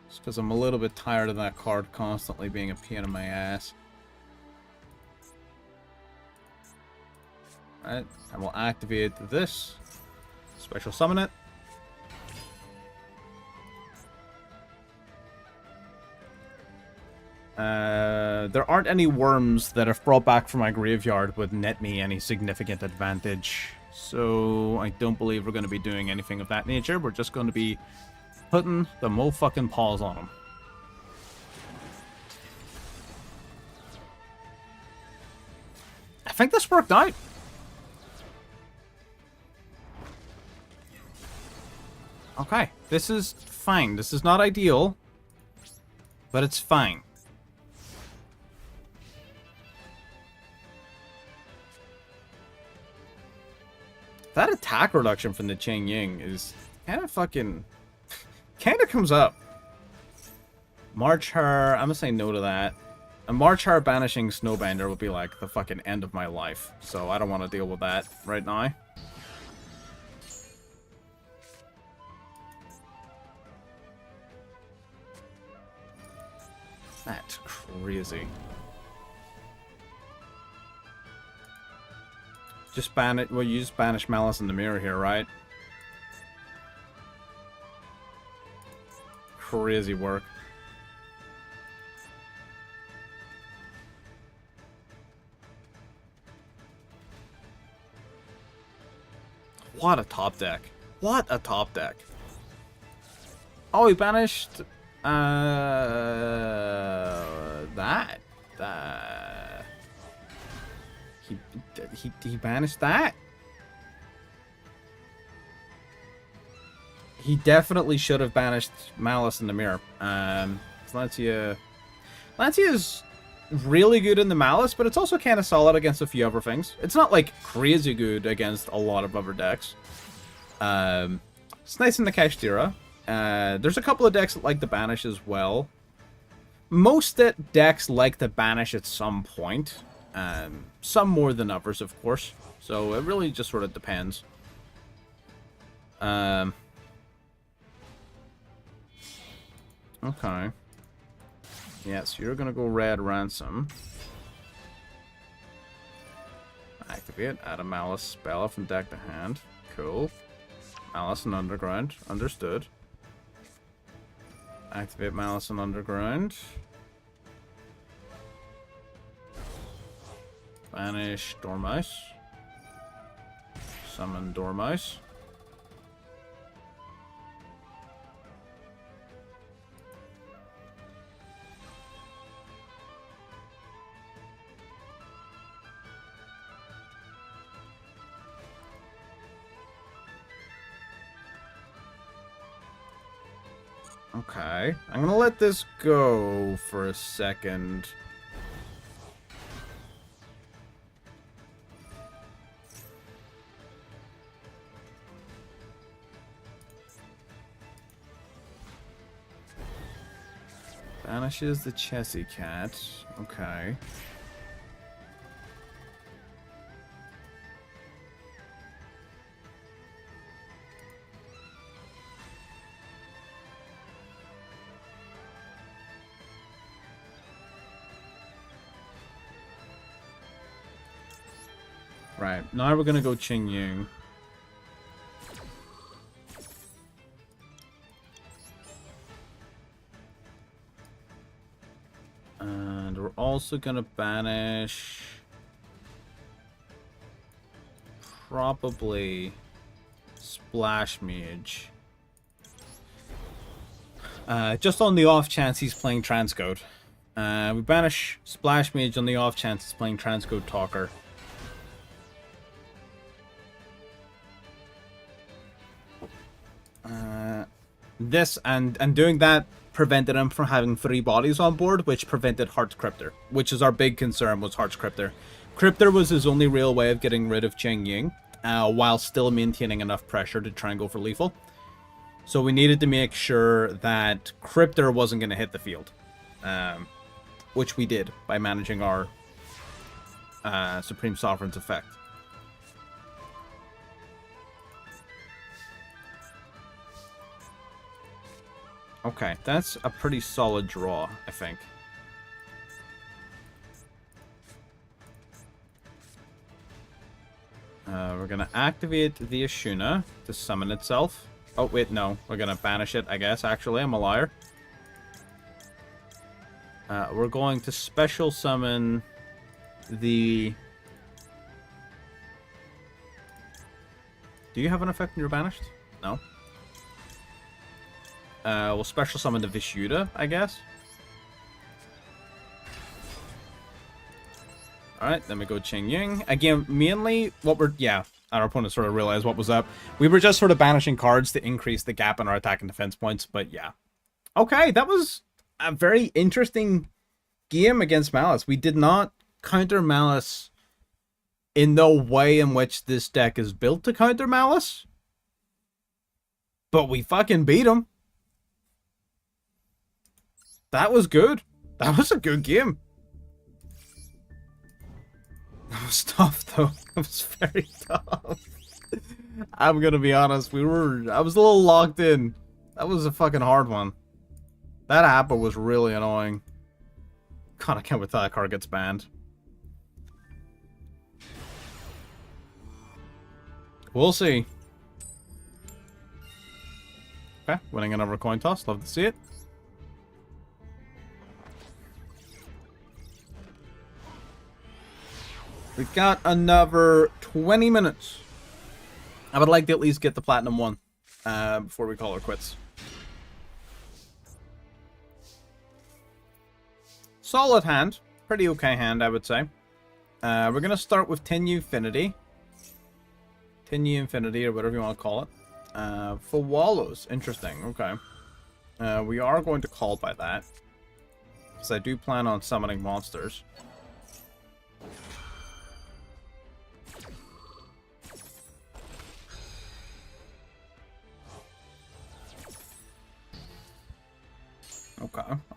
Speaker 1: Just because I'm a little bit tired of that card constantly being a pain in my ass. Alright, and we'll activate this. Special summon it. There aren't any worms that, if brought back from my graveyard, would net me any significant advantage. So I don't believe we're going to be doing anything of that nature. We're just going to be putting the mo-fucking paws on them. I think this worked out. Okay, this is fine. This is not ideal, but it's fine. That attack reduction from the TENYI is kind of fucking... kind of comes up. March her... I'm gonna say no to that. A March her banishing Snowbender would be like the fucking end of my life. So I don't want to deal with that right now. That's crazy. Just ban it. Well, you just banish Malice in the mirror here, right? Crazy work. What a top deck. What a top deck. Oh, he banished... that. He banished that. He definitely should have banished Malice in the mirror. Lancia is really good in the Malice, but it's also kind of solid against a few other things. It's not like crazy good against a lot of other decks. It's nice in the Kashtira. There's a couple of decks that like to banish as well. Most decks like to banish at some point. Some more than others, of course. So it really just sort of depends. Okay. Yes, you're gonna go red ransom. Activate, add a Malice spell from deck to hand. Cool. Malice and Underground. Understood. Activate Malice and Underground. Banish Dormouse. Summon Dormouse. Okay, I'm gonna let this go for a second. Banishes the Chessy Cat. Okay. Right, now we're gonna go Qingying. And we're also gonna banish... probably... Splash Mage. Just on the off chance he's playing Transcode. We banish Splash Mage on the off chance he's playing Transcode Talker. This and doing that prevented him from having 3 bodies on board, which prevented Heart's Cryptor, which is our big concern was Heart's Cryptor. Cryptor was his only real way of getting rid of Qingying, while still maintaining enough pressure to try and go for lethal. So we needed to make sure that Cryptor wasn't going to hit the field, which we did by managing our Supreme Sovereign's effect. Okay, that's a pretty solid draw, I think. We're gonna activate the Ashuna to summon itself. Oh, wait, no. We're gonna banish it, I guess, actually. I'm a liar. We're going to special summon the... Do you have an effect when you're banished? No. We'll special summon the Vishuda, I guess. Alright, then we go Qingying. Again, mainly what we're... Yeah, our opponent sort of realized what was up. We were just sort of banishing cards to increase the gap in our attack and defense points, but yeah. Okay, that was a very interesting game against Malice. We did not counter Malice in the way in which this deck is built to counter Malice. But we fucking beat him. That was good. That was a good game. That was tough, though. That was very tough. I'm gonna be honest. I was a little locked in. That was a fucking hard one. That apple was really annoying. God, I can't wait till that card gets banned. We'll see. Okay, winning another coin toss. Love to see it. We've got another 20 minutes. I would like to at least get the Platinum 1 before we call her quits. Solid hand. Pretty okay hand, I would say. We're going to start with TENYI Infinity. TENYI Infinity, or whatever you want to call it. For Wallows. Interesting. Okay. We are going to call by that. Because I do plan on summoning monsters.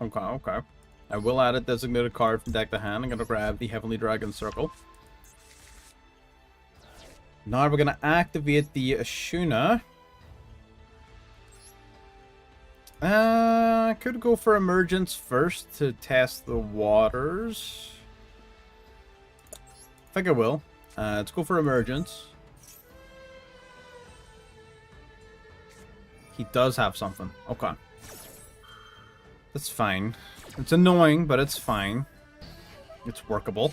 Speaker 1: Okay. I will add a designated card from deck to hand. I'm going to grab the Heavenly Dragon Circle. Now we're going to activate the Ashuna. I could go for Emergence first to test the waters. I think I will. Let's go for Emergence. He does have something. Okay. That's fine. It's annoying, but it's fine. It's workable.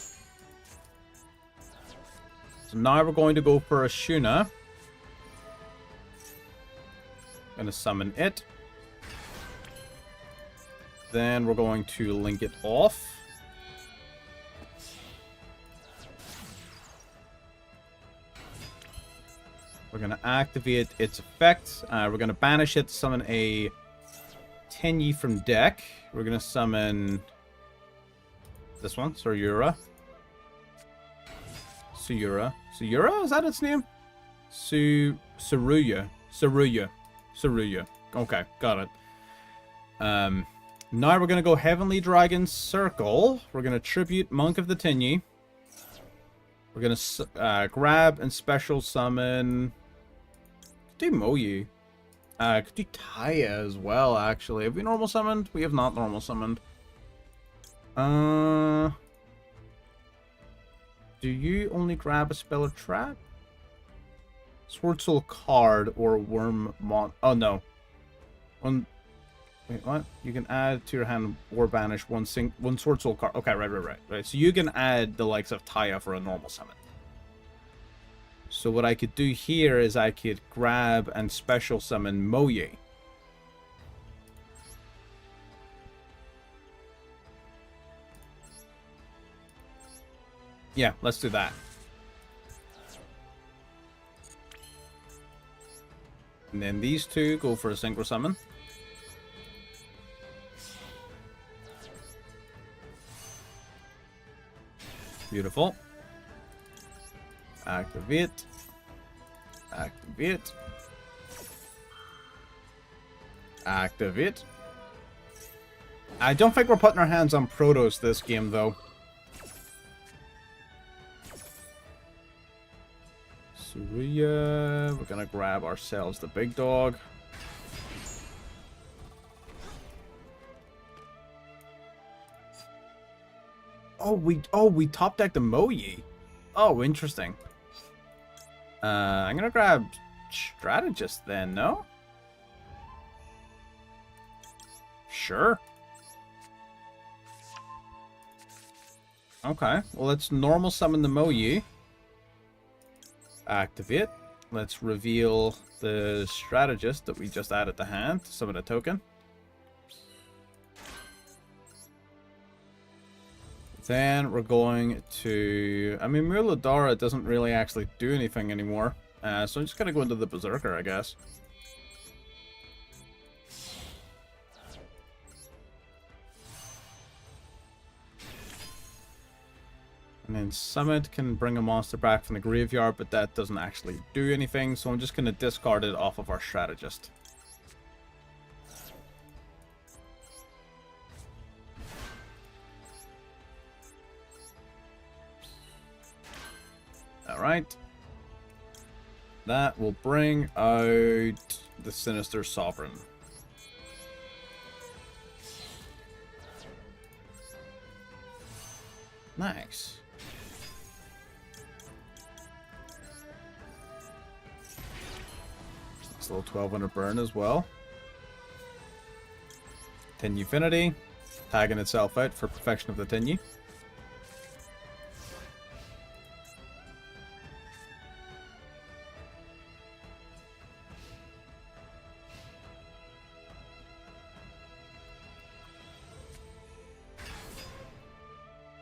Speaker 1: So now we're going to go for Ashuna. Gonna summon it. Then we're going to link it off. We're gonna activate its effect. We're gonna banish it to summon a TENYI from deck. We're gonna summon this one, Sayura. Sayura, is that its name? Saruya. Okay, got it. Now we're gonna go Heavenly Dragon Circle. We're gonna tribute Monk of the TENYI. We're gonna grab and special summon. Could do Moyu. Could do Taya as well, actually. Have we normal summoned? We have not normal summoned. Do you only grab a spell or trap? Sword Soul card or Worm Mon... Oh, no. Wait, what? You can add to your hand or banish one Sword Soul card. Okay, right. So you can add the likes of Taya for a normal summon. So what I could do here is I could grab and special summon Moye. Yeah, let's do that. And then these two go for a Synchro Summon. Beautiful. Activate. Activate. Activate. I don't think we're putting our hands on Protos this game, though. Saruya. We're gonna grab ourselves the big dog. Oh, we top decked the Moyi. Oh, interesting. I'm gonna grab Strategist then, no? Sure. Okay, well, let's normal summon the Moyi. Activate. Let's reveal the Strategist that we just added to hand to summon a token. Then we're going to... I mean, Muladhara doesn't really actually do anything anymore. So I'm just going to go into the Berserker, I guess. And then Summit can bring a monster back from the graveyard, but that doesn't actually do anything, so I'm just going to discard it off of our strategist. Alright. That will bring out the Sinister Sovereign. Nice. It's a little 1200 burn as well. TENYI Affinity, tagging itself out for Perfection of the TENYI.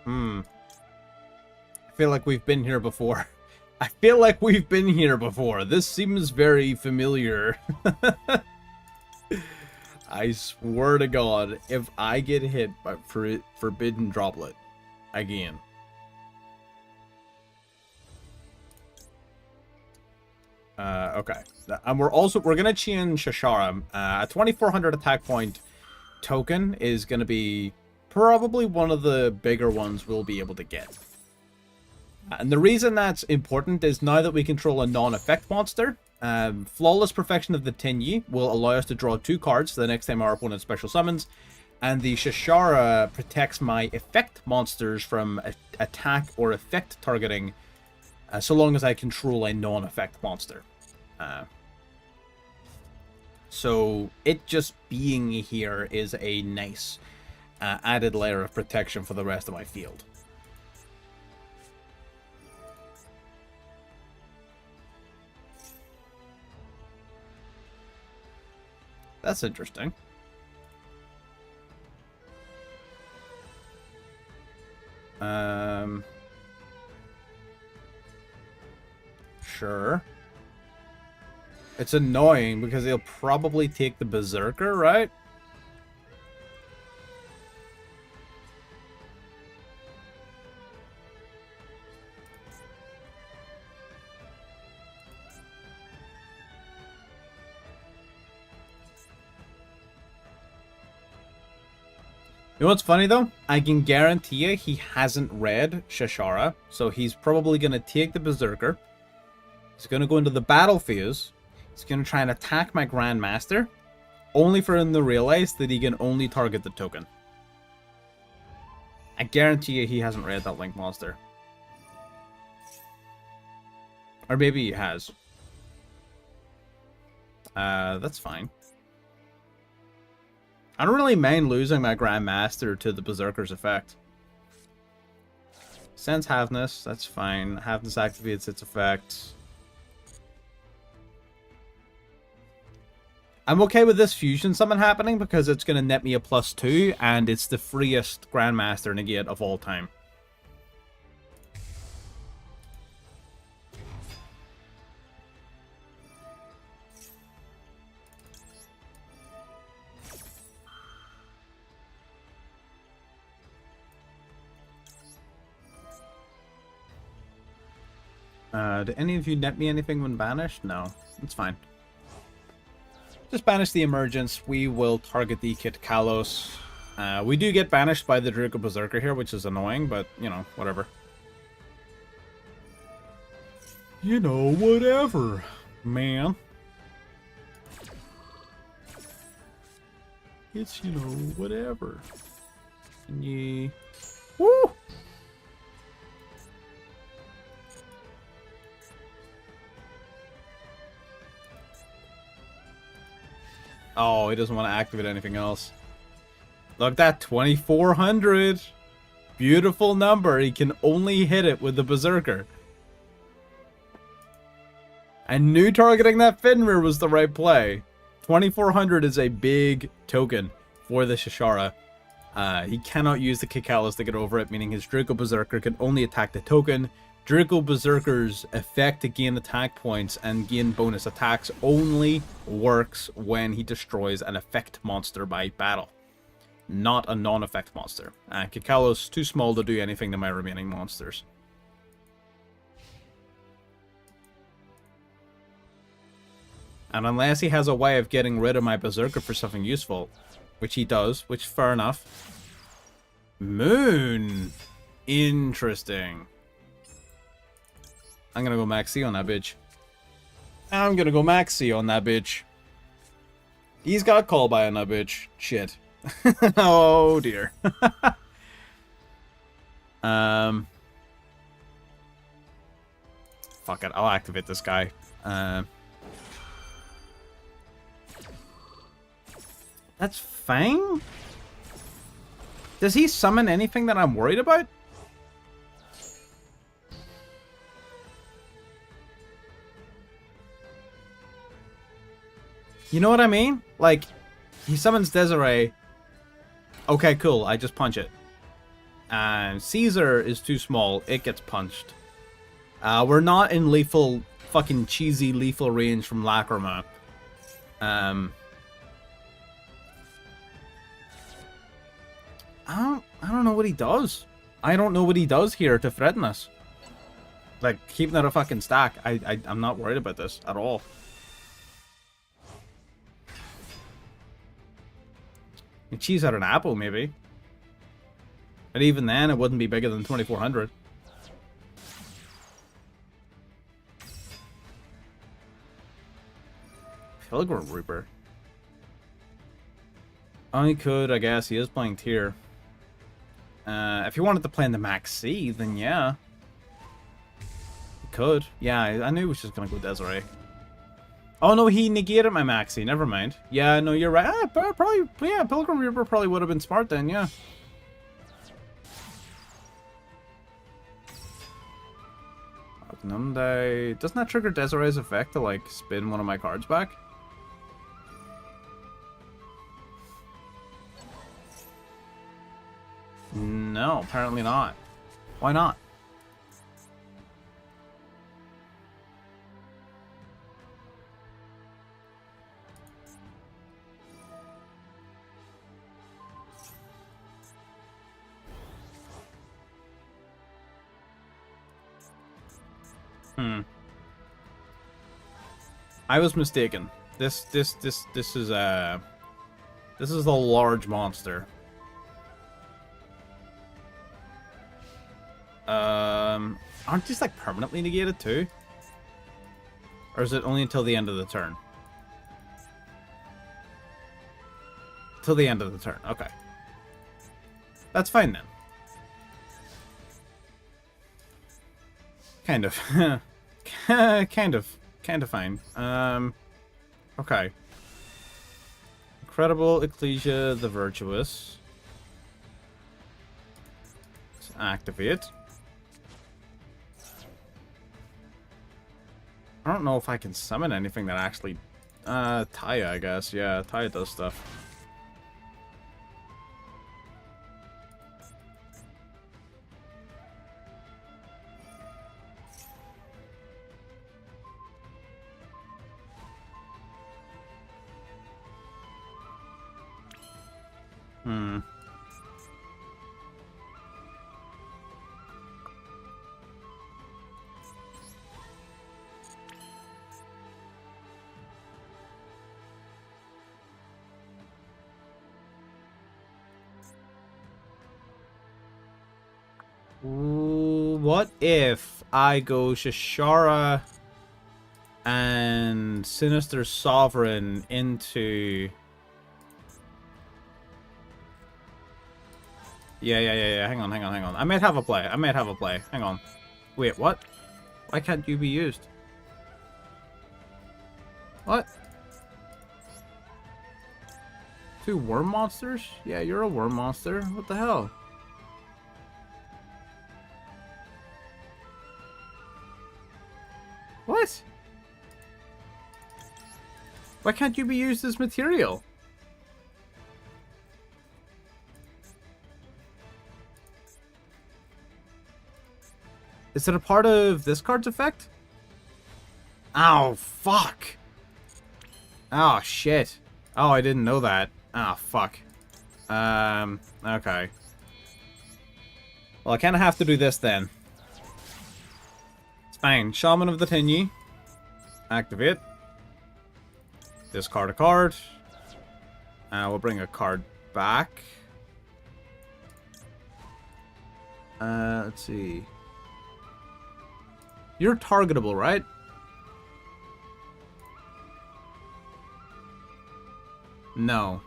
Speaker 1: I feel like we've been here before. I feel like we've been here before. This seems very familiar. I swear to God, if I get hit by Forbidden Droplet again. Okay. And we're gonna change Shashara. A 2400 attack point token is gonna be probably one of the bigger ones we'll be able to get. And the reason that's important is now that we control a non-effect monster, Flawless Perfection of the TENYI will allow us to draw 2 cards the next time our opponent special summons, and the Shashara protects my effect monsters from attack or effect targeting, so long as I control a non-effect monster. So it just being here is a nice added layer of protection for the rest of my field. That's interesting. Sure. It's annoying because he'll probably take the Berserker, right? You know what's funny though? I can guarantee you he hasn't read Shashara, so he's probably going to take the Berserker. He's going to go into the battle phase. He's going to try and attack my Grandmaster, only for him to realize that he can only target the token. I guarantee you he hasn't read that Link monster. Or maybe he has. That's fine. I don't really mind losing my Grandmaster to the Berserker's effect. Sense Halfness, that's fine. Halfness activates its effect. I'm okay with this fusion summon happening because it's going to net me a +2, and it's the freest Grandmaster negate of all time. Did any of you net me anything when banished? No, it's fine. Just banish the Emergence. We will target the Kit Kalos. We do get banished by the Draco Berserker here, which is annoying, but, you know, whatever. You know, whatever, man. It's, you know, whatever. TENYI. Woo! Oh, he doesn't want to activate anything else. Look at that, 2400. Beautiful number. He can only hit it with the Berserker. I knew targeting that Fenrir was the right play. 2400 is a big token for the Shashara. He cannot use the Kikalas to get over it, meaning his Draco Berserker can only attack the token. Draco Berserker's effect to gain attack points and gain bonus attacks only works when he destroys an effect monster by battle, not a non-effect monster. Kikalos too small to do anything to my remaining monsters. And unless he has a way of getting rid of my Berserker for something useful, which he does, which fair enough. Moon. Interesting. I'm gonna go Max C on that bitch. I'm gonna go Max C on that bitch. He's got called by on that bitch. Shit. Oh dear. Fuck it, I'll activate this guy. That's Fang? Does he summon anything that I'm worried about? You know what I mean? Like, he summons Desiree. Okay, cool, I just punch it. And Caesar is too small, it gets punched. We're not in lethal, fucking cheesy lethal range from Lacrima. I don't know what he does. I don't know what he does here to threaten us. Like, keeping it a fucking stack. I'm not worried about this at all. You cheese out an apple, maybe. But even then, it wouldn't be bigger than 2400. Pilgrim Reaper. Oh, he could, I guess. He is playing tier. If he wanted to play in the Max C, then yeah. He could. Yeah, I knew he was just going to go Desiree. Oh, no, he negated my Max C. Never mind. Yeah, no, you're right. Probably, yeah, Pilgrim Reaper probably would have been smart then, yeah. Nunday. Doesn't that trigger Desiree's effect to, like, spin one of my cards back? No, apparently not. Why not? I was mistaken. This is a large monster. Aren't these like permanently negated too? Or is it only until the end of the turn? Till the end of the turn, okay. That's fine then. Kind of. kind of fine. Okay. Incredible Ecclesia the Virtuous. Let's activate. I don't know if I can summon anything that actually... Taya, I guess. Yeah, Taya does stuff. What if I go Shashara and Sinister Sovereign into... Yeah. Hang on. I might have a play. Hang on. Wait, what? Why can't you be used? What? 2 worm monsters? Yeah, you're a worm monster. What the hell? What? Why can't you be used as material? Is it a part of this card's effect? Oh, fuck. Oh, shit. Oh, I didn't know that. Oh, fuck. Okay. Well, I kind of have to do this then. It's fine. Shaman of the Tenyi. Activate. Discard a card. We'll bring a card back. Let's see. You're targetable, right? No.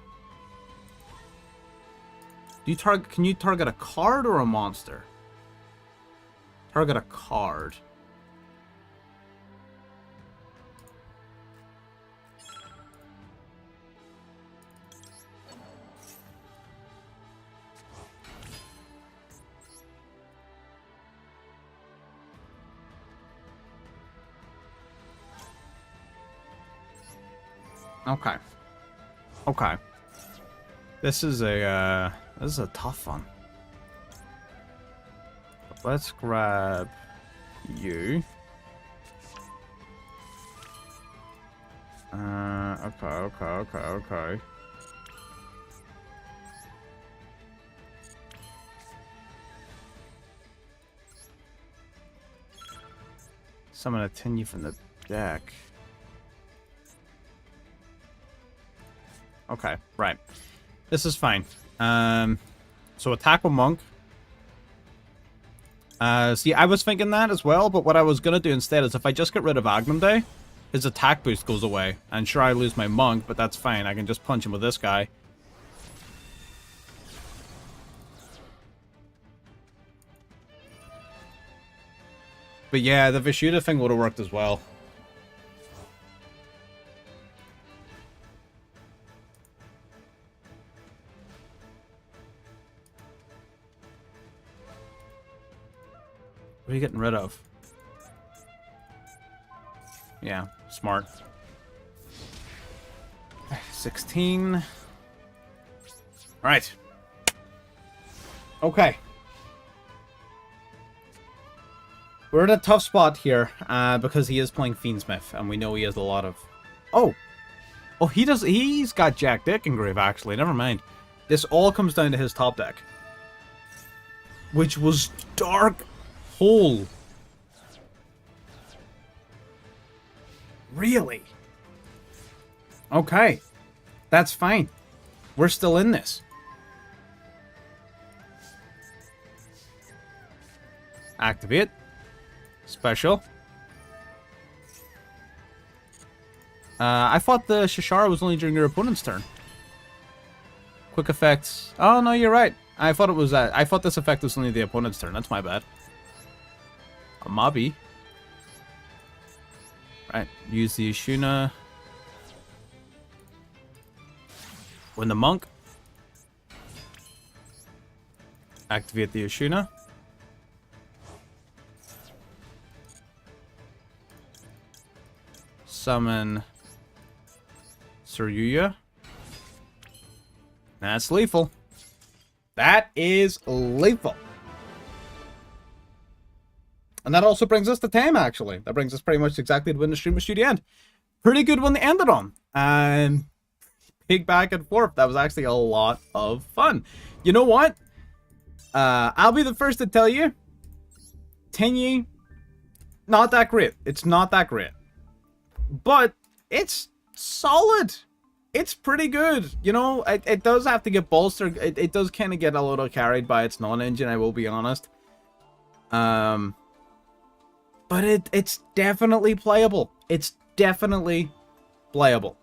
Speaker 1: Do you target? Can you target a card or a monster? Target a card. Okay. Okay. This is a tough one. Let's grab you. Okay. Summon a TENYI from the deck. Okay, right. This is fine. So attack with Monk. See, I was thinking that as well, but what I was going to do instead is if I just get rid of Agnum, his attack boost goes away. And sure, I lose my Monk, but that's fine. I can just punch him with this guy. But yeah, the Vishuda thing would have worked as well. What are you getting rid of? Yeah, smart. 16. Alright. Okay. We're in a tough spot here, because he is playing Fiendsmith, and we know he has a lot of... Oh! Oh, he's got Jack Dick Engrave, actually. Never mind. This all comes down to his top deck. Which was Dark Hole. Really? Okay. That's fine. We're still in this. Activate. Special. I thought the Shishara was only during your opponent's turn. Quick effects. Oh, no, you're right. I thought it was that. I thought this effect was only the opponent's turn. That's my bad. A Mobby. Right. Use the Ashuna. Win the Monk. Activate the Ashuna. Summon Suryuya. That's lethal. That is lethal. And that also brings us to Tam, actually. That brings us pretty much exactly to when the stream was due to end. Pretty good one to end it on. And big back and forth. That was actually a lot of fun. You know what? I'll be the first to tell you. TENYI, not that great. It's not that great. But it's solid. It's pretty good. You know, it does have to get bolstered. It does kind of get a little carried by its non-engine, I will be honest. But it's definitely playable. It's definitely playable.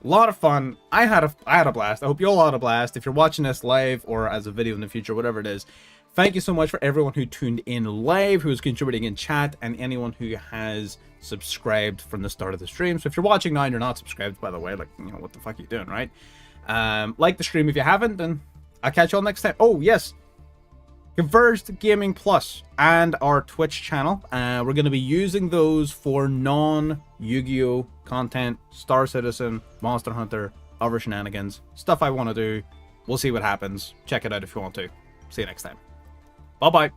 Speaker 1: A lot of fun. I had a blast. I hope you all had a blast. If you're watching this live or as a video in the future, whatever it is, thank you so much for everyone who tuned in live, who is contributing in chat, and anyone who has subscribed from the start of the stream. So if you're watching now and you're not subscribed, by the way, like, you know, what the fuck are you doing, right? Like the stream if you haven't, and I'll catch you all next time. Oh, yes. Converged Gaming Plus and our Twitch channel. We're going to be using those for non-Yu-Gi-Oh content, Star Citizen, Monster Hunter, other shenanigans, stuff I want to do. We'll see what happens. Check it out if you want to. See you next time. Bye-bye.